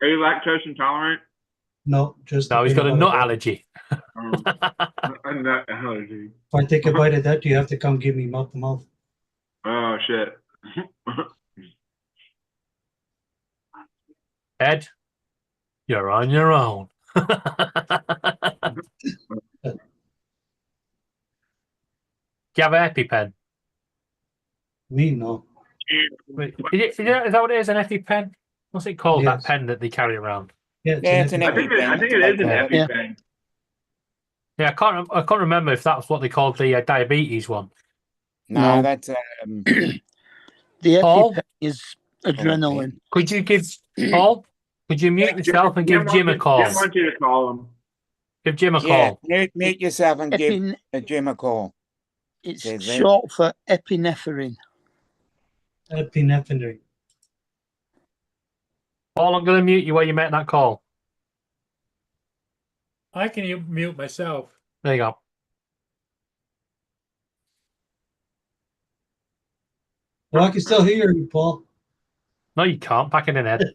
Are you lactose intolerant? No, just no. He's got a nut allergy. A nut allergy. If I take a bite of that, you have to come give me mouth to mouth. Oh shit. Ed, you're on your own. Do you have an EpiPen? Me, no. Is that what it is, an EpiPen? What's it called, that pen that they carry around? Yeah, it's an EpiPen. I think it is an EpiPen. Yeah, I can't remember if that's what they called the diabetes one. No, that's the EpiPen is adrenaline. Could you give Paul? Could you mute yourself and give Jim a call? Jim wants you to call him. Give Jim a call. Mute yourself and give Jim a call. It's short for epinephrine. Epinephrine. Paul, I'm going to mute you while you make that call. I can mute myself. There you go. Well, I can still hear you, Paul. No, you can't. Pack it in, Ed.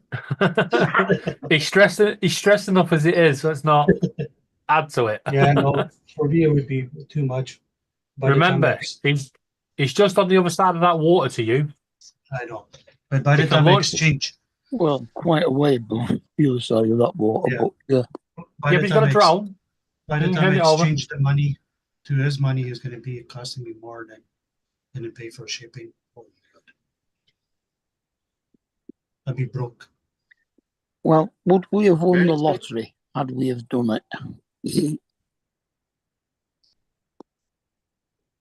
He's stressed enough as it is, so let's not add to it. Yeah, no, for me it would be too much. Remember, he's just on the other side of that water to you. I know. But by the time I exchange. Well, quite a way, but the other side of that water. Yeah. But yeah. But he's got a drone. By the time I exchange the money to his money, is going to be costing me more than to pay for shipping. Oh my God. I'd be broke. Well, would we have won the lottery had we have done it?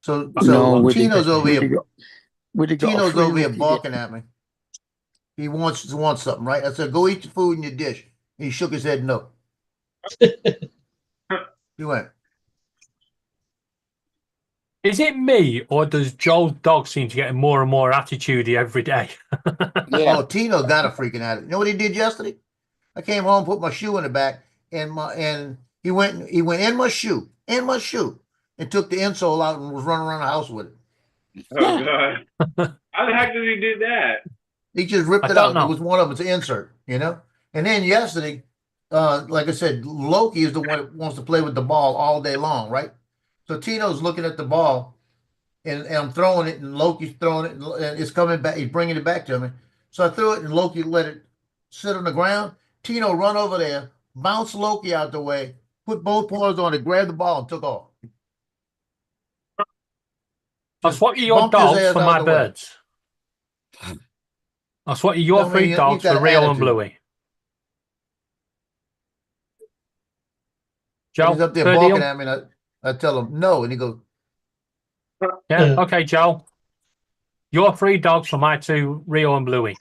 So No, Tino's over here. Tino's free over here lucky barking at me. He wants something, right? I said, go eat your food in your dish. He shook his head no. He went. Is it me, or does Joe's dog seem to get more and more attitudey every day? Oh, Tino got a freaking attitude. You know what he did yesterday? I came home, put my shoe in the back, and he went in my shoe, and took the insole out and was running around the house with it. Oh God! How the heck did he do that? He just ripped it out. It was one of its insert, you know. And then yesterday, like I said, Loki is the one that wants to play with the ball all day long, right? So Tino's looking at the ball, and I'm throwing it, and Loki's throwing it, and it's coming back. He's bringing it back to me. So I threw it, and Loki let it sit on the ground. Tino run over there, bounced Loki out the way, put both paws on it, grabbed the ball, and took off. I'll swap you your bump his dogs ass for out my the way. birds. I'll swap you your Tell me 3 you dogs got for Rio and attitude. Bluey. When Joe, he's up there fair barking deal? at me, and I tell him no, and he goes, Yeah, okay, Joe. Your 3 dogs for my 2 Rio and Bluey.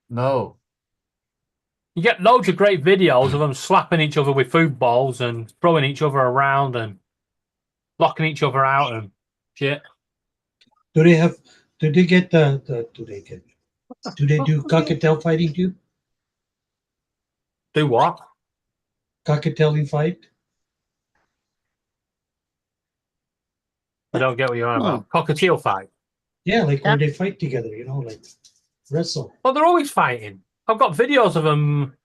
no. You get loads of great videos of them slapping each other with food balls and throwing each other around and locking each other out and shit. Do they get do they do cockatiel fighting too? Do what? Cockatailing fight? I don't get what you're on about. Cockatiel fight. Yeah, like where they fight together, like wrestle. Well, they're always fighting. I've got videos of them.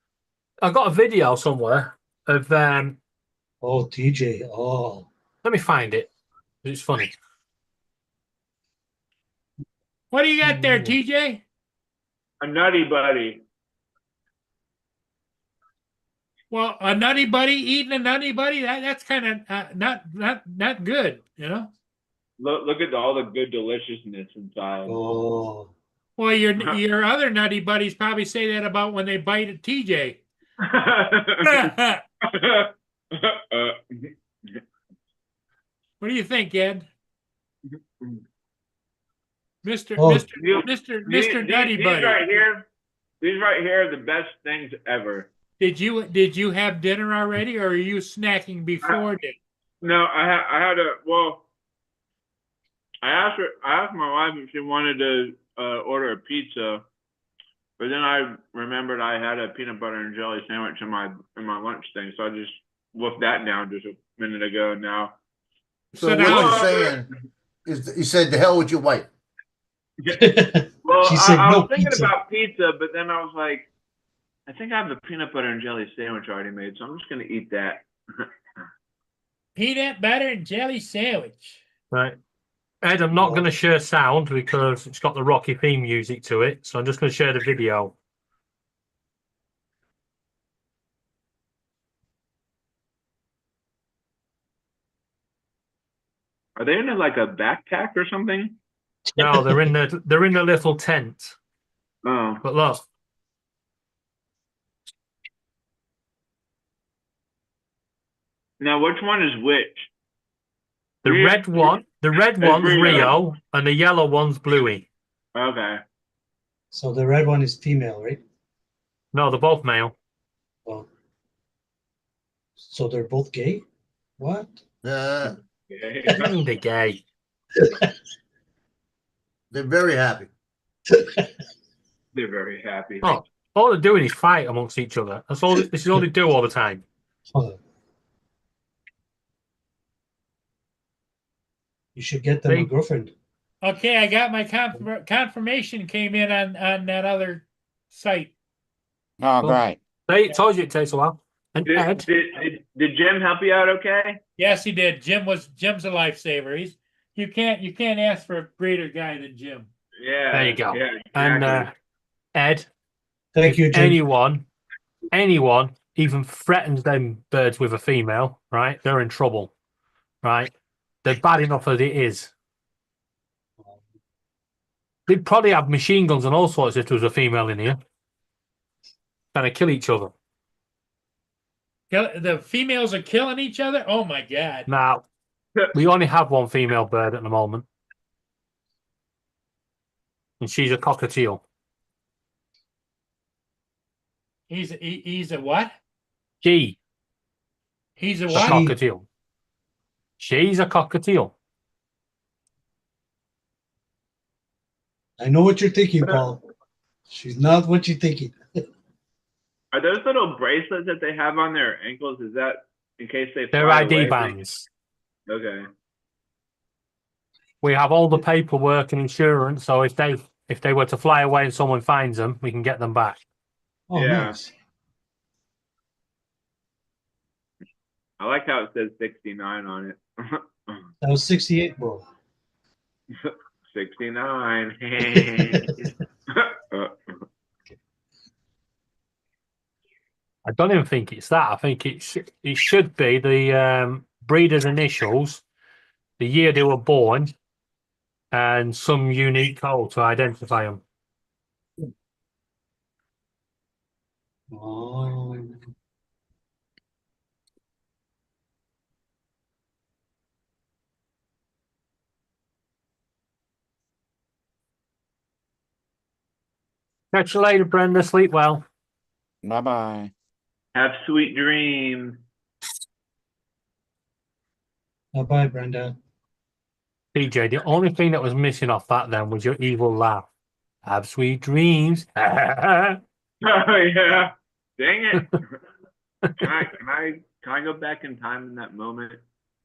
I've got a video somewhere of Oh, TJ. Oh. Let me find it. It's funny. What do you got there, TJ? A nutty buddy. Well, a nutty buddy eating a nutty buddy, that's kind of not good, you know? Look at all the good deliciousness inside. Oh. Well, your other nutty buddies probably say that about when they bite at TJ. What do you think, Ed? Mr. Nutty Buddy. These right here are the best things ever. Did you have dinner already, or are you snacking before dinner? No, I had a I asked my wife if she wanted to order a pizza, but then I remembered I had a peanut butter and jelly sandwich in my lunch thing, so I just wolfed that down just a minute ago. Now, so what you're saying is, you said, "The hell with your wife." Well, She said I no was thinking pizza. about pizza, but then I was like, I think I have the peanut butter and jelly sandwich already made, so I'm just gonna eat that. Peanut butter and jelly sandwich. Right. Ed, I'm not going to share sound because it's got the Rocky theme music to it, so I'm just going to share the video. Are they in like a backpack or something? No, they're in the little tent. Oh. But look. Now, which one is which? The red one's Rio. Rio, and the yellow one's Bluey. Okay. So the red one is female, right? No, they're both male. Oh. So they're both gay? What? They're gay. They're very happy. They're very happy. Oh, all they're doing is fight amongst each other. That's all. This is all they do all the time. You should get them a girlfriend. Okay, I got my confirmation came in on that other site. Oh, great. They told you it takes a while. And Ed, Did Jim help you out okay? Yes, he did. Jim's a lifesaver. You can't ask for a greater guy than Jim. Yeah. there you go. Yeah, And exactly. Ed, Thank you, if Jim. anyone even threatens them birds with a female, right? They're in trouble, right? They're bad enough as it is. They'd probably have machine guns and all sorts if there was a female in here. Trying to kill each other. The females are killing each other? Oh my God. Now, we only have one female bird at the moment. And she's a cockatiel. He's a what? He's a a what? cockatiel. She's a cockatiel. I know what you're thinking, Paul. She's not what you're thinking. Are those little bracelets that they have on their ankles? Is that in case they They're fly ID away? bands. Okay. We have all the paperwork and insurance, so if they were to fly away and someone finds them, we can get them back. Oh, Yeah. nice. I like how it says 69 on it. That was 68, bro. 69. I don't even think it's that. I think it should be the breeder's initials, the year they were born, and some unique code to identify them. Oh. Catch you later, Brenda. Sleep well. Bye-bye. Have sweet dreams. Bye-bye, Brenda. PJ, the only thing that was missing off that then was your evil laugh. Have sweet dreams. Oh yeah. Dang it. Can I go back in time in that moment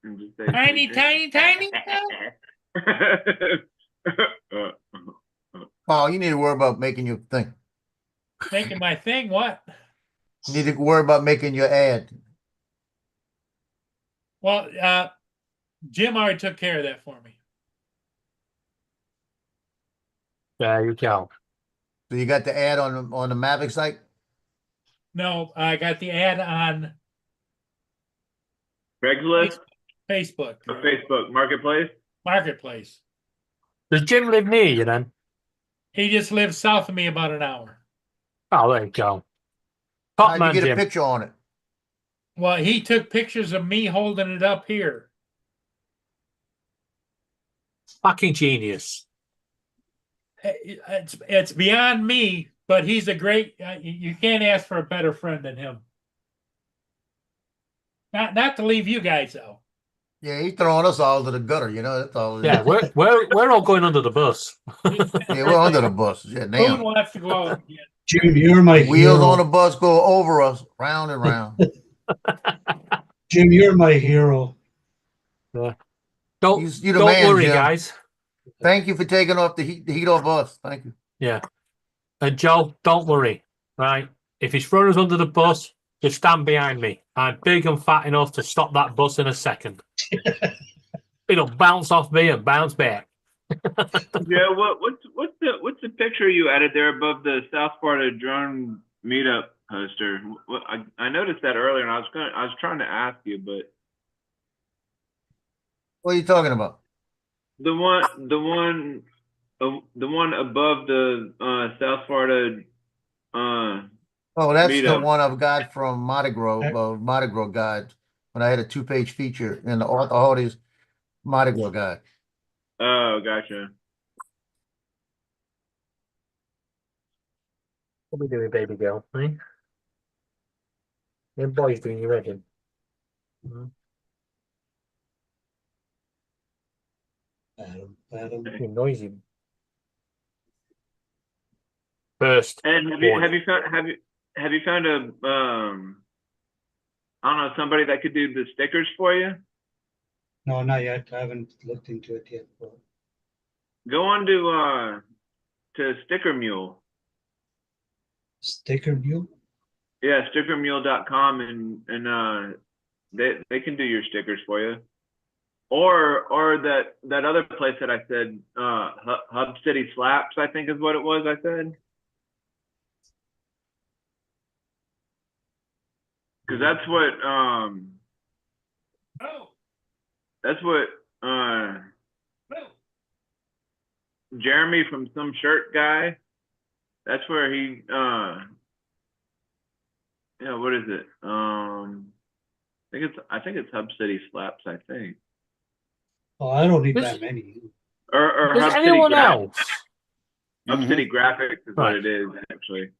and just say Tiny, sweet tiny, dreams? Oh, you need to worry about making your thing. Making my thing. What? You need to worry about making your ad. Well, Jim already took care of that for me. There you go. So you got the ad on the Mavic site? No, I got the ad on Craigslist? Facebook. Facebook Marketplace? Marketplace. Does Jim live near you then? He just lives south of me about an hour. Oh, there you go. Top How'd man, you get Jim. a picture on it? Well, he took pictures of me holding it up here. Fucking genius. It's beyond me, but he's a great. You can't ask for a better friend than him. Not to leave you guys though. Yeah, he's throwing us all to the gutter. You know, that's all. Yeah, we're all going under the bus. Yeah, we're under the bus. Yeah, Who damn. wants to go out again? Jim, you're my Wheels hero. on the bus go over us, round and round. Jim, you're my hero. Yeah. Don't You the don't man, worry, Jim. guys. Thank you for taking off the heat off us. Thank you. Yeah. And Joe, don't worry. Right? If he's throwing us under the bus, just stand behind me. I'm big and fat enough to stop that bus in a second. It'll bounce off me and bounce back. Yeah, what's the picture you added there above the South Florida drone meetup poster? I noticed that earlier, and I was trying to ask you, but What are you talking about? the one above the South Florida. Oh, that's the meetup. one I've got from Mardi Gras Guide. When I had a 2-page feature in the Authorities Mardi Gras Guide. Oh, gotcha. What are we doing, baby girl? Eh? Them boys doing your wedding. Adam. You're noisy. First. And have you found a I don't know, somebody that could do the stickers for you? No, not yet. I haven't looked into it yet. But Go on to Sticker Mule. Sticker Mule? Yeah, stickermule.com and they can do your stickers for you. Or that other place that I said, Hub City Slaps, I think is what it was I said. Because that's what Jeremy from Some Shirt Guy, that's where he yeah, what is it? I think it's Hub City Slaps, I think. Oh, I don't need that many. Or Does Hub City anyone Graphics. else? Hub City Graphics is what Right. it is, actually.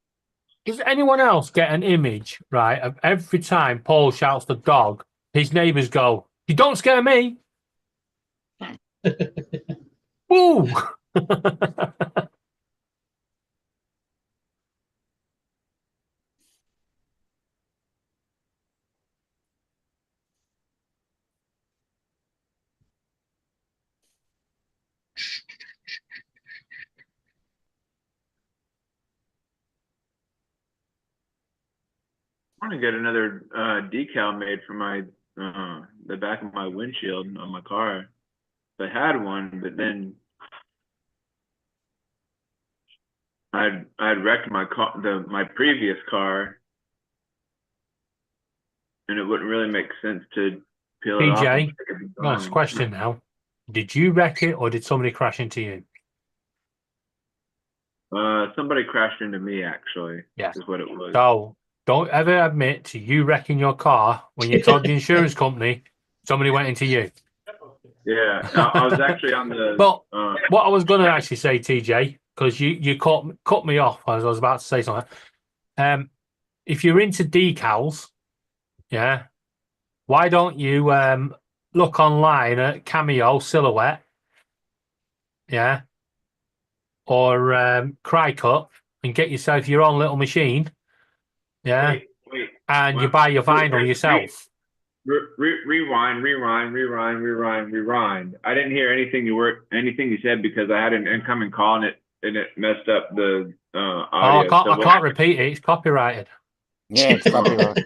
Does anyone else get an image, right, of every time Paul shouts the dog, his neighbours go, "You don't scare me." Woo! I want to get another decal made for my the back of my windshield on my car. I had one, but then I'd wrecked my car, my previous car, and it wouldn't really make sense to peel it off. PJ, nice question now. Did you wreck it or did somebody crash into you? Somebody crashed into me, actually. Yeah. Is what it was. So don't ever admit to you wrecking your car when you told the insurance company somebody went into you. Yeah, I was actually on the. But what I was going to actually say, TJ, because you cut me off as I was about to say something. If you're into decals, yeah, why don't you look online at Cameo Silhouette, yeah, or Crycut and get yourself your own little machine, yeah, Wait. and you buy your vinyl yourself. Rewind. I didn't hear anything you said because I had an incoming call and it messed up the audio. I can't repeat it. It's copyrighted. Yeah, it's copyright.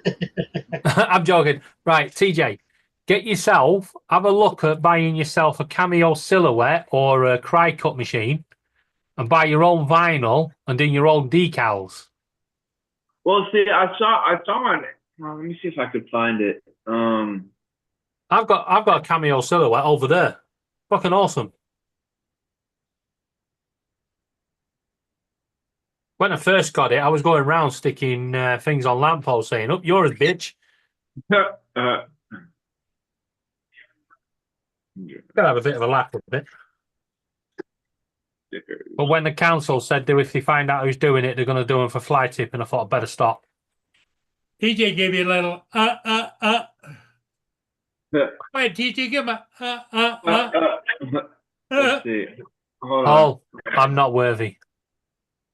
I'm joking. Right, TJ, get yourself, have a look at buying yourself a Cameo Silhouette or a Crycut machine and buy your own vinyl and do your own decals. Well, see, I saw on. Well, let me see if I could find it. I've got a Cameo Silhouette over there. Fucking awesome. When I first got it, I was going around sticking things on lampposts saying, "Up yours, bitch." Gotta have a bit of a laugh with it. But when the council said that if they find out who's doing it, they're going to do them for fly tip, and I thought I'd better stop. TJ gave you a little Wait, TJ, give him a Let's see. Hold Oh, on. I'm not worthy.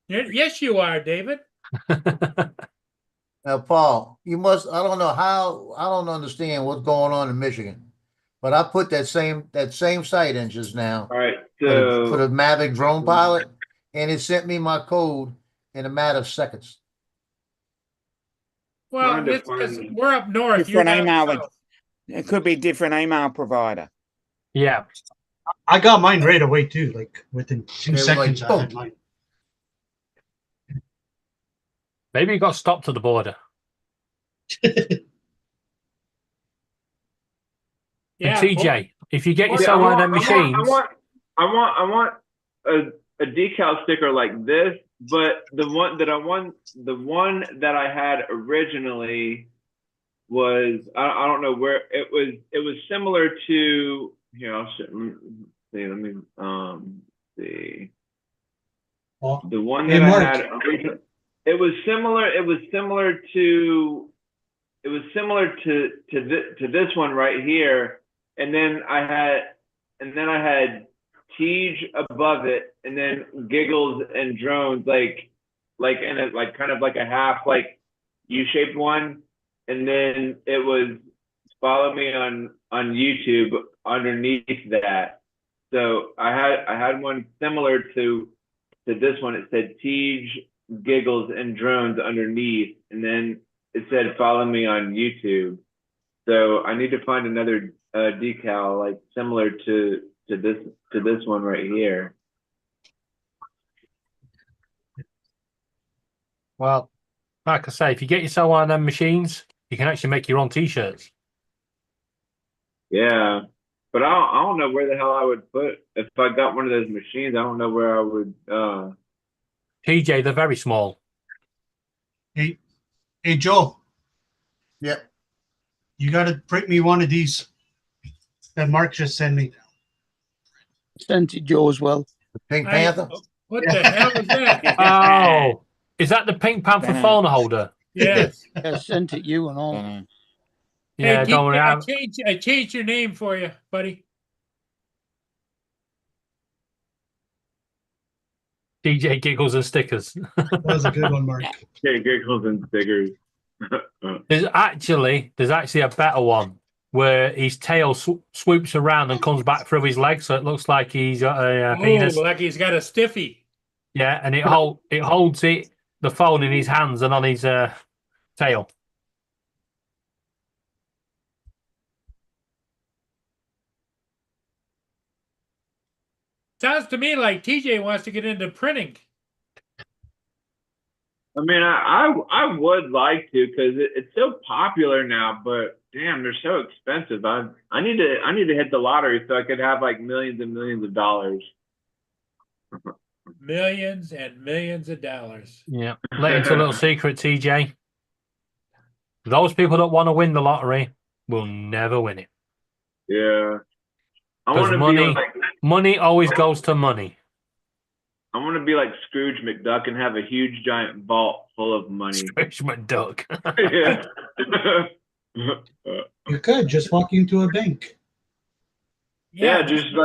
Yes, you are, David. Now, Paul, I don't understand what's going on in Michigan, but I put that same site in just now. All right, for the Mavic drone pilot, and it sent me my code in a matter of seconds. Well, we're up north. Different You're email. down south. It could be a different email provider. Yeah. I got mine right away too. Like within 2 was like, seconds, I had boom. mine. Maybe you got stopped at the border. Yeah, and TJ, if you get Yeah, yourself one of them machines, I want a decal sticker like this, but the one that I had originally was I don't know where it was similar to let me see the one that I had originally. It was similar to this one right here, and then I had Teej above it, and then Giggles and Drones like in a kind of like a half like U-shaped one, and then it was follow me on YouTube underneath that. So I had one similar to this one. It said Teej, Giggles, and Drones underneath, and then it said follow me on YouTube. So I need to find another decal like similar to this one right here. well, like I say, if you get yourself one of them machines, you can actually make your own t-shirts. Yeah, but I don't know where the hell I would put if I got one of those machines. I don't know where I would. TJ, they're very small. Hey, Joe. Yep. You got to print me one of these that Mark just sent me. Sent it Joe as well. The Pink Panther. What the hell is that? Oh, is that the Pink Panther phone holder? Yes. I sent it you and all. Yeah, Hey, don't worry. I changed your name for you, buddy. DJ Giggles and Stickers. That was a good one, Mark. Yeah, Giggles and Stickers. There's actually a better one where his tail swoops around and comes back through his legs, so it looks like he's got a penis. Like he's got a stiffy. Yeah, and it holds the phone in his hands and on his tail. Sounds to me like TJ wants to get into printing. I mean, I would like to because it's so popular now, but damn, they're so expensive. I need to hit the lottery so I could have like millions and millions of dollars. Millions and millions of dollars. Yeah. Let into a little secret, TJ. Those people that want to win the lottery will never win it. Yeah. I Because want to money, be like money always goes to money. I want to be like Scrooge McDuck and have a huge giant vault full of money. Scrooge McDuck. Yeah. You could just walk into a bank. Yeah, just go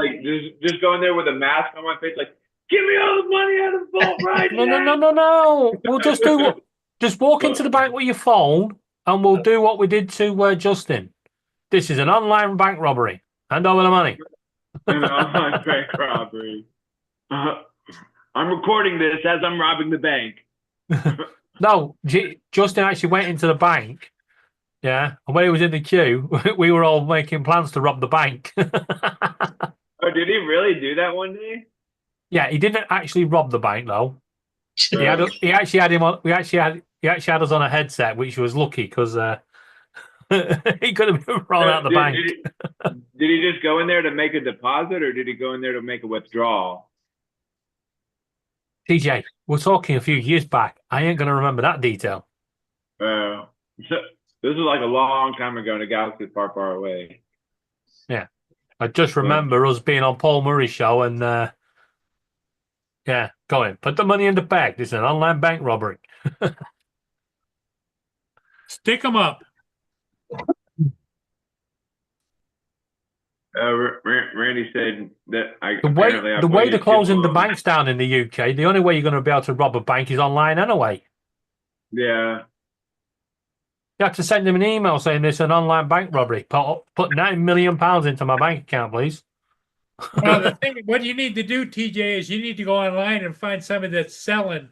in there with a mask on my face, like, give me all the money out of the vault right now. No. We'll just walk into the bank with your phone, and we'll do what we did to Justin. This is an online bank robbery. Hand over the money. An online bank robbery. I'm recording this as I'm robbing the bank. No, Justin actually went into the bank. Yeah, and when he was in the queue, we were all making plans to rob the bank. Oh, did he really do that one day? Yeah, he didn't actually rob the bank though. He actually had him on. He actually had us on a headset, which was lucky because he could have been thrown out the bank. Did he just go in there to make a deposit, or did he go in there to make a withdrawal? TJ, we're talking a few years back. I ain't gonna remember that detail. So this was like a long time ago in a galaxy far, far away. Yeah, I just remember us being on Paul Murray's show and yeah, going put the money in the bag. This is an online bank robbery. Stick them up. Randy said that the way they're closing the banks down in the UK, the only way you're going to be able to rob a bank is online anyway. Yeah. You have to send them an email saying this is an online bank robbery. Put £9 million into my bank account, please. Well, the thing, what you need to do, TJ, is you need to go online and find somebody that's selling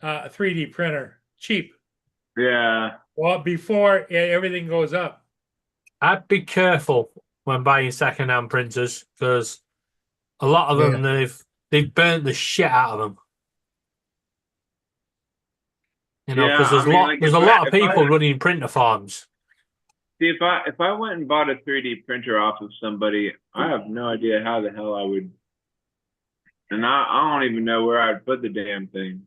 a 3D printer cheap. Yeah. Well, before everything goes up. I'd be careful when buying second-hand printers because a lot of them they've burnt the shit out of them. You know, because there's a lot of people running printer farms. See, if I went and bought a 3D printer off of somebody, I have no idea how the hell I would, and I don't even know where I'd put the damn thing.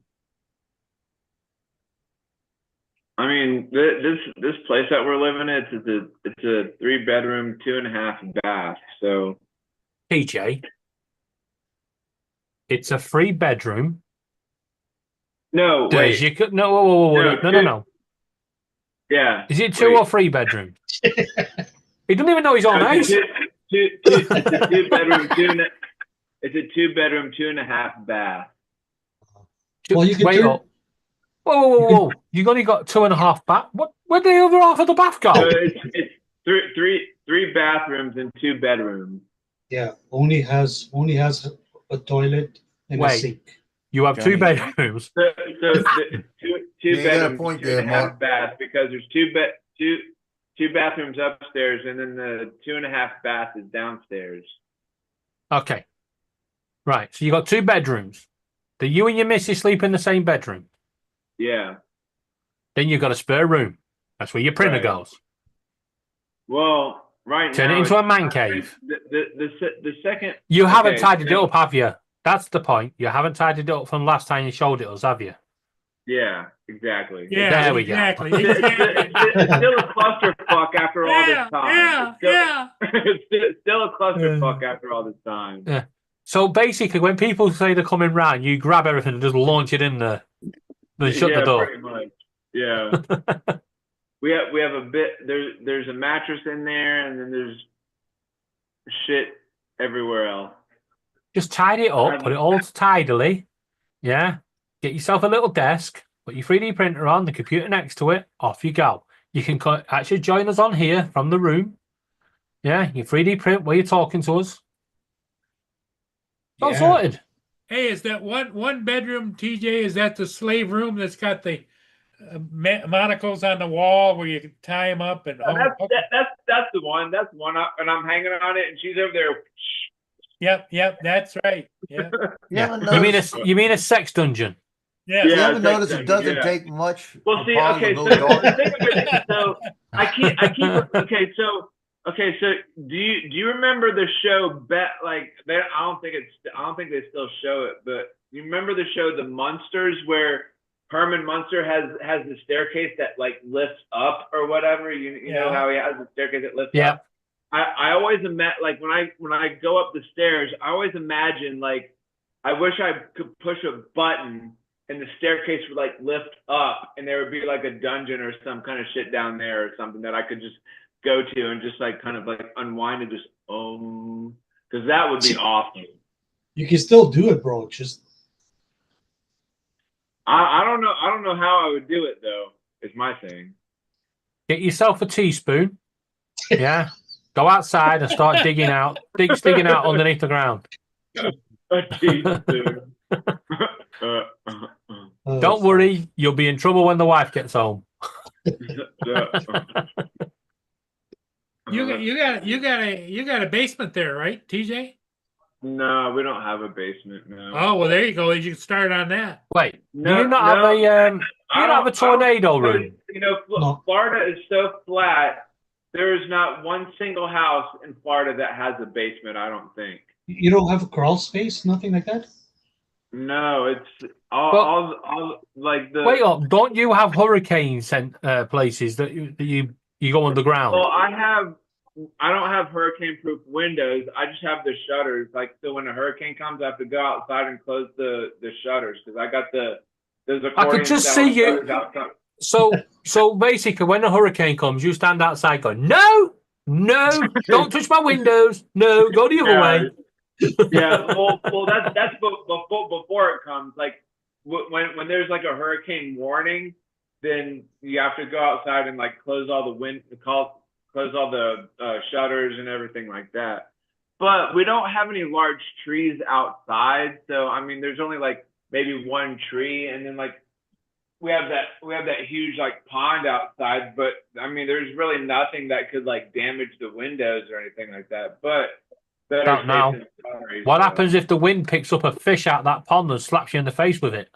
I mean, this place that we're living in, it's a 3-bedroom, 2.5 bath. So, TJ, it's a 3-bedroom. No, wait. You could no. Yeah. Is it 2 or 3 bedroom? He doesn't even know his own house. It's a 2-bedroom, it's a 2-bedroom, 2.5 bath. Well, you can wait up. Whoa! You've only got 2.5 bath. Where'd the other half of the bath go? So it's three bathrooms and 2 bedrooms. Yeah, only has a toilet and a sink. You have 2 bedrooms. So two bedrooms, point 2.5 there, Mark. baths, because there's two bathrooms upstairs, and then the 2.5 bath is downstairs. Okay. Right. So you got 2 bedrooms. Do you and your missus sleep in the same bedroom? Yeah. Then you've got a spare room. That's where your printer goes. Well, right Turn now it into a man cave. The second. You haven't tidied it up, have you? That's the point. You haven't tidied it up from last time you showed it us, have you? Yeah, exactly. Yeah, there we go. Exactly. It's still a clusterfuck after all this time. It's still a clusterfuck after all this time. Yeah. So basically, when people say they're coming round, you grab everything and just launch it in there, then shut the door. Pretty much. Yeah. we have a bit. There's a mattress in there, and then there's shit everywhere else. Just tidy it up, put it all tidily. Yeah. Get yourself a little desk, put your 3D printer on, the computer next to it, off you go. You can actually join us on here from the room. Yeah, you 3D print while you're talking to us. It's all sorted. Hey, is that one bedroom, TJ? Is that the slave room that's got the monocles on the wall where you can tie them up? And that's the one. That's one up, and I'm hanging on it, and she's over there. Yep, that's right. Yeah. You mean a sex dungeon? Yeah. You Yeah, ever it's notice like- it doesn't yeah. take much? Well, for see, Pong to okay, go so the dark? thing of it is, so I keep, okay, so do you remember the show I don't think they still show it, but you remember the show The Munsters where Herman Munster has the staircase that like lifts up or whatever. You know Yeah. how he has the staircase that lifts Yeah. up. I always imagine, like when I go up the stairs, I always imagine like I wish I could push a button and the staircase would like lift up and there would be like a dungeon or some kind of shit down there or something that I could just go to and just like kind of like unwind and just because that would be awesome. You can still do it, bro. It's just I don't know how I would do it though. Is my thing. Get yourself a teaspoon. Yeah. Go outside and start digging out underneath the ground. A teaspoon. Don't worry, you'll be in trouble when the wife gets home. You got a basement there, right, TJ? No, we don't have a basement. No. Oh well, there you go. You can start on that. Wait, No, do you not have a you don't have a tornado room? You know, Florida is so flat. There is not one single house in Florida that has a basement. I don't think. you don't have a crawl space, nothing like that. No, it's all like the. Wait up, don't you have hurricane places that you go underground? Well, I don't have hurricane-proof windows. I just have the shutters. Like, so when a hurricane comes, I have to go outside and close the shutters because I got those I could just see you. So basically, when a hurricane comes, you stand outside going, "No, don't touch my windows. No, go the other way." Yeah, well, that's before it comes. Like when there's like a hurricane warning, then you have to go outside and like close all the shutters and everything like that. But we don't have any large trees outside, so I mean, there's only like maybe one tree, and then like we have that huge like pond outside. But I mean, there's really nothing that could like damage the windows or anything like that. But Don't know. What happens if the wind picks up a fish out that pond and slaps you in the face with it?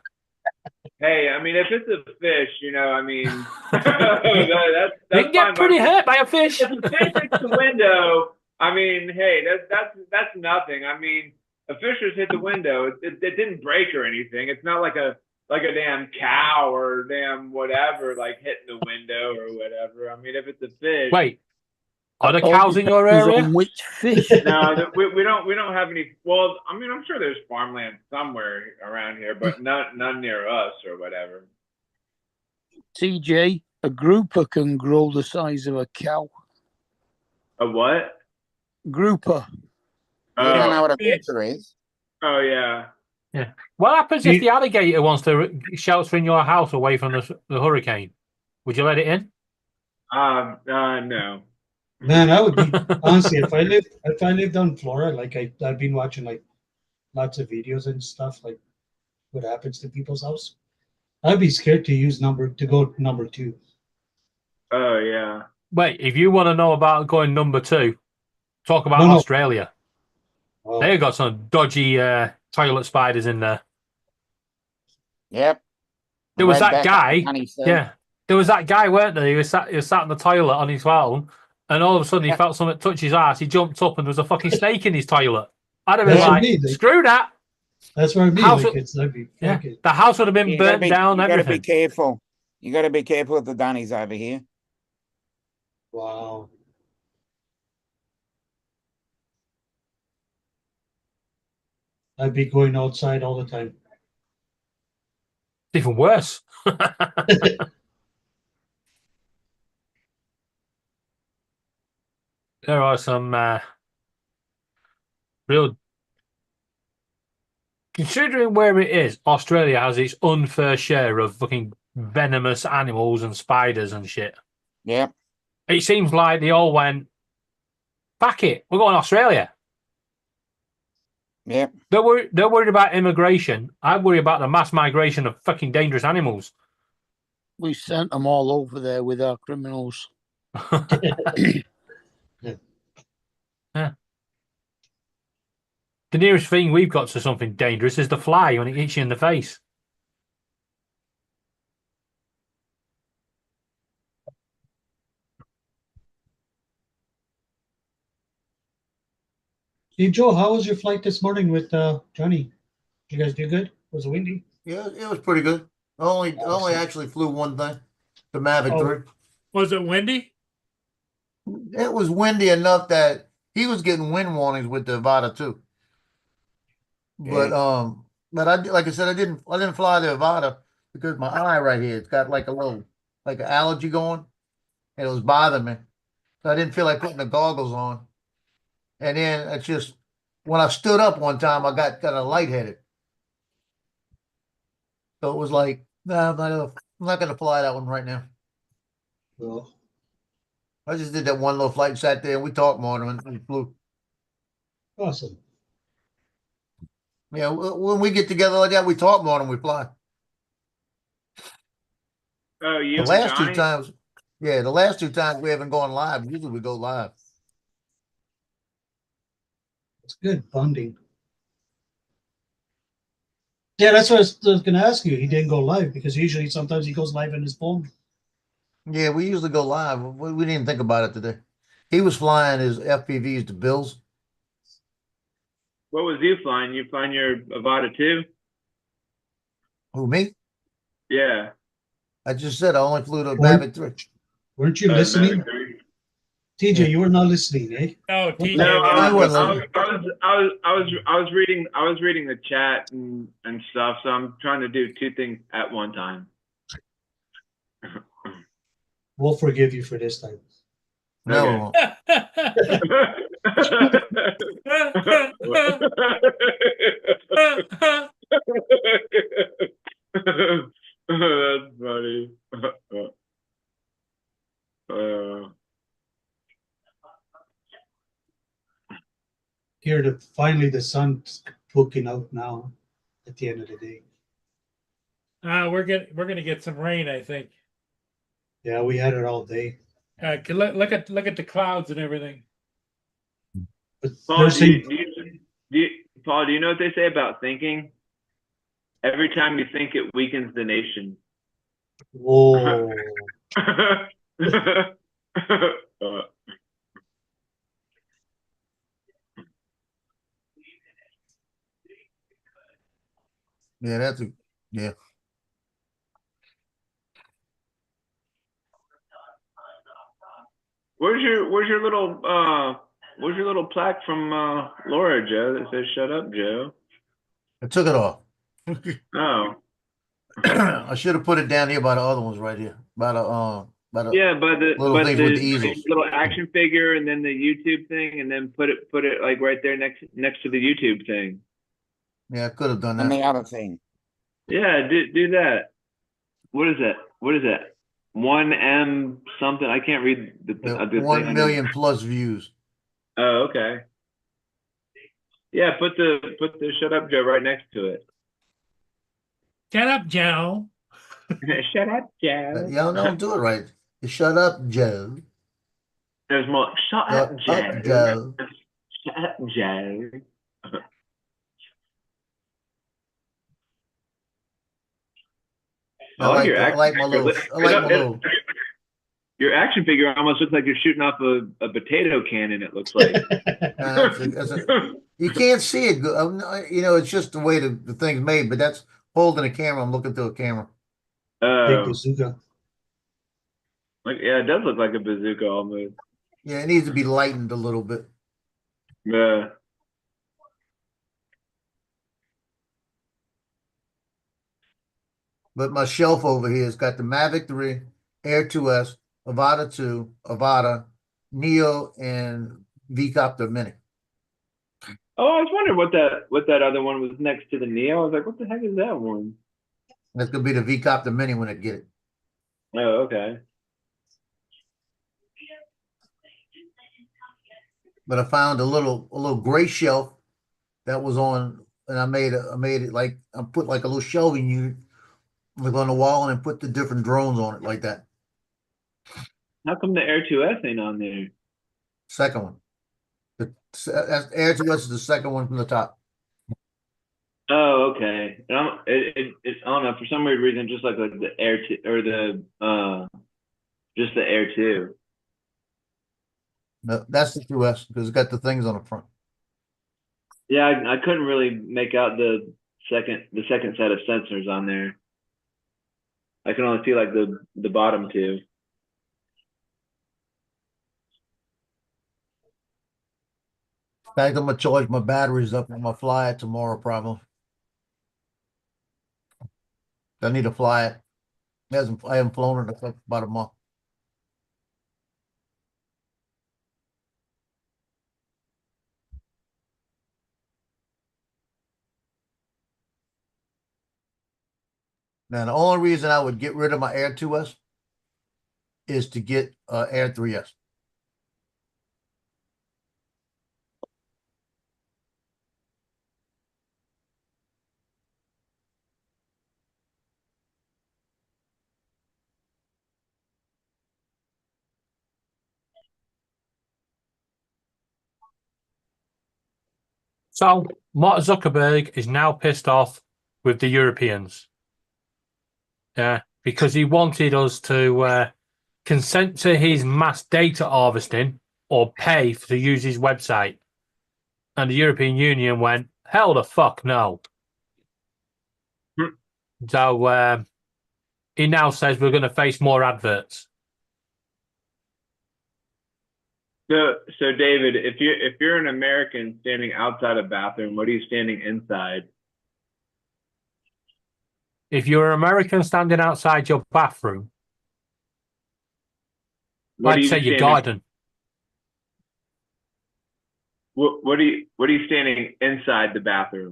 Hey, I mean, if it's a fish, I mean, that's you can get pretty hurt by a fish. If a fish hits the window, I mean, hey, that's nothing. I mean, a fish just hit the window. It didn't break or anything. It's not like a damn cow or damn whatever like hitting the window or whatever. I mean, if it's a fish. Wait. Are the cows in your area? Which fish? No, we don't have any. Well, I mean, I'm sure there's farmland somewhere around here, but none near us or whatever. TJ, a grouper can grow the size of a cow. A what? Grouper. You don't know what a grouper is? Oh yeah. Yeah. What happens if the alligator wants to shelter in your house away from the hurricane? Would you let it in? No. Man, I would be honestly if I lived down in Florida, like I've been watching like lots of videos and stuff like what happens to people's house. I'd be scared to go number 2. Oh yeah. Wait, if you want to know about going number 2, talk about Australia. Oh. They got some dodgy toilet spiders in there. Yep. There was that guy. Yeah. There was that guy, weren't there? He was sat in the toilet on his phone. And all of a sudden, he felt something touch his ass. He jumped up, and there was a fucking snake in his toilet. I'd have been like, "Screw that!" That's what I mean. The house would have been burnt down. You got to Everything. be careful. You got to be careful with the dunnies over here. Wow. I'd be going outside all the time. It's even worse. There are some real. Considering where it is, Australia has its unfair share of fucking venomous animals and spiders and shit. Yeah. It seems like they all went, "Fuck it, we're going to Australia." Yeah. They're worried about immigration. I worry about the mass migration of fucking dangerous animals. We sent them all over there with our criminals. Yeah. The nearest thing we've got to something dangerous is the fly when it hits you in the face. Hey Joe, how was your flight this morning with Johnny? Did you guys do good? Was it windy? Yeah, it was pretty good. Only Awesome. actually flew one thing, the Mavic Oh. 3. Was it windy? It was windy enough that he was getting wind warnings with the Avata too. But like I said, I didn't fly the Avata because my eye right here, it's got like a little like an allergy going, and it was bothering me. So I didn't feel like putting the goggles on. And then it's just when I stood up one time, I got kind of lightheaded. So it was like, nah, I'm not gonna fly that one right now. Well, I just did that one little flight and sat there and we talked more and we flew. awesome. Yeah, when we get together like that, we talk more than we fly. Oh, you The and last Johnny? two times, yeah, the last two times we haven't gone live. Usually we go live. It's good bonding. Yeah, that's what I was going to ask you. He didn't go live because usually sometimes he goes live on his phone. Yeah, we usually go live. We didn't think about it today. He was flying his FPVs to Bills. What was you flying? You flying your Avata too? Who, me? Yeah. I just said I only flew the Mavic 3. Weren't you listening? Mavic 3. TJ, Yeah. you were not listening, eh? No, TJ. No, I wasn't. was reading the chat and stuff, so I'm trying to do two things at one time. We'll forgive you for this time. No. That's funny. Here, finally, the sun's poking out now. At the end of the day, We're gonna get some rain, I think. yeah, we had it all day. Look at the clouds and everything. But Paul, Paul, do you know what they say about thinking? Every time you think, it weakens the nation. Whoa. Yeah, yeah. Where's your little plaque from Laura, Joe, that says "Shut up, Joe"? I took it off. Oh. I should have put it down here by the other ones right here. By the Yeah, but the little things with the easels. little action figure, and then the YouTube thing, and then put it like right there next to the YouTube thing. Yeah, I could have done that. And the other thing. Yeah, do that. What is that? 1M something. I can't read the thing. 1 million plus views. Oh, okay. Yeah, put the "Shut up, Joe" right next to it. Shut up, Joe. Shut up, Joe. Y'all don't do it right. Shut up, Joe. There's more. Shut up, Joe. Joe. Shut up, Joe. I like my little. Your action figure almost looks like you're shooting off a potato cannon. It looks like. You can't see it. You know, it's just the way the thing's made. But that's holding a camera. I'm looking through a camera. Big bazooka. Like, yeah, it does look like a bazooka almost. Yeah, it needs to be lightened a little bit. Yeah. But my shelf over here has got the Mavic 3, Air 2S, Avata 2, Avata, Neo, and V-Copter Mini. Oh, I was wondering what that other one was next to the Neo. I was like, what the heck is that one? That's gonna be the V-Copter Mini when I get it. Oh, okay. But I found a little gray shelf that was on, and I made it like I put like a little shelving unit like on the wall and then put the different drones on it like that. How come the Air 2S ain't on there? Second one. The Air 2S is the second one from the top. Oh, okay. I don't know, for some weird reason, just like the Air 2 or just the Air 2. No, that's the 2S because it's got the things on the front. Yeah, I couldn't really make out the second set of sensors on there. I can only see like the bottom two. In fact, I'm gonna charge my batteries up when I fly it tomorrow, probably. I need to fly it. I haven't flown it in about a month. Now, the only reason I would get rid of my Air 2S is to get Air 3S. So Mark Zuckerberg is now pissed off with the Europeans. Yeah, because he wanted us to consent to his mass data harvesting or pay to use his website. And the European Union went, hell the fuck no. So he now says we're going to face more adverts. So David, if you're an American standing outside a bathroom, what are you standing inside? If you're an American standing outside your bathroom, I'd say you're garden. What are you standing inside the bathroom?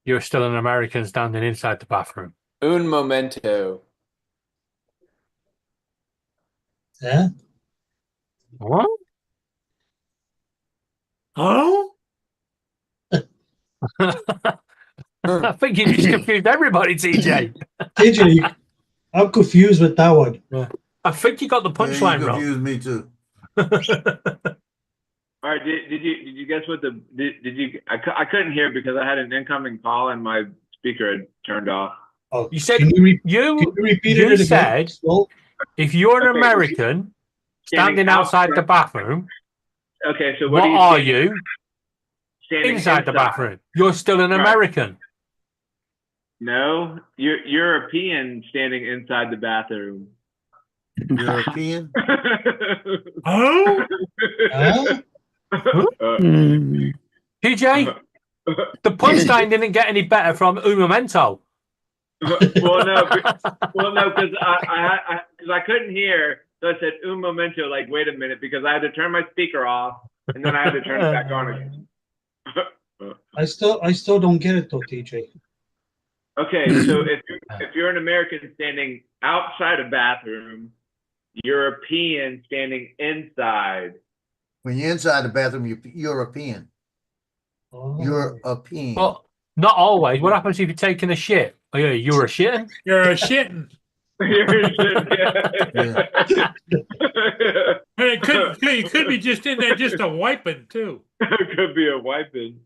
You're still an American standing inside the bathroom. Un momento. Yeah. What? Oh? I think you just confused everybody, TJ. TJ, I'm confused with that one. Yeah. I think you got the punchline you wrong. confused me too. All right, did you guess what I couldn't hear because I had an incoming call and my speaker had turned off. Oh, you said can you repeat it said again? If you're an American standing outside the bathroom, okay, so what are you? Standing inside the bathroom. You're still an American. No, you're European standing inside the bathroom. European? Oh? TJ, the punchline didn't get any better from Un Momento. well, no, because I couldn't hear, so I said un momento, like wait a minute, because I had to turn my speaker off and then I had to turn it back on again. I still don't get it though, TJ. Okay, so if you're an American standing outside a bathroom, European standing inside. When you're inside the bathroom, you're European. Oh. European. But not always. What happens if you're taking a shit? Oh, yeah, you're a shitting? You're a shitting. You're a shitting, And it could be just in there just a wiping too. It could be a wiping.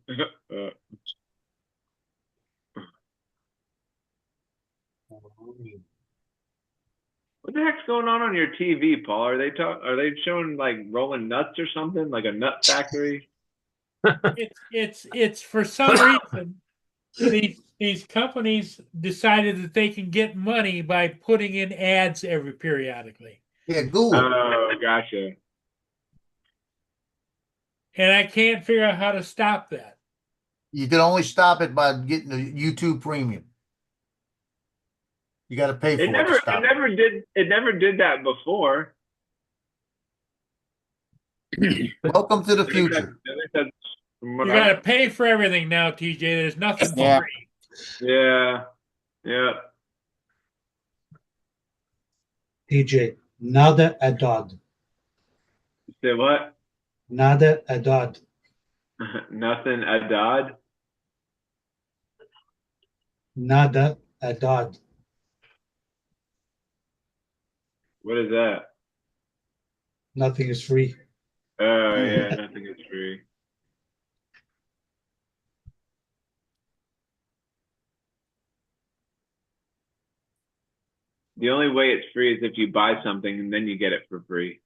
What the heck's going on your TV, Paul? Are they showing like rolling nuts or something, like a nut factory? It's for some reason these companies decided that they can get money by putting in ads periodically. Yeah, Google. Oh, gotcha. And I can't figure out how to stop that. You can only stop it by getting the YouTube Premium. You got to pay for it. It never did that before. Welcome to the future. You got to pay for everything now, TJ. There's nothing free. Yeah. Yeah. TJ, nada adad. Say what? Nada adad. Nothing adad. Nada adad. What is that? Nothing is free. Oh, yeah, nothing is free. The only way it's free is if you buy something and then you get it for free.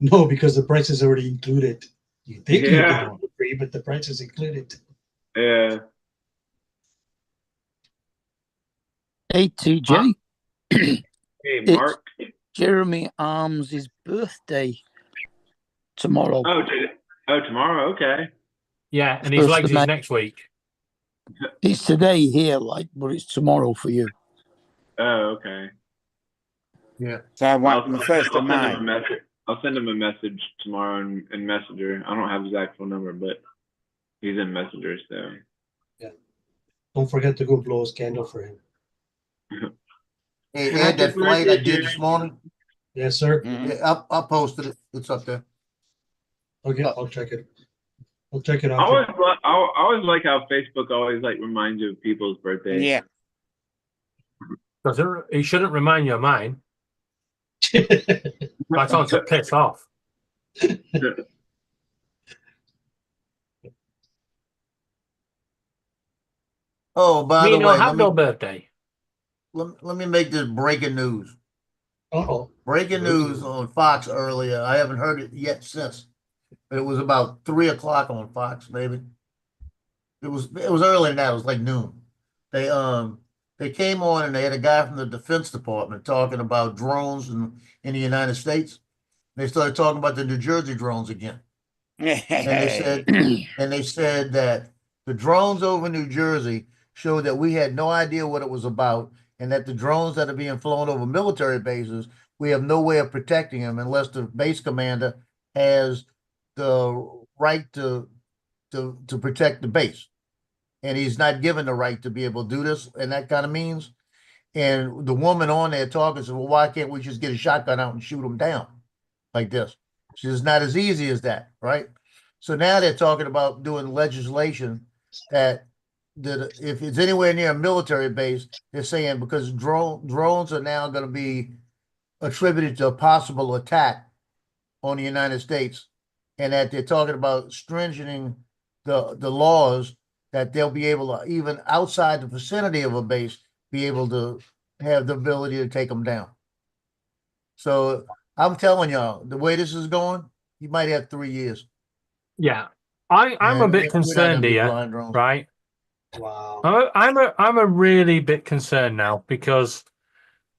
No, because the price is already included. You think you Yeah. get it for free, but the price is included. Yeah. Hey, TJ. Hey, It's Mark. Jeremy Arms' birthday tomorrow. Oh, tomorrow. Okay. Yeah, and his First legs of is May. next week. It's today here, like, but it's tomorrow for you. Oh, okay. Yeah. So what? I'll The 1st of send him May. a message. I'll send him a message tomorrow in Messenger. I don't have his actual number, but he's in Messenger, so. Don't forget to go blow a candle for him. Hey, Ed, that flight I did this morning, Yes, sir. yeah, I posted it. It's up there. Okay, I'll check it. I'll check it I out. always like how Facebook always like reminds you of people's birthdays. Yeah. Because he shouldn't remind you of mine. I told him to piss off. Oh, by Me the no way, have no birthday. let me make this breaking news. Uh-oh. Breaking news on Fox earlier. I haven't heard it yet since. It was about 3 o'clock on Fox, maybe. It was earlier than that. It was like noon. They came on and they had a guy from the Defense Department talking about drones in the United States. They started talking about the New Jersey drones again. And they said that the drones over New Jersey showed that we had no idea what it was about, and that the drones that are being flown over military bases, we have no way of protecting them unless the base commander has the right to protect the base. And he's not given the right to be able to do this and that kind of means. And the woman on there talking said, well, why can't we just get a shotgun out and shoot them down like this? She says, it's not as easy as that, right? So now they're talking about doing legislation that if it's anywhere near a military base, they're saying because drones are now going to be attributed to a possible attack on the United States, and that they're talking about stringing the laws that they'll be able to, even outside the vicinity of a base, be able to have the ability to take them down. So I'm telling y'all, the way this is going, you might have 3 years. Yeah. I'm a bit concerned here, right? Wow. I'm a really bit concerned now because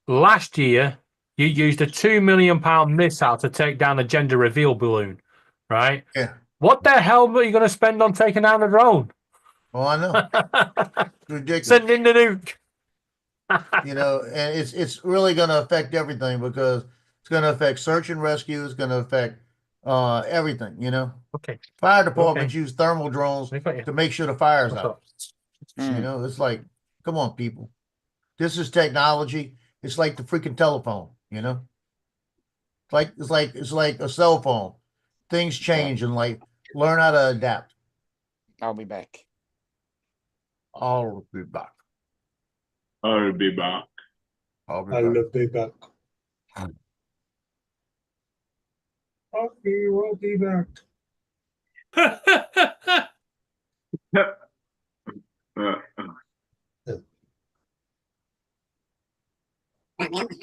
last year you used a £2 million missile to take down a gender reveal balloon, right? Yeah. What the hell are you going to spend on taking down a drone? Oh, I know. It's ridiculous. Send in the nuke. You know, and it's really going to affect everything because it's going to affect search and rescue. It's going to affect everything, you know. Okay. Fire departments use thermal drones to make sure the fire's out. Mm. You know, it's like, come on, people. This is technology. It's like the freaking telephone, you know. It's like a cell phone. Things change and like learn how to adapt. I'll be back. I'll be back. I'll be back. I'll be I'll back. be back. Okay, we'll be back.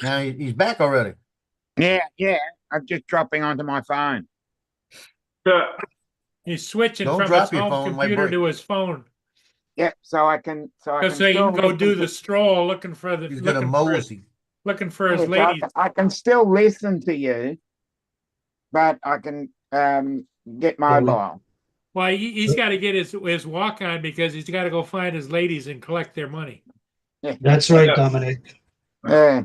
Now he's back already. Yeah. I'm just dropping onto my phone. He's switching Don't from drop his your home phone, my computer break. to his phone. Yeah, so I can So he still can go listen do to- the stroll looking for the He's gonna mosey. looking for his Yes, ladies. I can still listen to you, but I can get mobile. Well, he's got to get his walk on because he's got to go find his ladies and collect their money. That's right, Dominic. Yeah.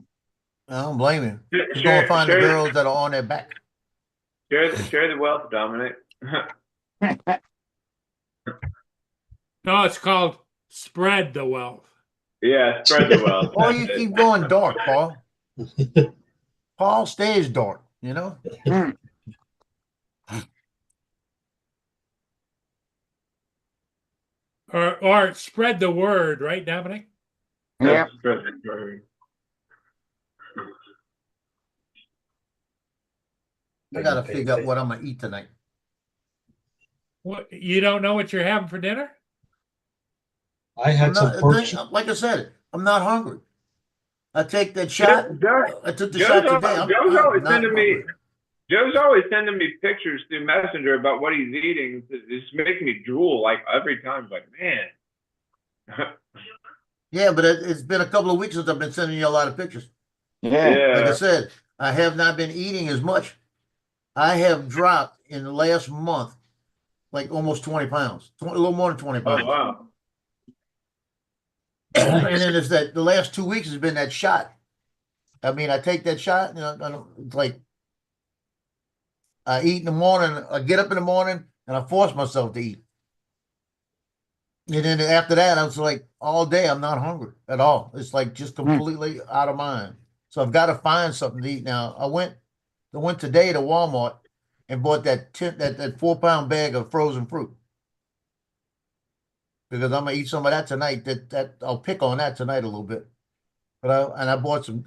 I don't blame him. He's gonna find the girls that are on their back. Share the wealth, Dominic. No, it's called spread the wealth. Yeah, spread the wealth. Or you keep going dark, Paul. Paul stays dark, you know? Or spread the word, right, Dominic? Yeah. Spread the word. I gotta figure out what I'm gonna eat tonight. What, you don't know what you're having for dinner? I had some pork. Like I said, I'm not hungry. I take that shot. I took the shot today. I'm Joe's always not sending me. hungry. Joe's always sending me pictures through Messenger about what he's eating. It's making me drool like every time. Like, man. Yeah, but it's been a couple of weeks since I've been sending you a lot of pictures. Yeah. Like I said, I have not been eating as much. I have dropped in the last month like almost 20 pounds, a little more than 20 pounds. Oh, wow. And then it's that the last 2 weeks has been that shot. I mean, I take that shot, and it's like I eat in the morning, I get up in the morning, and I force myself to eat. And then after that, I was like, all day, I'm not hungry at all. It's like just completely out of mind. So I've got to find something to eat now. I went today to Walmart and bought that 4-pound bag of frozen fruit. Because I'm gonna eat some of that tonight. That I'll pick on that tonight a little bit. But I bought some.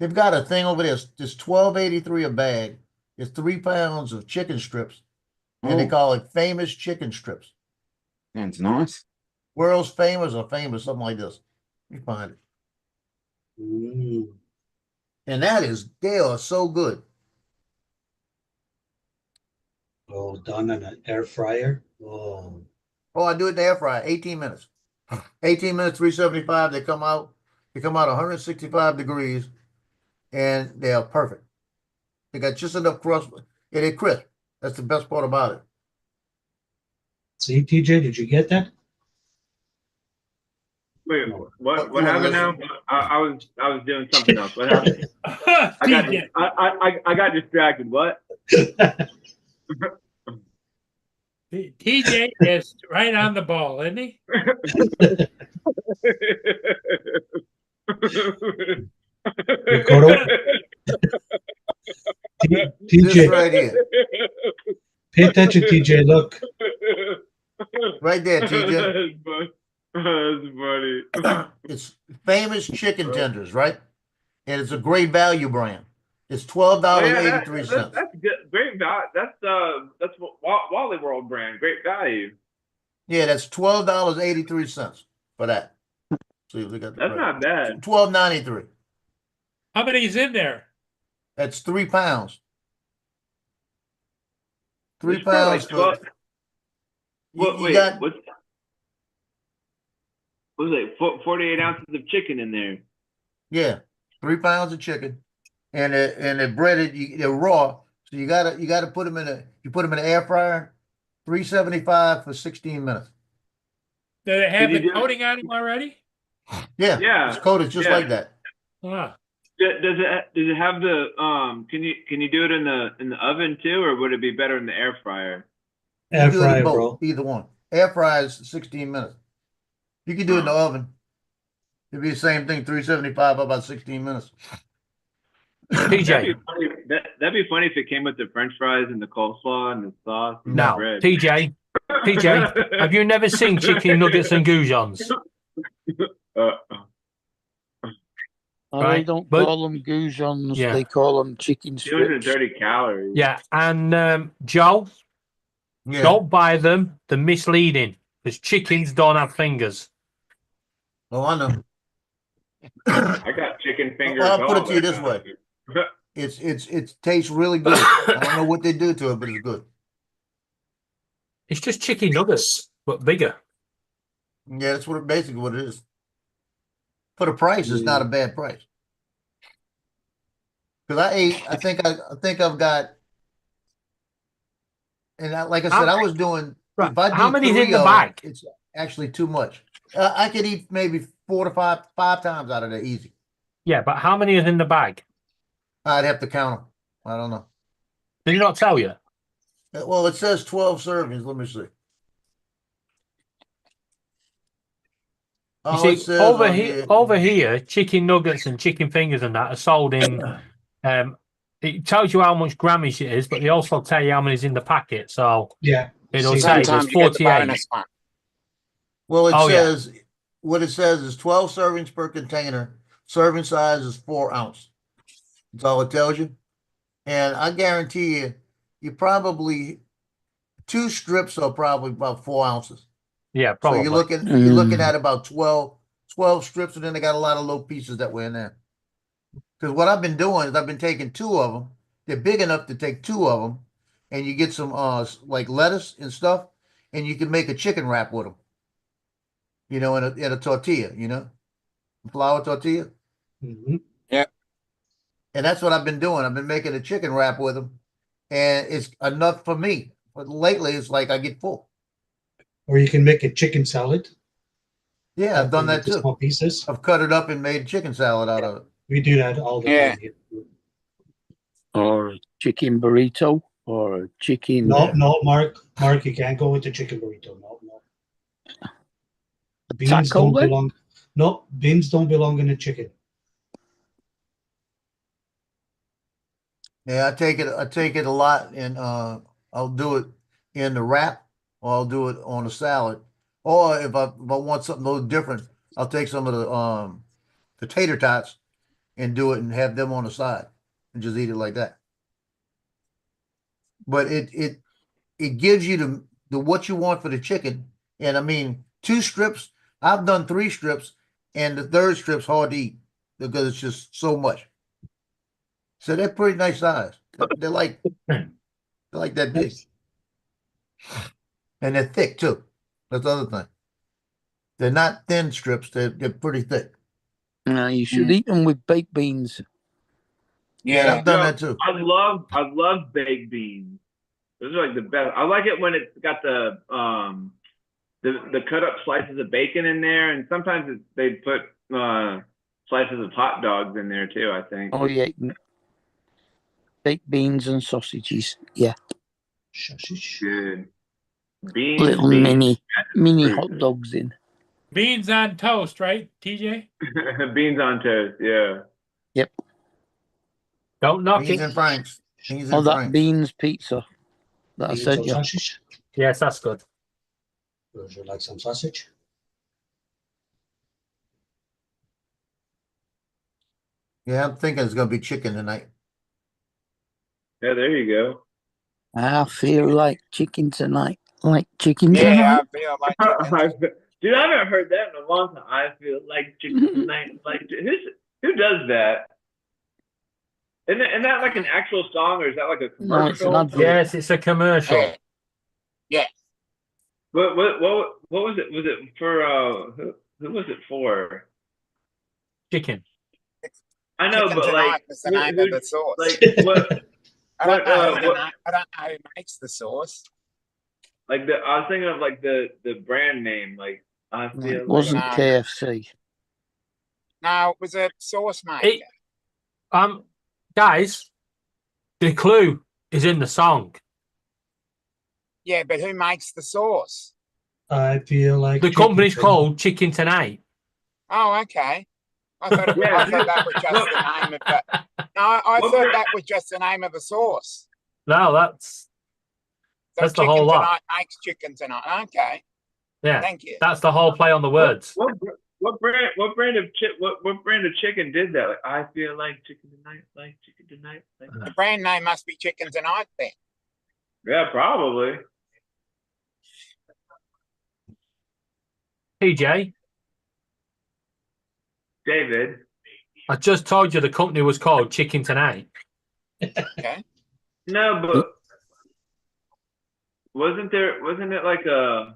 They've got a thing over there. It's $12.83 a bag. It's 3 pounds of chicken strips, and they call it Famous Chicken Strips. Sounds nice. World's famous or famous, something like this. Let me find it. And they are so good. Oh, done in an air fryer. Oh, I do it in the air fryer, 18 minutes. 18 minutes, 375. They come out 165 degrees, and they are perfect. They got just enough crust, and they're crisp. That's the best part about it. see, TJ, did you get that? Wait, what happened now? I was doing something else. What happened? I got distracted. What? TJ is right on the ball, isn't he? TJ, right here. Pay attention, TJ. Look. Right there, TJ. That's funny. It's Famous Chicken Tenders, right? And it's a great value brand. It's $12.83. That's good. Great value. That's Wally World brand. Great value. Yeah, that's $12.83 for that. So we got that's not bad. $12.93. How many's in there? That's 3 pounds. 3 It's pounds. like 12. What's 48 ounces of chicken in there? Yeah, 3 pounds of chicken, and they're breaded. They're raw, so you gotta put them in an air fryer, 375 for 16 minutes. Do they have the coating on them already? Yeah, it's coated just like that. Ah. Does it have the can you do it in the oven too, or would it be better in the air fryer? Air fryer, bro. Either one. Air fryer is 16 minutes. You can do it in the oven. It'd be the same thing, 375 about 16 minutes. TJ. That'd be funny if it came with the French fries and the coleslaw and the sauce. And No, the bread. TJ, have you never seen chicken nuggets and goujons? I don't call them goujons. Yeah. They call them chicken strips. 230 calories. Yeah, and Joe, Yeah. don't buy them. They're misleading because chickens don't have fingers. Oh, I know. I got chicken fingers. I'll put it all to you the this time. way. It tastes really good. I don't know what they do to it, but it's good. It's just chicken nuggets, but bigger. Yeah, that's basically what it is. For the price, it's not a bad price. Because I think I've got, and like I said, I was doing. Right. If I do How many's 3 in the of bag? them, it's actually too much. I could eat maybe 4 to 5 times out of there easy. Yeah, but how many is in the bag? I'd have to count them. I don't know. Did he not tell you? Well, it says 12 servings. Let me see. You Oh, see, it says over here, chicken nuggets and chicken fingers and that are sold in. It tells you how much grammage it is, but they also tell you how many is in the packet. So yeah, it'll See, say Sometimes there's you get the 48. bonus one. Well, it Oh, yeah. says what it says is 12 servings per container. Serving size is 4 ounce. That's all it tells you. And I guarantee you probably 2 strips are probably about 4 ounces. Yeah, So probably. you're looking at about 12 strips, and then they got a lot of little pieces that were in there. Because what I've been doing is I've been taking 2 of them they're big enough to take two of them, and you get some like lettuce and stuff, and you can make a chicken wrap with them. You know, in a tortilla, you know, flour tortilla. Mm-hmm. Yeah. And that's what I've been doing. I've been making a chicken wrap with them, and it's enough for me. But lately, it's like I get full. Or you can make a chicken salad. Yeah, I've done that into too. Small pieces. I've cut it up and made chicken salad out of it. We do that all the Yeah. time here. Or a chicken burrito, or a chicken. No, Mark, you can't go with the chicken burrito. No. Beans taco don't then? belong. No, beans don't belong in the chicken. Yeah, I take it a lot, and I'll do it in the wrap, or I'll do it on a salad, or if I want something a little different, I'll take some of the tater tots and do it and have them on the side and just eat it like that. But it gives you the what you want for the chicken, and I mean 2 strips. I've done 3 strips, and the 3rd strip's hard to eat because it's just so much. So they're pretty nice size. They're like that big, and they're thick too. That's the other thing. They're not thin strips. They're pretty thick. No, you should eat them with baked beans. Yeah, I've done that too. I love baked beans. Those are like the best. I like it when it's got the cut up slices of bacon in there, and sometimes they put slices of hot dogs in there too, I think. Oh yeah, baked beans and sausages. Yeah, Good. Beans, little beans. mini hot dogs in. Beans on toast, right, TJ? Beans on toast, yeah. Yep. Don't knock Beans it. and Franks. Beans Oh, and that Franks. beans pizza that Beans I said or you. sausage? Yes, that's good. Would you like some sausage? Yeah, I'm thinking it's gonna be chicken tonight. Yeah, there you go. I feel like chicken tonight. Like chicken Yeah, tonight. I feel like chicken. Dude, I haven't heard that in a long time. I feel like chicken tonight. Like, who does that? Isn't that like an actual song, or is that like a No, it's an commercial? advert. Yes, it's a commercial. Yeah. What was it? Was it for who was it for? Chicken. I know, Chicken but tonight like was the name of the sauce. like what? I don't know what I don't know who makes the sauce. like I was thinking of like the brand name. Like I No, feel it wasn't like- KFC. No, it was a sauce maker. Guys, the clue is in the song. Yeah, but who makes the sauce? I feel like The chicken company's tonight. called Chicken Tonight. Oh, okay. I thought that was just the name of the. No, I thought that was just the name of the sauce. No, that's So the chicken whole lot. tonight makes chicken tonight. Okay, Yeah, thank you. that's the whole play on the words. What brand of chicken did that? Like, I feel like chicken tonight, like chicken tonight. Like, The brand name must be Chicken Tonight then. yeah, probably. PJ, David. I just told you the company was called Chicken Tonight. Okay. No, but wasn't it like a?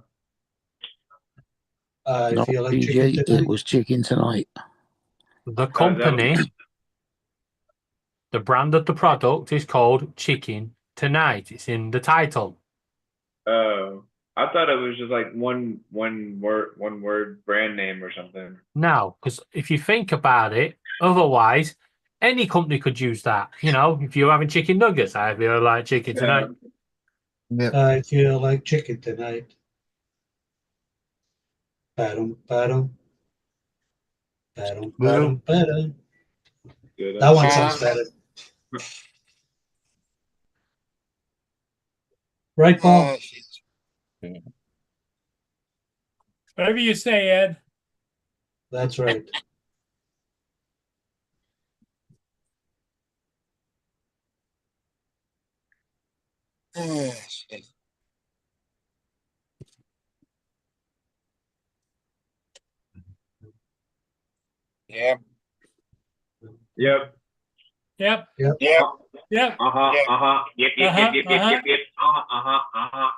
I No, feel like PJ, chicken it tonight. was chicken tonight. The company, the brand of the product is called Chicken Tonight. It's in the title. Oh, I thought it was just like one word brand name or something. No, because if you think about it, otherwise, any company could use that. You know, if you're having chicken nuggets, I feel like chicken tonight. I feel like chicken tonight. Ba-dum, ba-dum. Ba-dum, ba-dum, ba-dum. Good. That one sounds better. Right, Paul? Whatever you say, Ed. That's right. Shit. Yeah. Yep. Yep. Yep. Yep. Yep. Yep.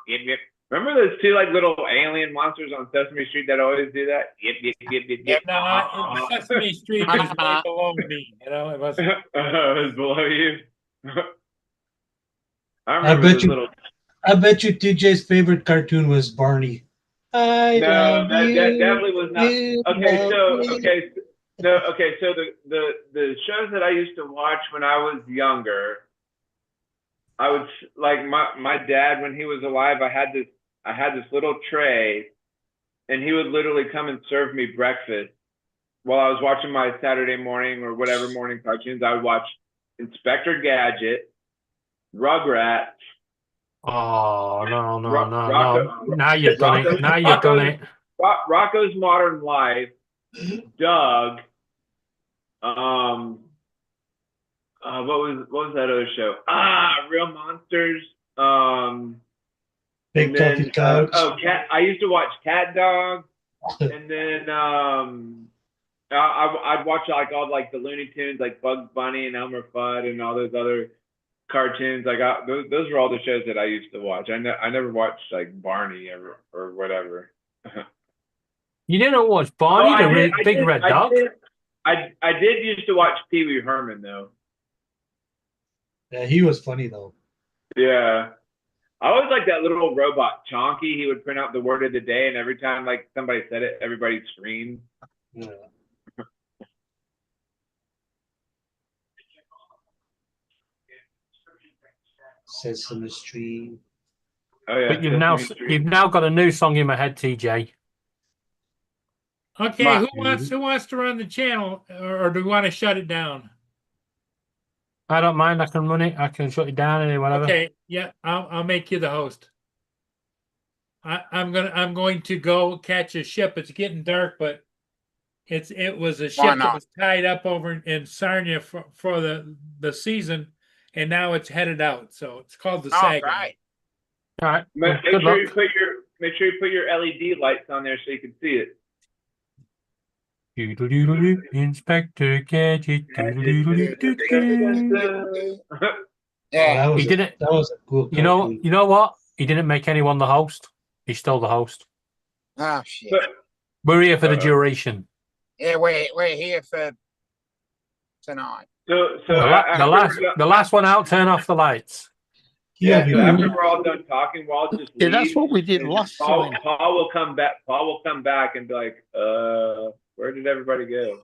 Yep. Remember those two like little alien monsters on Sesame Street that always do that? Yep. No, Sesame Street was way below me. You know, it was. It was below you. I I remember bet those you. little. I bet you TJ's favorite cartoon was Barney. I No, love that you, definitely was not. you Okay, so love me. so the shows that I used to watch when I was younger, I would like my dad when he was alive. I had this little tray, and he would literally come and serve me breakfast while I was watching my Saturday morning or whatever morning cartoons. I would watch Inspector Gadget, Rugrats. Oh no! Rocco- Now you've done it. Now you've done it. Rocco's Modern Life, Doug. What was that other show? Real Monsters. Big and then, Talking Couch. Cat. I used to watch Cat Dog, and then I'd watch like all like the Looney Tunes, like Bugs Bunny and Elmer Fudd and all those other cartoons. Those were all the shows that I used to watch. I never watched like Barney or whatever. You didn't watch Barney, Big Red Dog? I did used to watch Pee Wee Herman though. Yeah, he was funny though. Yeah. I always like that little robot Chonky. He would print out the word of the day, and every time like somebody said it, everybody screamed. Yeah. Sesame Street. Oh yeah. But you've now got a new song in my head, TJ. Okay, who wants to run the channel, or do we want to shut it down? I don't mind. I can run it. I can shut it down and whatever. Okay, yeah, I'll make you the host. I'm going to go catch a ship. It's getting dark, but it was a ship that was tied up over in Sarnia for the season, and now it's headed out. So it's called the Saga. All right. Make sure you put your LED lights on there so you can see it. Inspector Gadget. Yeah, He didn't. That was a cool. You know what? He didn't make anyone the host. He's still the host. Oh shit. We're here for the duration. Yeah, we're here for tonight. The last one out. Turn off the lights. Yeah, so after we're all done talking, we'll all just leave. Yeah, that's what we did last time. Paul will come back. Paul will come back and be like, where did everybody go?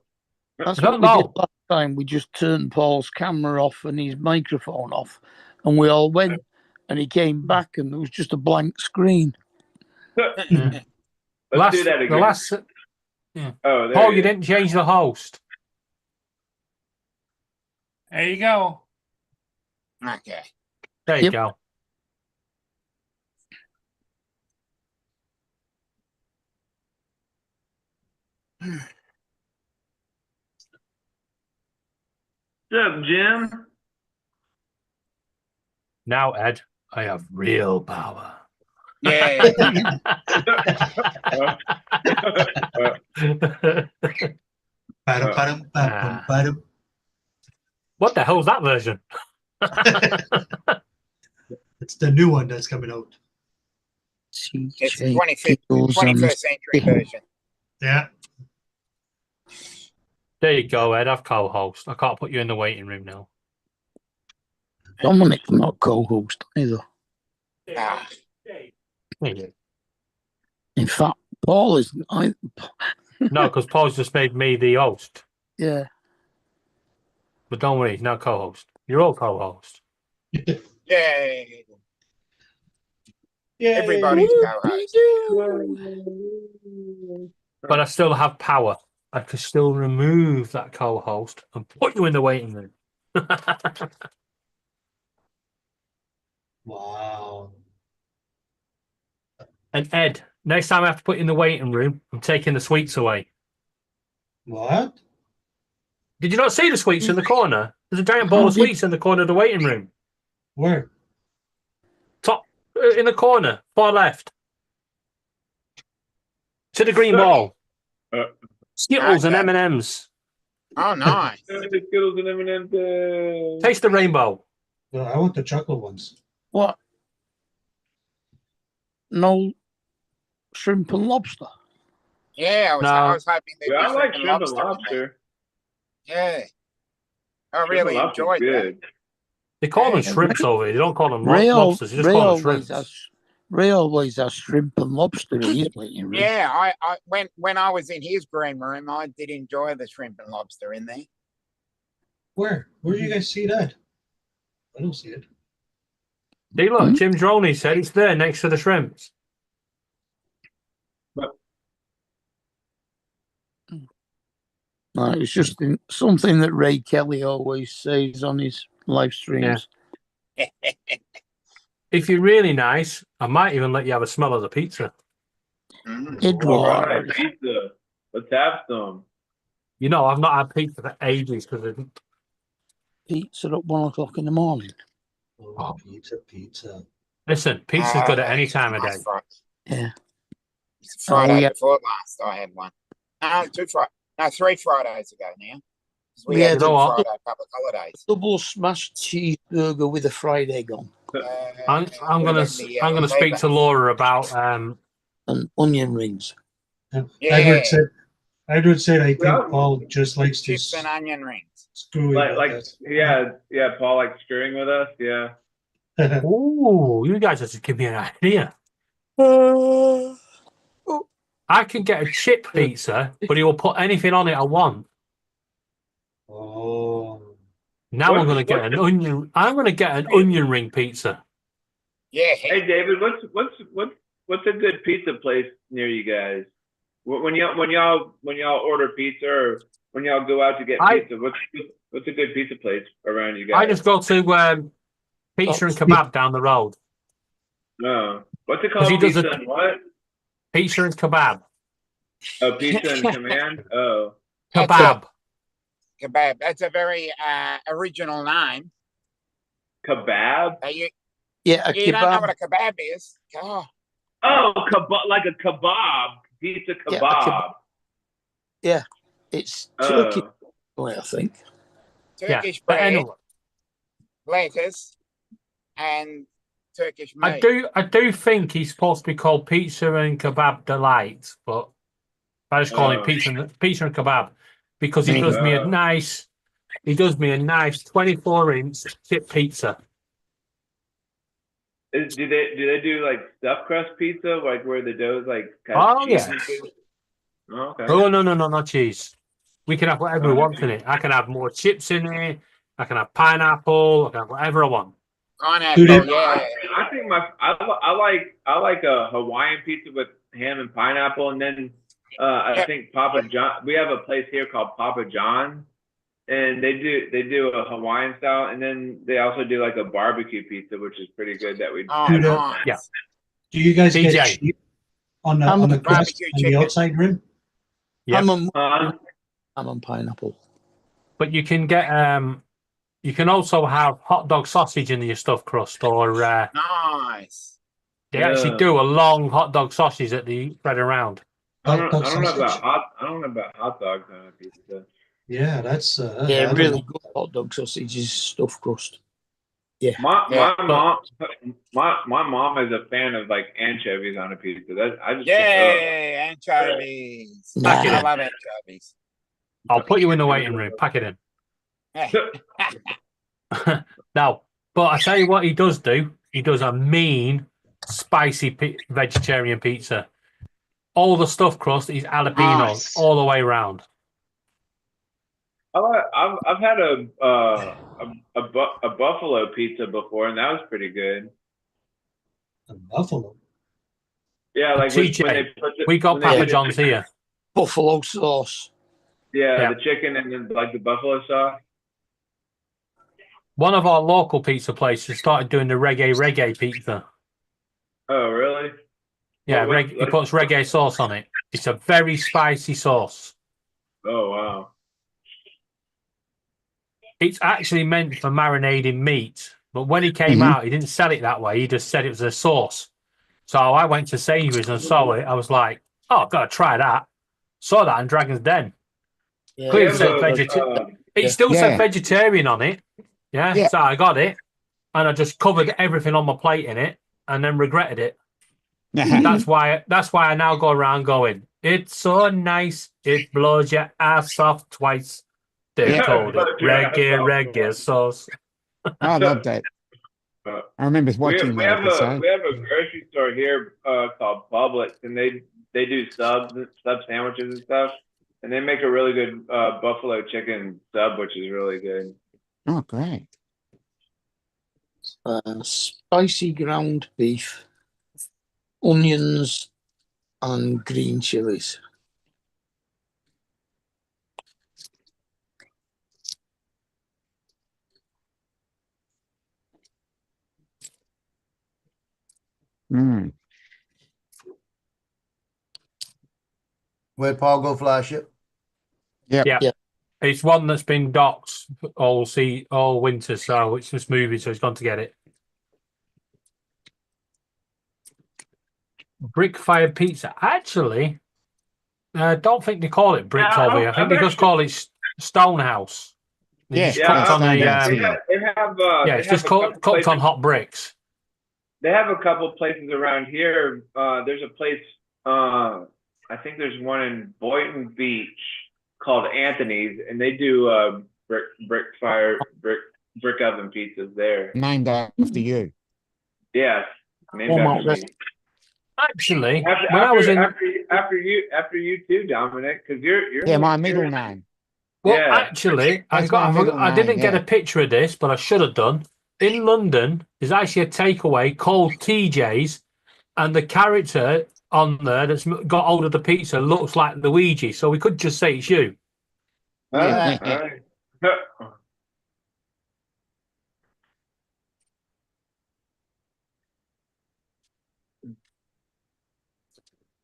That's what we did last time. We just turned Paul's camera off and his microphone off, and we all went. And he came back, and there was just a blank screen. Let's do that again. Oh, Paul, you didn't change the host. There you go. Okay. There you go. What's up, Jim? Now, Ed, I have real power. Yeah. What the hell is that version? It's the new one that's coming out. It's the 21st century version. Yeah. There you go, Ed. I've co-host. I can't put you in the waiting room now. Dominic's not co-host either. Ah. In fact, Paul is. No, because Paul's just made me the host. Yeah. But don't worry, he's not co-host. You're all co-host. Yeah. Everybody's co-host. But I still have power. I could still remove that co-host and put you in the waiting room. Wow. And Ed, next time I have to put you in the waiting room, I'm taking the sweets away. What? Did you not see the sweets in the corner? There's a giant bowl of sweets in the corner of the waiting room. Where? Top in the corner, far left. To the green ball. Skittles and M&Ms. Oh, nice. Skittles and M&M's. Taste the rainbow. No, I want the chocolate ones. What? No shrimp and lobster. Yeah, I No. was hoping they'd Yeah, be I like shrimp shrimp and in there. lobster. Yeah. I Shrimp really and lobster's enjoyed that. good. They call them Yeah. shrimps over here. They don't call them Ray, lobsters. They just Ray call them always shrimps. has Ray always has shrimp and lobster in his waiting room. Yeah, I when I was in his green room, I did enjoy the shrimp and lobster in there. Where? Where do you guys see that? I don't see it. See, look, Jim Droney said it's there next to the shrimps. No, it's just something that Ray Kelly always says on his live streams. If you're really nice, I might even let you have a smell of the pizza. Edward. All right, pizza. Let's have some. You know, I've not had pizza for ages because Pizza at 1 o'clock in the morning. Oh, pizza. Listen, pizza's good at any time of day. Yeah. Friday yeah. before last, I had one. No, 3 Fridays ago now. 'Cause we We had had Good a- Friday public holidays. Double smashed cheeseburger with a fried egg on I'm gonna speak to Laura about and onion rings. Yeah. Edward said, I think Yeah. Paul just likes to Chips and onion rings. screw it. Yeah, Paul likes screwing with us. Yeah. Ooh, you guys just give me an idea. I can get a chip pizza, but he will put anything on it I want. Oh. Now I'm gonna get an onion. I'm gonna get an onion ring pizza. Yeah. Hey, David, what's a good pizza place near you guys? When y'all order pizza or when y'all go out to get pizza, what's a good pizza place around you guys? I just go to Pizza and Kebab down the road. No. What's it called? He does Pizza and what? Pizza and Kebab. Oh, Pizza and Command? Oh. Kebab. Kebab. That's a very original name. Kebab? Yeah, You don't know what a kebab is. Oh, kebab, like a kebab. Pizza kebab. Yeah, it's Turkish, I think. Turkish but bread, anyway, lettuce, and Turkish meat. I do think he's supposed to be called Pizza and Kebab Delight, but I just call him Pizza and Kebab because he does me a nice 24-inch chip pizza. Do they do like stuffed crust pizza, like where the dough's like Oh cheese yeah. and shit? Oh, okay. Oh no, not cheese. We can have whatever we want in it. I can have more chips in it. I can have pineapple. I can have whatever I want. Pineapple, yeah. I think I like a Hawaiian pizza with ham and pineapple, and then I think Papa John. We have a place here called Papa John, and they do a Hawaiian style, and then they also do like a barbecue pizza, which is pretty good. That we yeah. Do you guys DJ. get cheap on the crust and the outside rim? Yeah. I'm on pineapple. But you can get you can also have hot dog sausage in your stuffed crust, or Nice. they actually do a long hot dog sausage that they spread around. I don't know about hot dogs on a pizza. Yeah, that's really good hot dog sausage is stuffed crust. Yeah. My mom is a fan of like anchovies on a pizza. Anchovies. Pack it I in. love anchovies. I'll put you in the waiting room. Pack it in. Now, but I tell you what he does do. He does a mean, spicy vegetarian pizza. All the stuffed crust is jalapeno all the way around. I've had a buffalo pizza before, and that was pretty good. A buffalo. Yeah, like TJ, we got Papa John's here. Buffalo sauce. Yeah, the chicken and then like the buffalo sauce. One of our local pizza places started doing the reggae pizza. Oh, really? Yeah, he puts reggae sauce on it. It's a very spicy sauce. Oh, wow. It's actually meant for marinating meat, but when he came out, he didn't sell it that way. He just said it was a sauce. So I went to Sainsbury's and saw it. I was like, oh, I've got to try that. Saw that in Dragon's Den. Yeah, Clearly have said a, vegetarian. It still said vegetarian on it. Yeah? Yeah. So I got it, and I just covered everything on my plate in it, and then regretted it. That's why I now go around going, it's so nice, it blows your ass off twice. They Yeah. called it reggae sauce. I love that. I remember watching we that have episode. we have a grocery store here called Publix, and they do sub sandwiches and stuff, and they make a really good buffalo chicken sub, which is really good. Oh, great. Spicy ground beef, onions, and green chilies. Mm. Where'd Paul go fly ship? Yep. Yeah. It's one that's been docked all winter, so it's just moving, so he's gone to get it. Brick fired pizza. Actually, I don't think they call it bricks over here. I think they just call it Stonehouse. Yeah, Just cooked on the they have it's just cooked on hot bricks. They have a couple places around here. There's a place, I think there's one in Boynton Beach called Anthony's, and they do brick oven pizzas there. Named after you. Yes, named after me. Actually, when I was in after you too, Dominic, because you're Yeah, my middle name. Well, Yeah. actually, That's my middle I name, didn't get yeah. a picture of this, but I should have done. In London, there's actually a takeaway called TJ's, and the character on there that's got hold of the pizza looks like Luigi, so we could just say it's you. All right.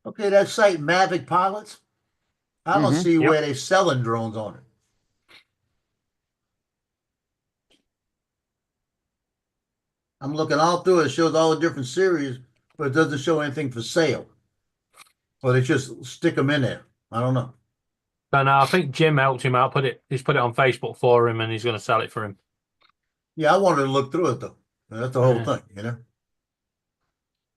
Okay, that site Mavic Pilots. I don't Mhm. see Yep. where they're selling drones on it. I'm looking all through it. It shows all the different series, but it doesn't show anything for sale. Or they just stick them in there. I don't know. And I think Jim helped him out. He's put it on Facebook for him, and he's going to sell it for him. Yeah, I wanted to look through it though. That's the whole thing, you know.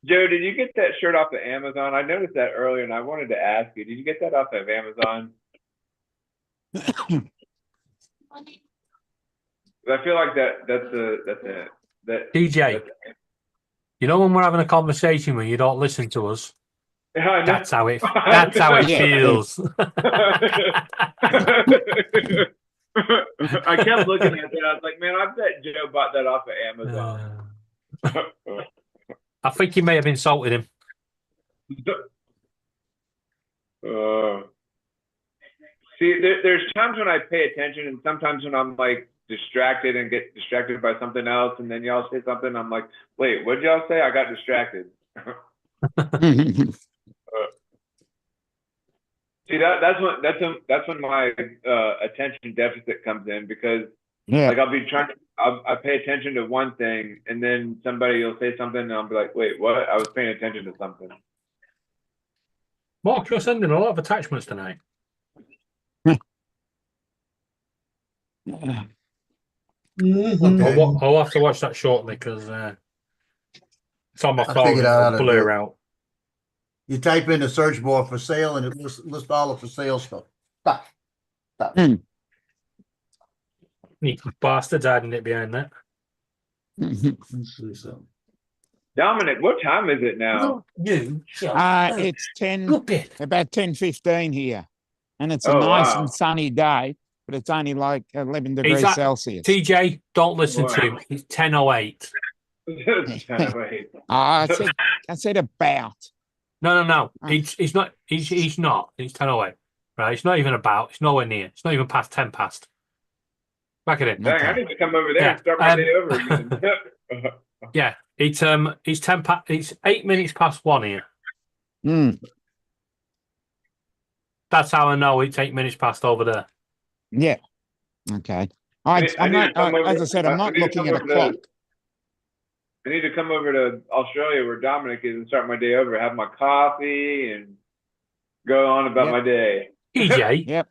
Joe, did you get that shirt off of Amazon? I noticed that earlier, and I wanted to ask you, did you get that off of Amazon? I feel like that DJ, you know when we're having a conversation when you don't listen to us, that's how it feels. I kept looking at that. I was like, man, I bet Joe bought that off of Amazon. I think you may have insulted him. See, there's times when I pay attention, and sometimes when I'm like distracted and get distracted by something else, and then y'all say something, I'm like, wait, what'd y'all say? I got distracted. See, that's when my attention deficit comes in, because like I pay attention to one thing, and then somebody will say something, and I'll be like, wait, what? I was paying attention to something. Mark, you're sending a lot of attachments tonight. Okay. I'll have to watch that shortly because it's on my I phone. figured out how to It'll do blur it. out. You type in the search bar for sale and it lists all the for sale stuff. Stop. You bastards hiding it behind that. Let's see something. Dominic, what time is it now? It's about 10:15 here, and it's a Oh, nice wow. and sunny day, but it's only like 11 degrees Celsius. TJ, don't listen to him. He's 10:08. I said about. No. He's not. He's not. He's 10:08. Right. It's not even about. It's nowhere near. It's not even past 10 past. Back it in. Dang, I need to come over there and start my day over again. Yeah. It's 8 minutes past 1 here. That's how I know it's 8 minutes past over there. Yeah. Okay. I'm not. As I said, I'm not looking at a clock. I need to come over to Australia where Dominic is and start my day over, have my coffee, and go on about my day. TJ. Yep.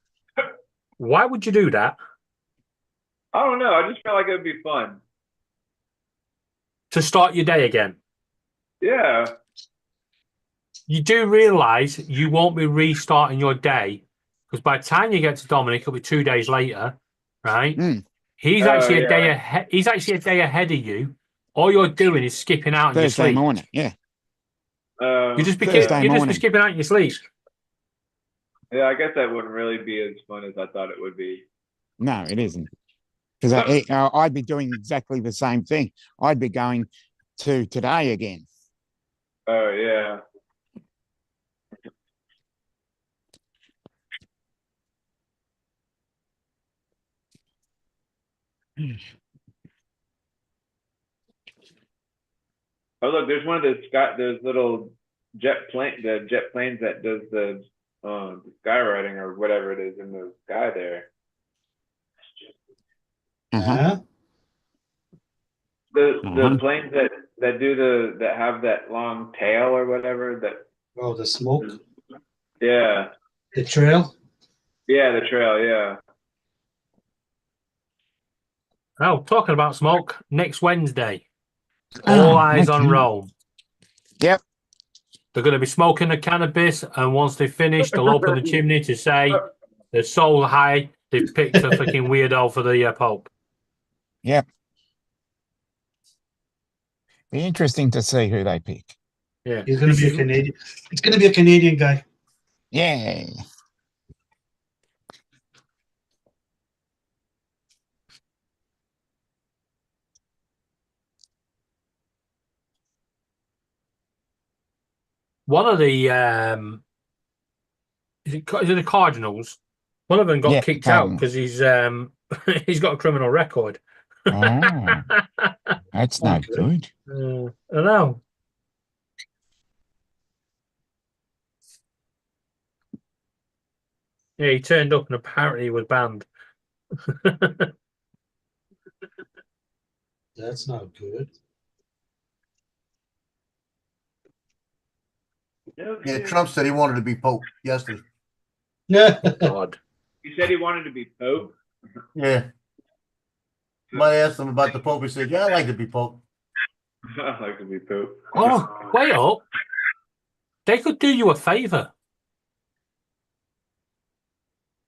Why would you do that? I don't know. I just feel like it would be fun. To start your day again. Yeah. You do realise you won't be restarting your day because by the time you get to Dominic, it'll be 2 days later, right? Mm. He's actually a day ahead. He's actually a day ahead of you. All you're doing is skipping out in your Thursday sleep. morning. Yeah. You just be Thursday morning. skipping out in your sleep. Yeah, I guess that wouldn't really be as fun as I thought it would be. No, it isn't. Because I'd be doing exactly the same thing. I'd be going to today again. Oh, yeah. Oh, look, there's one of those little jet planes that does the skywriting or whatever it is in the sky there. Uh-huh. The planes that have that long tail or whatever that. Oh, the smoke. Yeah. The trail. Yeah, the trail. Yeah. Oh, talking about smoke, next Wednesday, all eyes on okay. Rome. Yep. They're going to be smoking the cannabis, and once they finish, they'll open the chimney to say they're so high they've picked a freaking weirdo for the Pope. Yep. Be interesting to see who they pick. Yeah, he's going to be a Canadian. It's going to be a Canadian guy. Yeah. One of the is it the Cardinals? One of them got kicked out because he's he's got a criminal record. Oh, that's not good. I know. Yeah, he turned up and apparently he was banned. That's not good. Yeah, Trump said he wanted to be Pope yesterday. God. He said he wanted to be Pope. Yeah. Somebody asked him about the Pope. He said, "Yeah, I like to be Pope." I like to be Pope. Oh, wait up. They could do you a favor.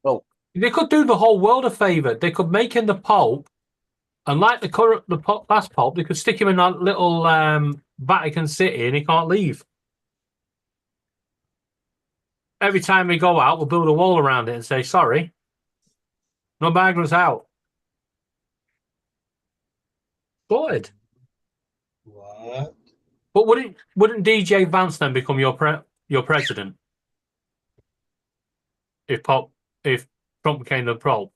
Oh. They could do the whole world a favor. They could make him the Pope, and like the last Pope, they could stick him in that little Vatican City and he can't leave. Every time we go out, we'll build a wall around it and say, sorry, no migrants out. Good. What? But wouldn't DJ Vance then become your president? If Trump became the Pope?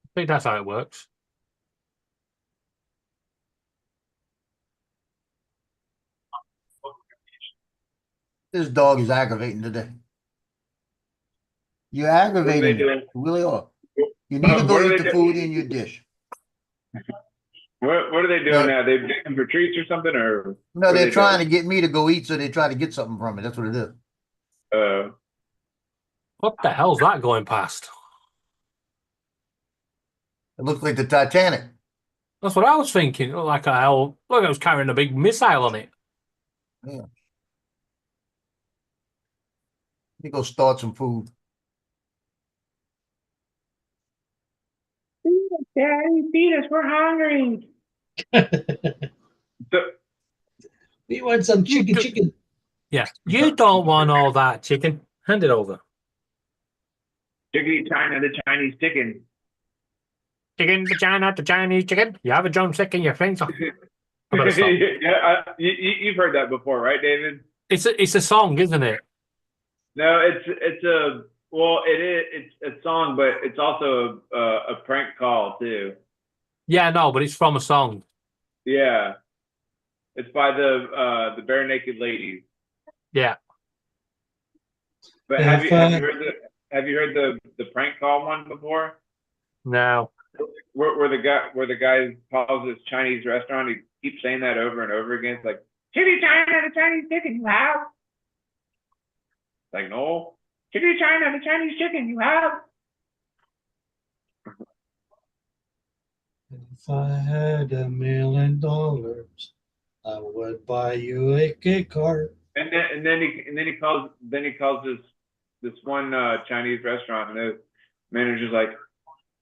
I think that's how it works. This dog is aggravating today. You're aggravating. You really are. You need to go eat the food in your dish. What are they doing now? They begging for treats or something, or no? They're trying to get me to go eat, so they try to get something from it. That's what it is. What the hell's that going past? It looks like the Titanic. That's what I was thinking. It looked like a hell. Look, I was carrying a big missile on it. Yeah. Let me go start some food. Daddy, feed us. We're hungry. We want some chicken. Yeah, you don't want all that chicken. Hand it over. Chickadee China, the Chinese chicken. Chicken to China, the Chinese chicken. You have a drumstick in your face. Yeah, you've heard that before, right, David? It's a song, isn't it? No, it's a it's a song, but it's also a prank call too. Yeah, no, but it's from a song. Yeah, it's by the Bare Naked Ladies. Yeah. But have you heard the prank call one before? No. Where the guy calls his Chinese restaurant, he keeps saying that over and over again. It's like, Chitty China, the Chinese chicken, wow. like, no, chicken China, the Chinese chicken you have. If I had $1 million, I would buy you a cake cart. And then he calls this one Chinese restaurant, and the manager's like,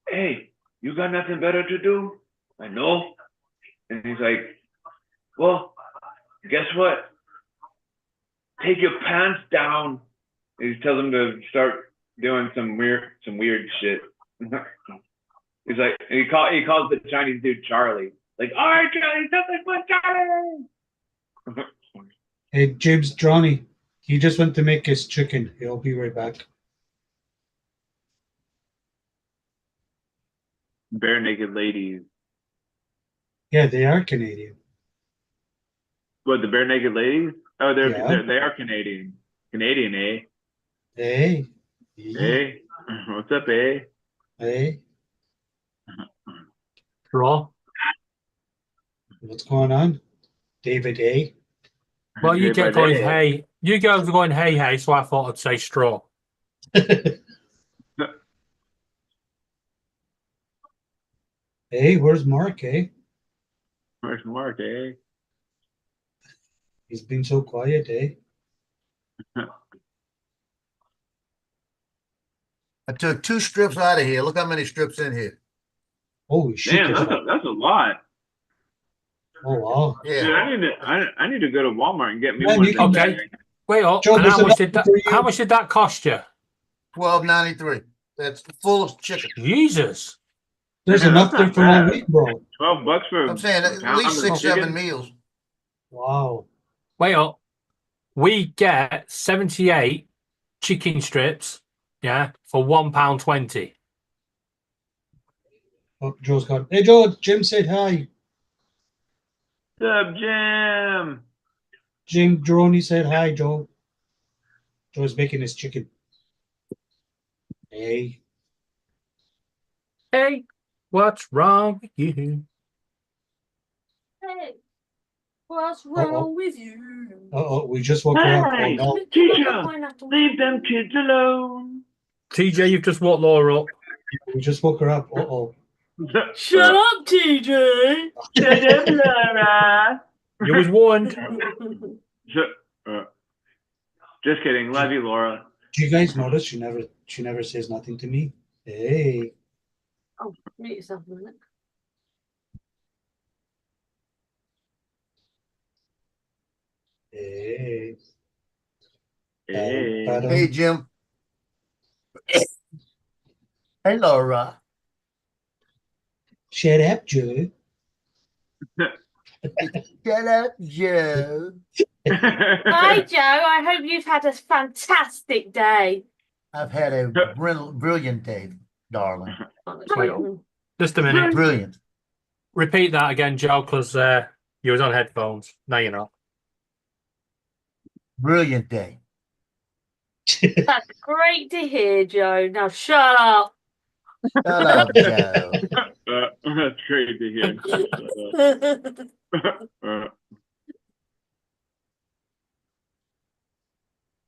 "Hey, you got nothing better to do?" I know. And he's like, "Well, guess what? Take your pants down." And he tells him to start doing some weird shit. He's like, and he calls the Chinese dude Charlie. Like, "All right, Charlie, something for Charlie." Hey, James Johnny, he just went to make his chicken. He'll be right back. Bare naked ladies. Yeah, they are Canadian. What, the bare naked ladies? Oh, they Yeah. are Canadian. Canadian, eh? Hey. Hey, what's up, eh? Hey. Straw. What's going on? David A. Well, you Day by kept going, day. hey. You guys were going, hey, so I thought I'd say straw. Hey, where's Mark, eh? Where's Mark, eh? He's been so quiet, eh? I took 2 strips out of here. Look how many strips in here. Holy shit. Damn, that's a lot. Oh, wow. Yeah. Dude, I need to go to Walmart and get me Man, one you of can- those. Okay. Wait up. Joe, And there's how much enough did for you. how much did that cost you? $12.93. That's full of chicken. Jesus. There's Yeah, enough that's there not for one bad. week, bro. $12 for I'm saying a at pound least of 6, chicken? 7 meals. Wow. Wait up. We get 78 chicken strips, yeah, for £1.20. Oh, Joe's gone. Hey, Joe, Jim said hi. What's up, Jim? Jim Droney said hi, Joe. Joe's making his chicken. Hey. Hey, what's wrong with you? Hey, what's wrong with you? Uh-oh, we just woke her up. Oh, Hey, no. teacher, leave them kids alone. TJ, you've just woke Laura up. We just woke her up. Uh-oh. Shut up, TJ. Shut up, Laura. You was warned. Just kidding. Love you, Laura. Do you guys notice she never says nothing to me? Hey. Oh, mute yourself a minute. Hey. Hey. Hey, Jim. Hey, Laura. Shut up, Joe. Shut up, Joe. Hi, Joe. I hope you've had a fantastic day. I've had a brilliant day, darling. Wait up. Just a minute. Brilliant. Repeat that again, Joe, because you was on headphones. Now you're not. Brilliant day. That's great to hear, Joe. Now shut up. Shut up, Joe. That's great to hear.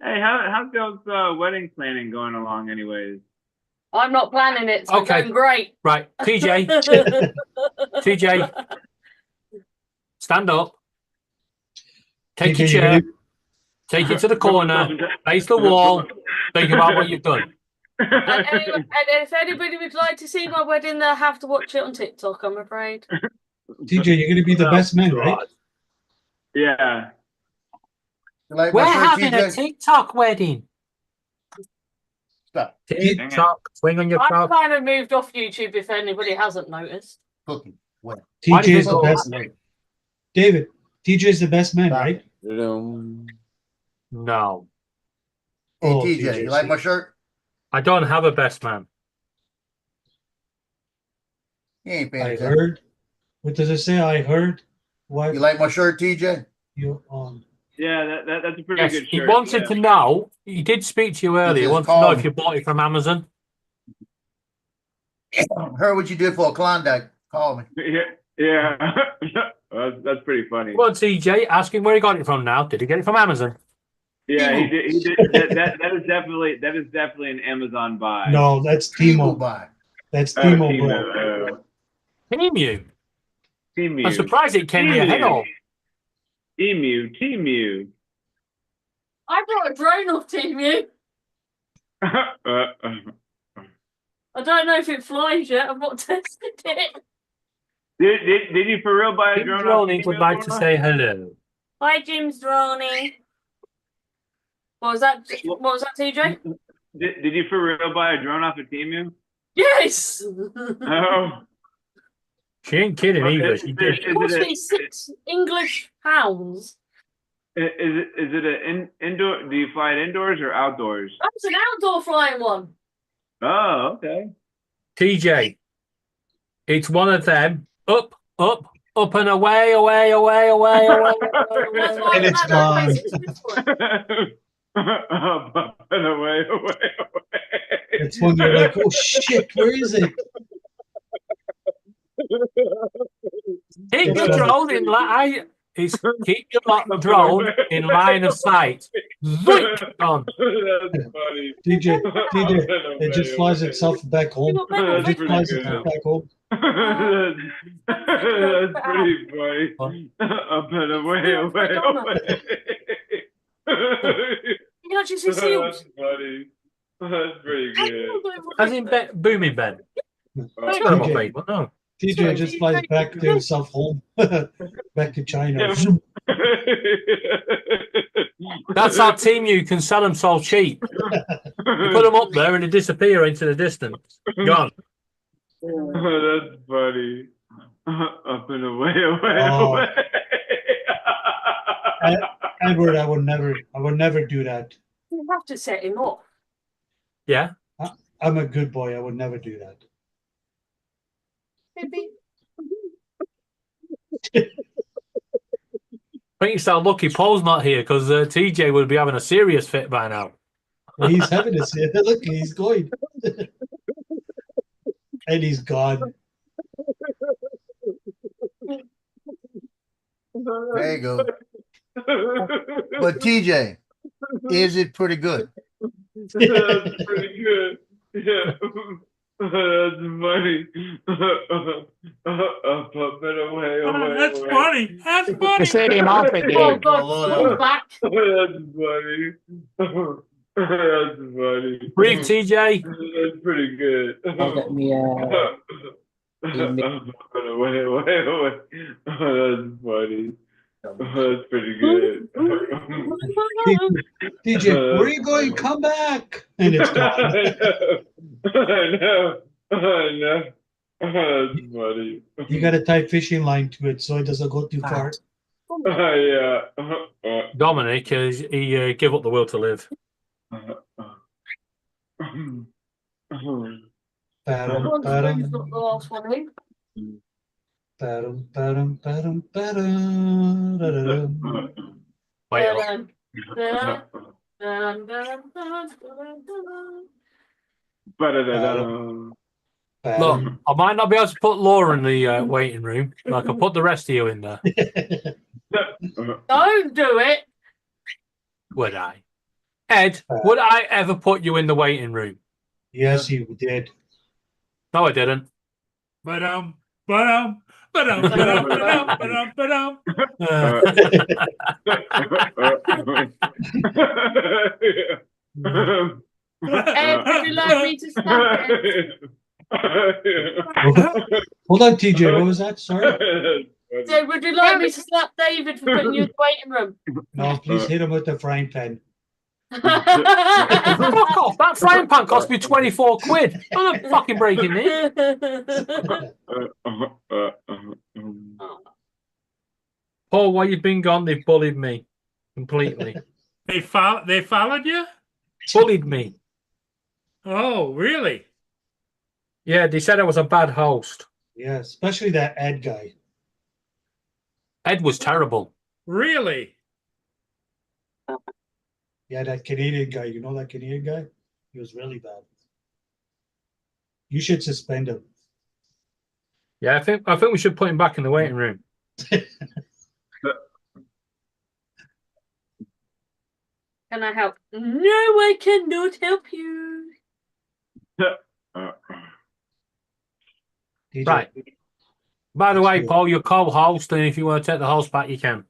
Hey, how's y'all's wedding planning going along, anyways? I'm not planning it, so Okay. going great. Right, TJ. TJ, stand up. Take your TJ, you chair. ready? Take it to the corner. Face the wall. Think about what you've done. And if anybody would like to see my wedding, they'll have to watch it on TikTok, I'm afraid. TJ, you're going to be the best man, right? Yeah. You like We're my shirt, having a TJ? TikTok wedding. Stop. TikTok. Swing on your I've top. kind of moved off YouTube if anybody hasn't noticed. Cookie. Wet. Why TJ did is it the go- best. David, TJ is the best man, right? No. Hey, Oh, TJ, you like my shirt? I don't have a best man. You ain't paying I attention. heard. What does it say? I heard. What You like my shirt, TJ? you Yeah, that's a pretty Yes, good he shirt. wanted yeah. to know. He did speak to you earlier. He just wanted to know called if me. you bought it from Amazon. Heard what you did for a Klondike. Call me. Yeah. That's pretty funny. Well, TJ, ask him where he got it from now. Did he get it from Amazon? Yeah, he Temu. did. He did. That is definitely an Amazon buy. No, that's Temu Timo. buy. That's Oh, Timo, bro. Emu. Temu. I'm surprised it came near head on. Temu. I brought a drone off Teemu. I don't know if it flies yet. I've not tested it. Did you for real buy a Jim drone? Droney would like to say hello. Hi, Jim's Droney. What was that, TJ? Did you for real buy a drone off of Temu? Yes! Oh. She ain't kidding either. She did. It cost me £6 English. Is it an indoor? Do you fly it indoors or outdoors? That's an outdoor flying one. Oh, okay. TJ, it's one of them. Up and away. And it's gone. Up and away. It's when you're like, oh shit, where is it? Keep your drone in line. Keep your drone in line of sight. Zoink on. That's funny. DJ, it just flies itself back home. It just flies good. itself back home. That's pretty funny. Up and away. You actually see seals. That's funny. That's pretty good. As in Booming Ben. That's not my favourite, no. TJ just flies back to himself home. Back to China. That's our team. You can sell them so cheap. You put them up there and they disappear into the distance. Gone. That's funny. Up and away. Edward, I would never do that. You have to set him off. Yeah. I'm a good boy. I would never do that. I think you sound lucky Paul's not here because TJ would be having a serious fit by now. Well, he's having a look. He's going, and he's gone. There you go. But TJ, is it pretty good? That's pretty good. Yeah. That's funny. Up and away. That's funny. That's funny. Set him off again. Oh, God, he's back. That's funny. That's funny. Breathe, TJ. That's pretty good. Let me, Up and away. That's funny. That's pretty good. DJ, where are you going? Come back! And it's gone. I know. That's funny. You got to tie fishing line to it so it doesn't go too far. Yeah. Dominic, he gave up the will to live. Ba-dum, He's not the last one, eh? ba-dum, ba-dum, ba-dum, ba-dum, da-da-dum. Wait, look, I might not be able to put Laura in the waiting room, but I can put the rest of you in there. Don't do it. Would I? Ed, would I ever put you in the waiting room? Yes, you did. No, I didn't. Ba-dum. Ed, would you like me to stop it? Hold on, TJ. What was that? Sorry. So, would you like me to slap David for putting you in the waiting room? No, please hit him with the frying pan. Fuck off! That frying pan cost me 24 quid. I'm not fucking breaking it. Paul, while you've been gone, they've bullied me completely. They followed you? Bullied me. Oh, really? Yeah, they said I was a bad host. Yeah, especially that Ed guy. Ed was terrible. Really? Yeah, that Canadian guy. You know that Canadian guy? He was really bad. You should suspend him. Yeah, I think we should put him back in the waiting room. Can I help? No, I cannot help you. DJ. Right. By the way, good. Paul, you're co-host, and if you want to take the host back, you can.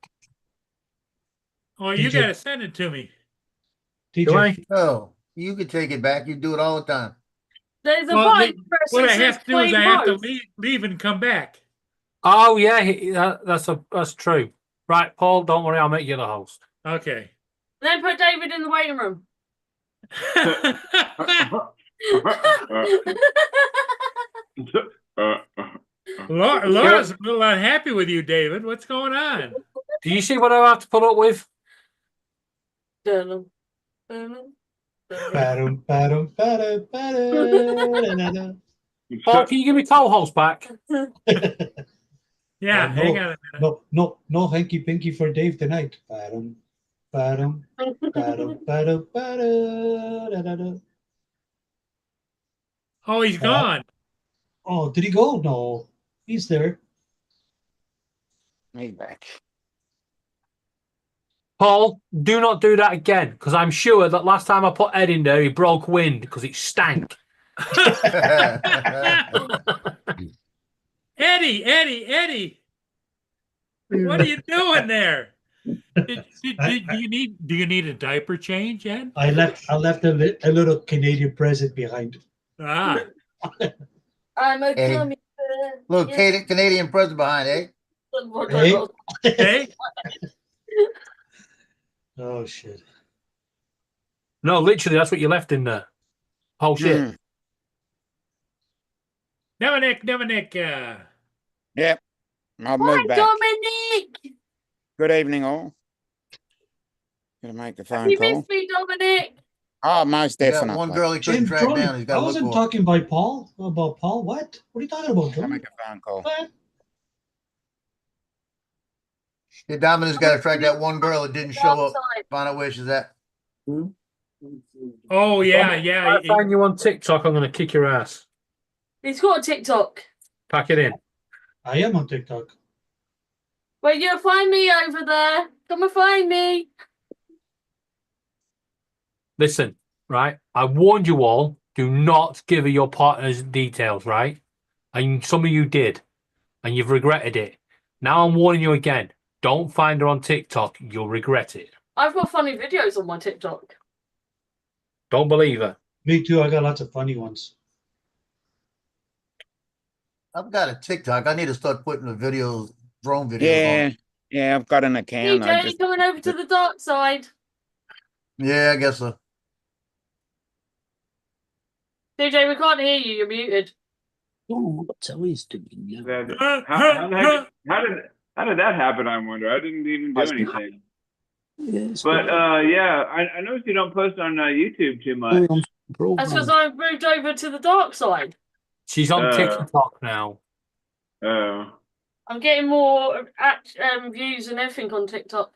Oh, you DJ. gotta send it to me. Do I? DJ. No, you can take it back. You do it all the time. There's a Well, button. press what that I have says to do is play I have to both. leave and come back. Oh yeah, that's true. Right, Paul, don't worry, I'll make you the host. Okay. Then put David in the waiting room. Laura's a little unhappy with you, David. What's going on? Do you see what I have to put up with? Ba-dum, ba-dum, ba-dum, ba-da-da-da. Paul, can you give me co-host back? Yeah, no, hang on a minute. no hanky pinky for Dave tonight. Ba-dum, ba-dum, ba-dum, ba-dum, ba-da-da-da-da. Oh, he's gone. Oh, did he go? No, he's there. Me back. Paul, do not do that again, because I'm sure that last time I put Ed in there, he broke wind because it stank. Eddie. What are you doing there? Do you need a diaper change, Ed? I left a little Canadian present behind. Ah. I'm a Eddie. gummy bear. Little Yes. Canadian present behind, eh? Hey? Hey? Oh shit. No, literally, that's what you left in there. Oh shit. Dominic. Yep. I'll Hi, move back. Dominic. Good evening, all. Gonna make the phone You call. missed me, Dominic. Oh, most He got definitely. one girl he couldn't Jim, track Troy, down. He's got I to look wasn't for. talking about Paul. About Paul? What? What are you talking about, I'll Troy? make a phone call. What? Yeah, Dominic's got to track that one girl that didn't show up. Outside. Find out where she's at. Oh yeah. If I find you on TikTok, I'm going to kick your ass. He's got a TikTok. Pack it in. I am on TikTok. Wait, you'll find me over there. Come and find me. Listen, right? I warned you all, do not give her your partner's details, right? And some of you did, and you've regretted it. Now I'm warning you again. Don't find her on TikTok. You'll regret it. I've got funny videos on my TikTok. Don't believe her. Me too. I got lots of funny ones. I've got a TikTok. I need to start putting the videos, drone videos Yeah, on. yeah, I've got an account. DJ, you coming over to the dark side? Yeah, I guess so. DJ, we can't hear you. You're muted. Oh, what's always doing now? How did that happen? I wonder. I didn't even do anything. Yes, But yeah, I noticed you don't post on YouTube too much. That's because I moved over to the dark side. She's on TikTok now. Oh. I'm getting more views and everything on TikTok.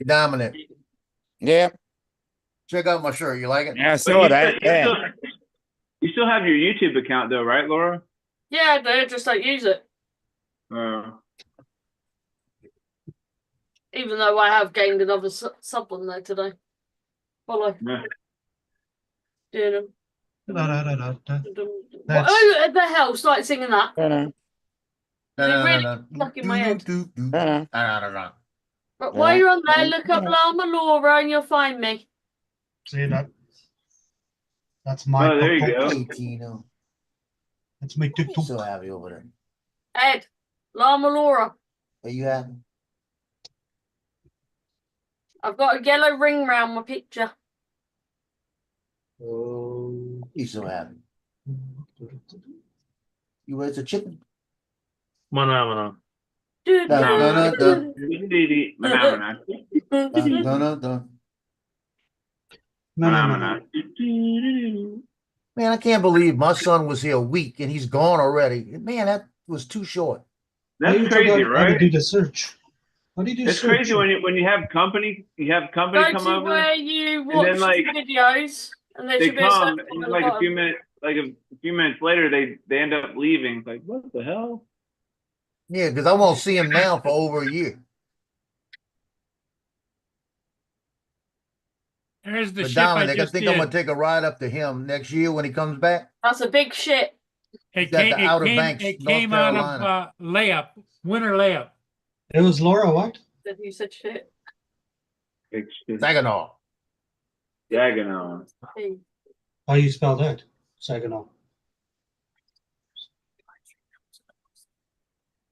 Dominic. Yeah. Check out my shirt. You like it? Yeah, I saw that. Yeah. You still have your YouTube account though, right, Laura? Yeah, I just don't use it. Oh. Even though I have gained another sub on there today. Follow. Yeah. That's- Oh, the hell! Start singing that. No. It really stuck in my head. No. But while you're on there, look up Llama Laura and you'll find me. See that? That's my. Oh, there you go. Tino. That's my TikTok. So happy over there. Ed, Llama Laura. Are you happy? I've got a yellow ring round my picture. Oh, he's so happy. You raise a chicken? Mana. Dun, Dun, dun, dun, Banana. dun, dun, dun. Man, I can't believe my son was here a week and he's gone already. Man, that was too short. That's crazy, How to right? do the search? How do you do It's search? crazy when you have company. You have company Go come to over. where you and watch then, like, the videos, and there They should be a come, search and bar at like the a bottom. few minutes later, they end up leaving. It's like, what the hell? Yeah, because I won't see him now for over a year. There's the But ship I Dominic, I just think I'm gonna did. take a ride up to him next year when he comes back. That's a big ship. It Got came, the it Outer came, Banks, it North came out of Carolina. layup, winter layup. It was Laura. What? That you said shit. Saginaw. Saginaw. Hey. How you spell that? Saginaw.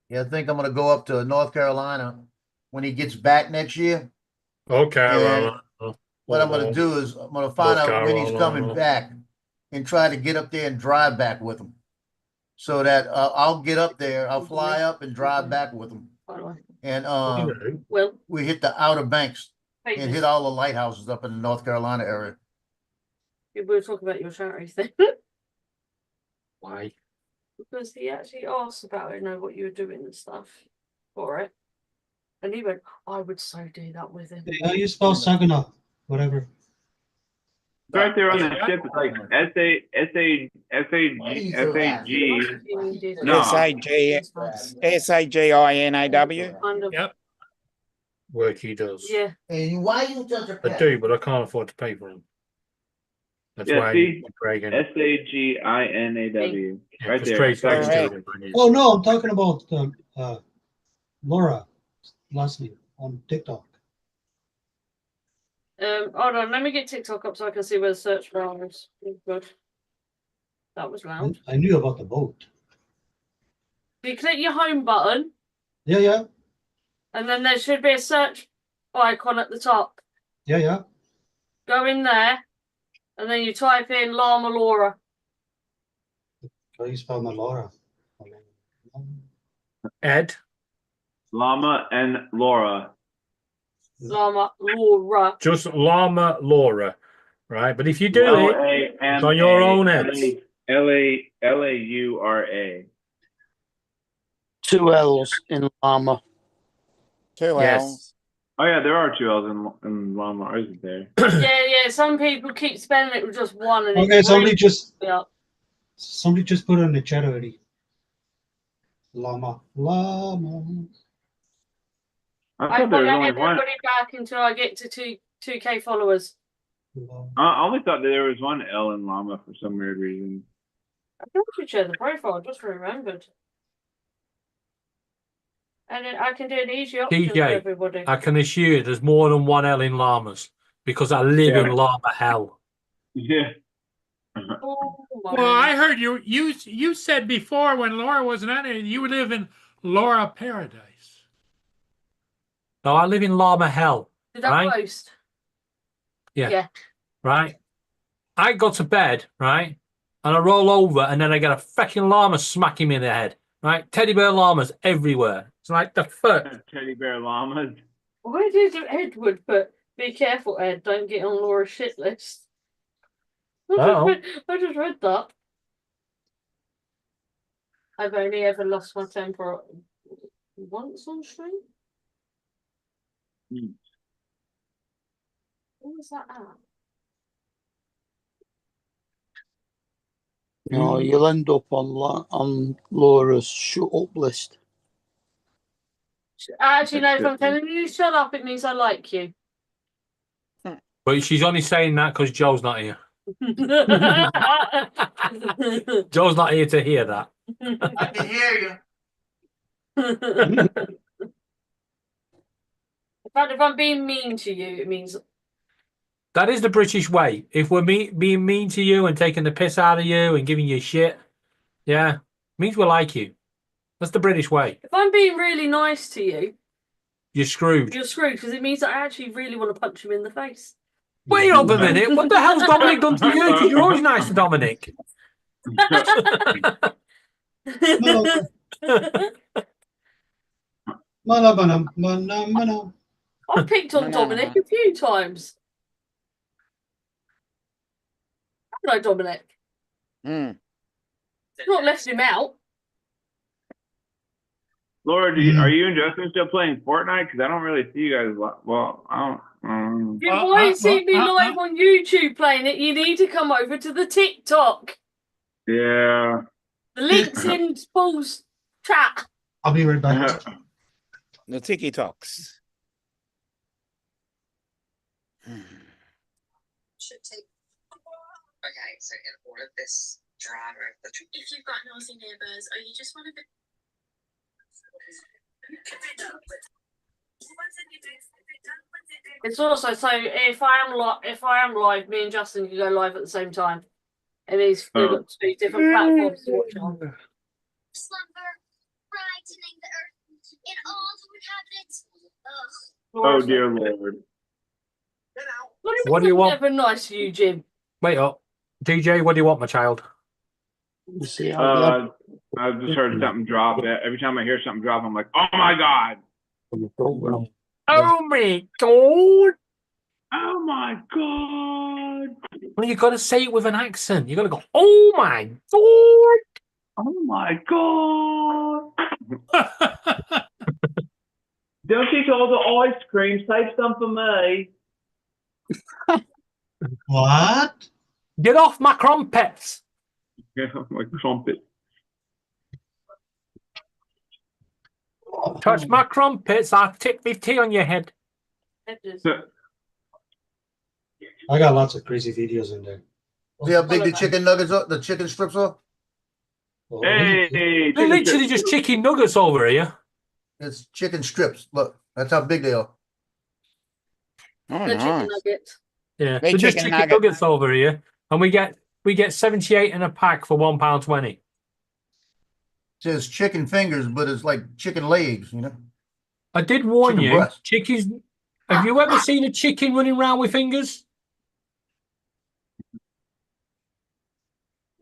Yeah, I think I'm gonna go up to North Carolina when he gets back next year. Okay. And what I'm gonna do is I'm gonna find North out when he's coming Carolina. back and try to get up there and drive back with him. So that I'll get up there, I'll fly up and drive back with him. And Well, we hit the Outer Banks and Pages. hit all the lighthouses up in the North Carolina area. we were talking about your charity thing. Why? Because he actually asked about it, know what you were doing and stuff for it. And he went, I would so do that with him. How you spell Saginaw? Whatever. Right there on the ship, it's like S-A-G. No. SAGINAW. Kind of. Yep. Work he does. Yeah. Hey, why you such a I do, but I can't afford to pay for him. That's Yeah, why I see? need Craig. S-A-G-I-N-A-W. Right It's there. Craig's next to Saginaw. him. Oh no, I'm talking about Laura last name on TikTok. Hold on, let me get TikTok up so I can see where the search bar is. Good. That was loud. I knew about the boat. You click your home button, Yeah. and then there should be a search icon at the top. Yeah. Go in there, and then you type in Llama Laura. How you spell my Laura? Ed. Llama and Laura. Llama Laura. Just Llama Laura, right? But if you do it, it's on your own head. L-A-U-R-A. 2 L's in llama. 2 Yes. L's. Oh yeah, there are 2 L's in Llama, isn't there? Yeah. Some people keep spelling it with just one. And Okay, it's somebody just yeah. put it in the chat already. Llama. I I thought there follow was only one. everybody back until I get to 2K followers. I only thought that there was one L in Llama for some weird reason. I thought you share the profile, I just remembered. And then I can do an easy option for TJ, everybody. I can assure you there's more than one L in llamas because I live in llama hell. Yeah. Oh, my. Well, I heard you said before when Laura wasn't on it, you live in Laura Paradise. No, I live in llama hell. Did that right? post? Yeah. Right. I go to bed, right? And I roll over and then I get a fucking llama smacking me in the head. Right? Teddy bear llamas everywhere. It's like the fuck. Teddy bear llamas. Why did Edward put, be careful, Ed, don't get on Laura's shit list? I just read that. I've only ever lost my temper once on stream. What was that at? No, you'll end up on Laura's shut up list. Actually, no, if I'm telling you to shut up, it means I like you. But she's only saying that because Joe's not here. Joe's not here to hear that. I can hear you. In fact, if I'm being mean to you, it means That is the British way. If we're being mean to you and taking the piss out of you and giving you shit, yeah, means we like you. That's the British way. if I'm being really nice to you, You're screwed. you're screwed because it means that I actually really want to punch you in the face. Wait up a minute. What the hell's Dominic done to you? Because you're always nice to Dominic. I've picked on Dominic a few times. Hello, Dominic. Not left him out. Laura, are you and Justin still playing Fortnite? Because I don't really see you guys. Well, I don't. You won't see me live on YouTube playing it. You need to come over to the TikTok. Yeah. The link's in Paul's chat. I'll be right back. The TikToks. Okay, so in all of this drama, if you've got nosy neighbours, or you just want to be. It's also so if I am live, me and Justin can go live at the same time. It means we've got two different platforms to watch it on. Slumber, brightening the earth in all who Oh inhabit it. dear Lord. What do you want? Never nice to you, Jim. Wait up. DJ, what do you want, my child? You see how I've just heard something drop. Every time I hear something drop, I'm like, oh my God. Oh my God. Oh my God. Well, you got to say it with an accent. You got to go, oh my God. Oh my God. Don't eat all the ice cream. Save some for me. What? Get off my crumpets. Yeah, my crumpet. Touch my crumpets, I'll tip my tea on your head. I got lots of crazy videos in there. See how big the chicken nuggets are? The chicken strips are? Hey, They're literally just chicken nuggets over here. It's chicken strips. Look, that's how big they are. Oh, The chicken nice. nuggets. Yeah, They're they're just chicken chicken nugget. nuggets over here, and we get 78 in a pack for £1.20. It says chicken fingers, but it's like chicken legs, you know? I did warn Chicken you, breast. chickens. Have you ever seen a chicken running around with fingers?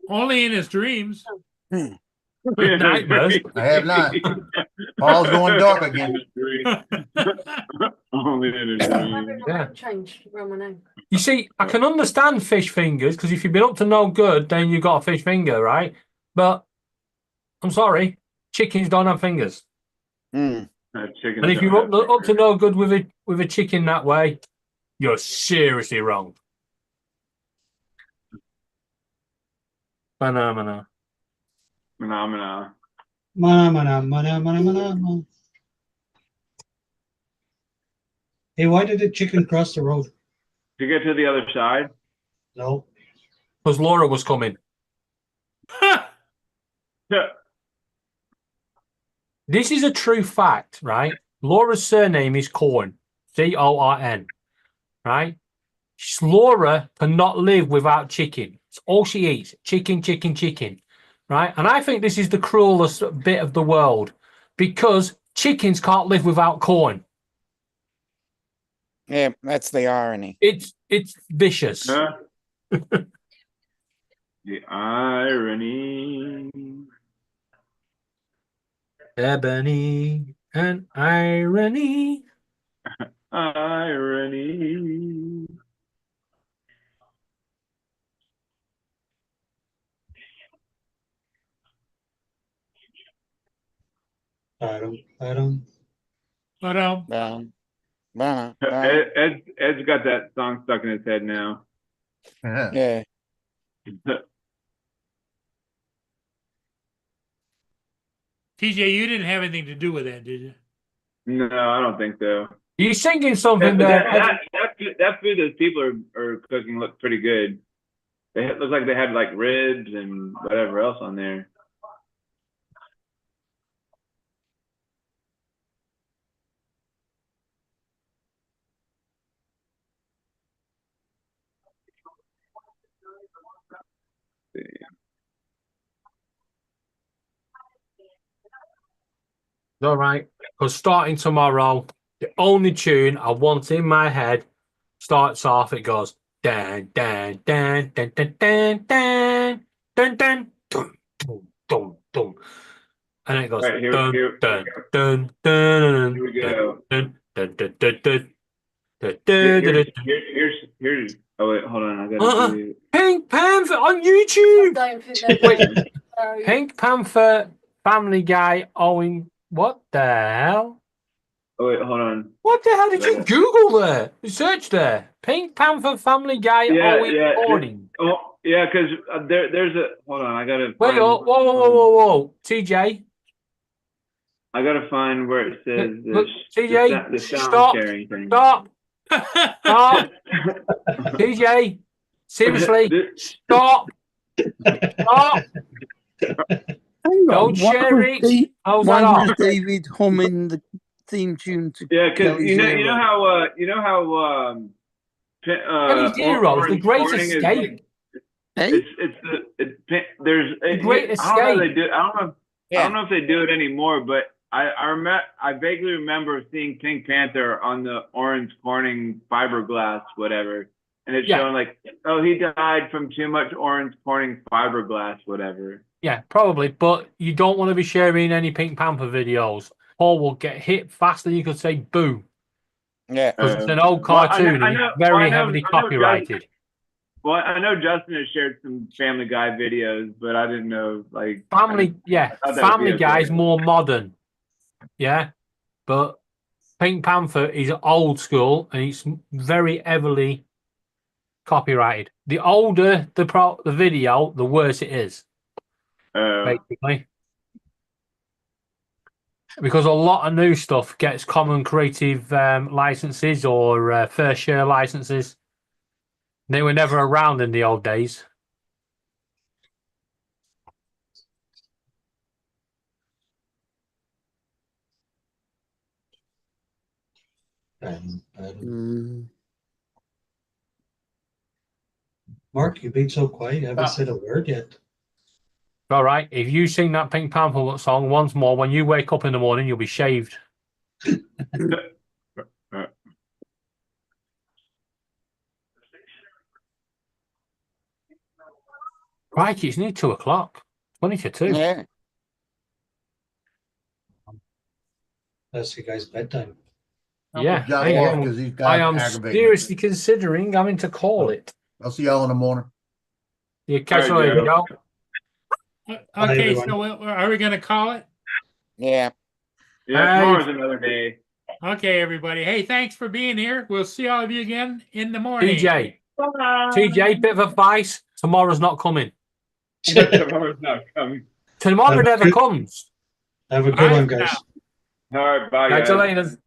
Only in his dreams. Nightmares. I have not. Paul's going dark again. Only in a dream. Yeah. Changed around my name. You see, I can understand fish fingers because if you've been up to no good, then you've got a fish finger, right? But I'm sorry, chickens don't have fingers. Mm. Chicken And if you're up to no good with a chicken that way, you're seriously wrong. Phenomena. Phenomena. Mana. Hey, why did the chicken cross the road? To get to the other side? No. Because Laura was coming. Yeah. This is a true fact, right? Laura's surname is Corn, Corn, right? Laura cannot live without chicken. It's all she eats, chicken, chicken, chicken, right? And I think this is the cruelest bit of the world because chickens can't live without corn. Yeah, that's the irony. It's vicious. Huh? The irony. Ebony and irony. Irony. I don't. Ed's got that song stuck in his head now. Yeah. TJ, you didn't have anything to do with that, did you? No, I don't think so. You're singing something there. That food those people are cooking looks pretty good. It looks like they had like ribs and whatever else on there. All right, because starting tomorrow, the only tune I want in my head starts off. It goes dan dan dan dan dan dan dan dan dan dun dun dun dun, and it goes Right, dun dun dun dun Here we go. dun dun dun dun dun dun dun dun. Here's. Oh wait, hold on. I gotta do. Pink Panther on YouTube. Don't think they're Wait, Pink Panther, Family Guy, Owen. What the hell? Oh wait, hold on. What the hell did you Google there? Search there. Pink Panther, Family Guy, Owen Gordon. Oh yeah, because there's a. Hold on, I gotta. Wait, find, whoa, TJ. I gotta find where it says Look, this. TJ, The sound stop, sharing thing. stop, stop. TJ, Seriously, stop. Stop. Hang Don't on, share it. How's why that was off? David humming the theme tune to Yeah, because Kelly's you know Hero? how Kelly's Heroes, The Great Escape. There's The Great I don't know if Escape. they do. I don't know if they do it anymore, but I vaguely remember seeing Pink Panther on the Orange Corning fiberglass, whatever, and it's showing like, oh, he died from too much Orange Corning fiberglass, whatever. Yeah, probably, but you don't want to be sharing any Pink Panther videos. Paul will get hit faster than you could say boo. Yeah. Because it's an old cartoon and it's very heavily copyrighted. Well, I know Justin has shared some Family Guy videos, but I didn't know like Family Family Guy is more modern. Yeah. But Pink Panther is old school and it's very heavily copyrighted. The older the video, the worse it is. Basically. Because a lot of new stuff gets common creative licenses or fair share licenses. They were never around in the old days. Mark, you've been so quiet. You haven't said a word yet. All right. If you sing that Pink Panther song once more, when you wake up in the morning, you'll be shaved. Crikey, it's nearly 2 o'clock. 20 to 2. Yeah. That's you guys' bedtime. Yeah. Johnny off 'cause he's got I am aggravating. seriously considering having to call it. I'll see y'all in the morning. You catch you All right, later, Joe. Joe. Okay, so are we going to call it? Yeah. Yeah, tomorrow's another day. Okay, everybody. Hey, thanks for being here. We'll see all of you again in the morning. TJ, bit of advice. Tomorrow's not coming. Tomorrow's not coming. Tomorrow never comes. Have a good one, guys. All right, bye, Catch you guys. later.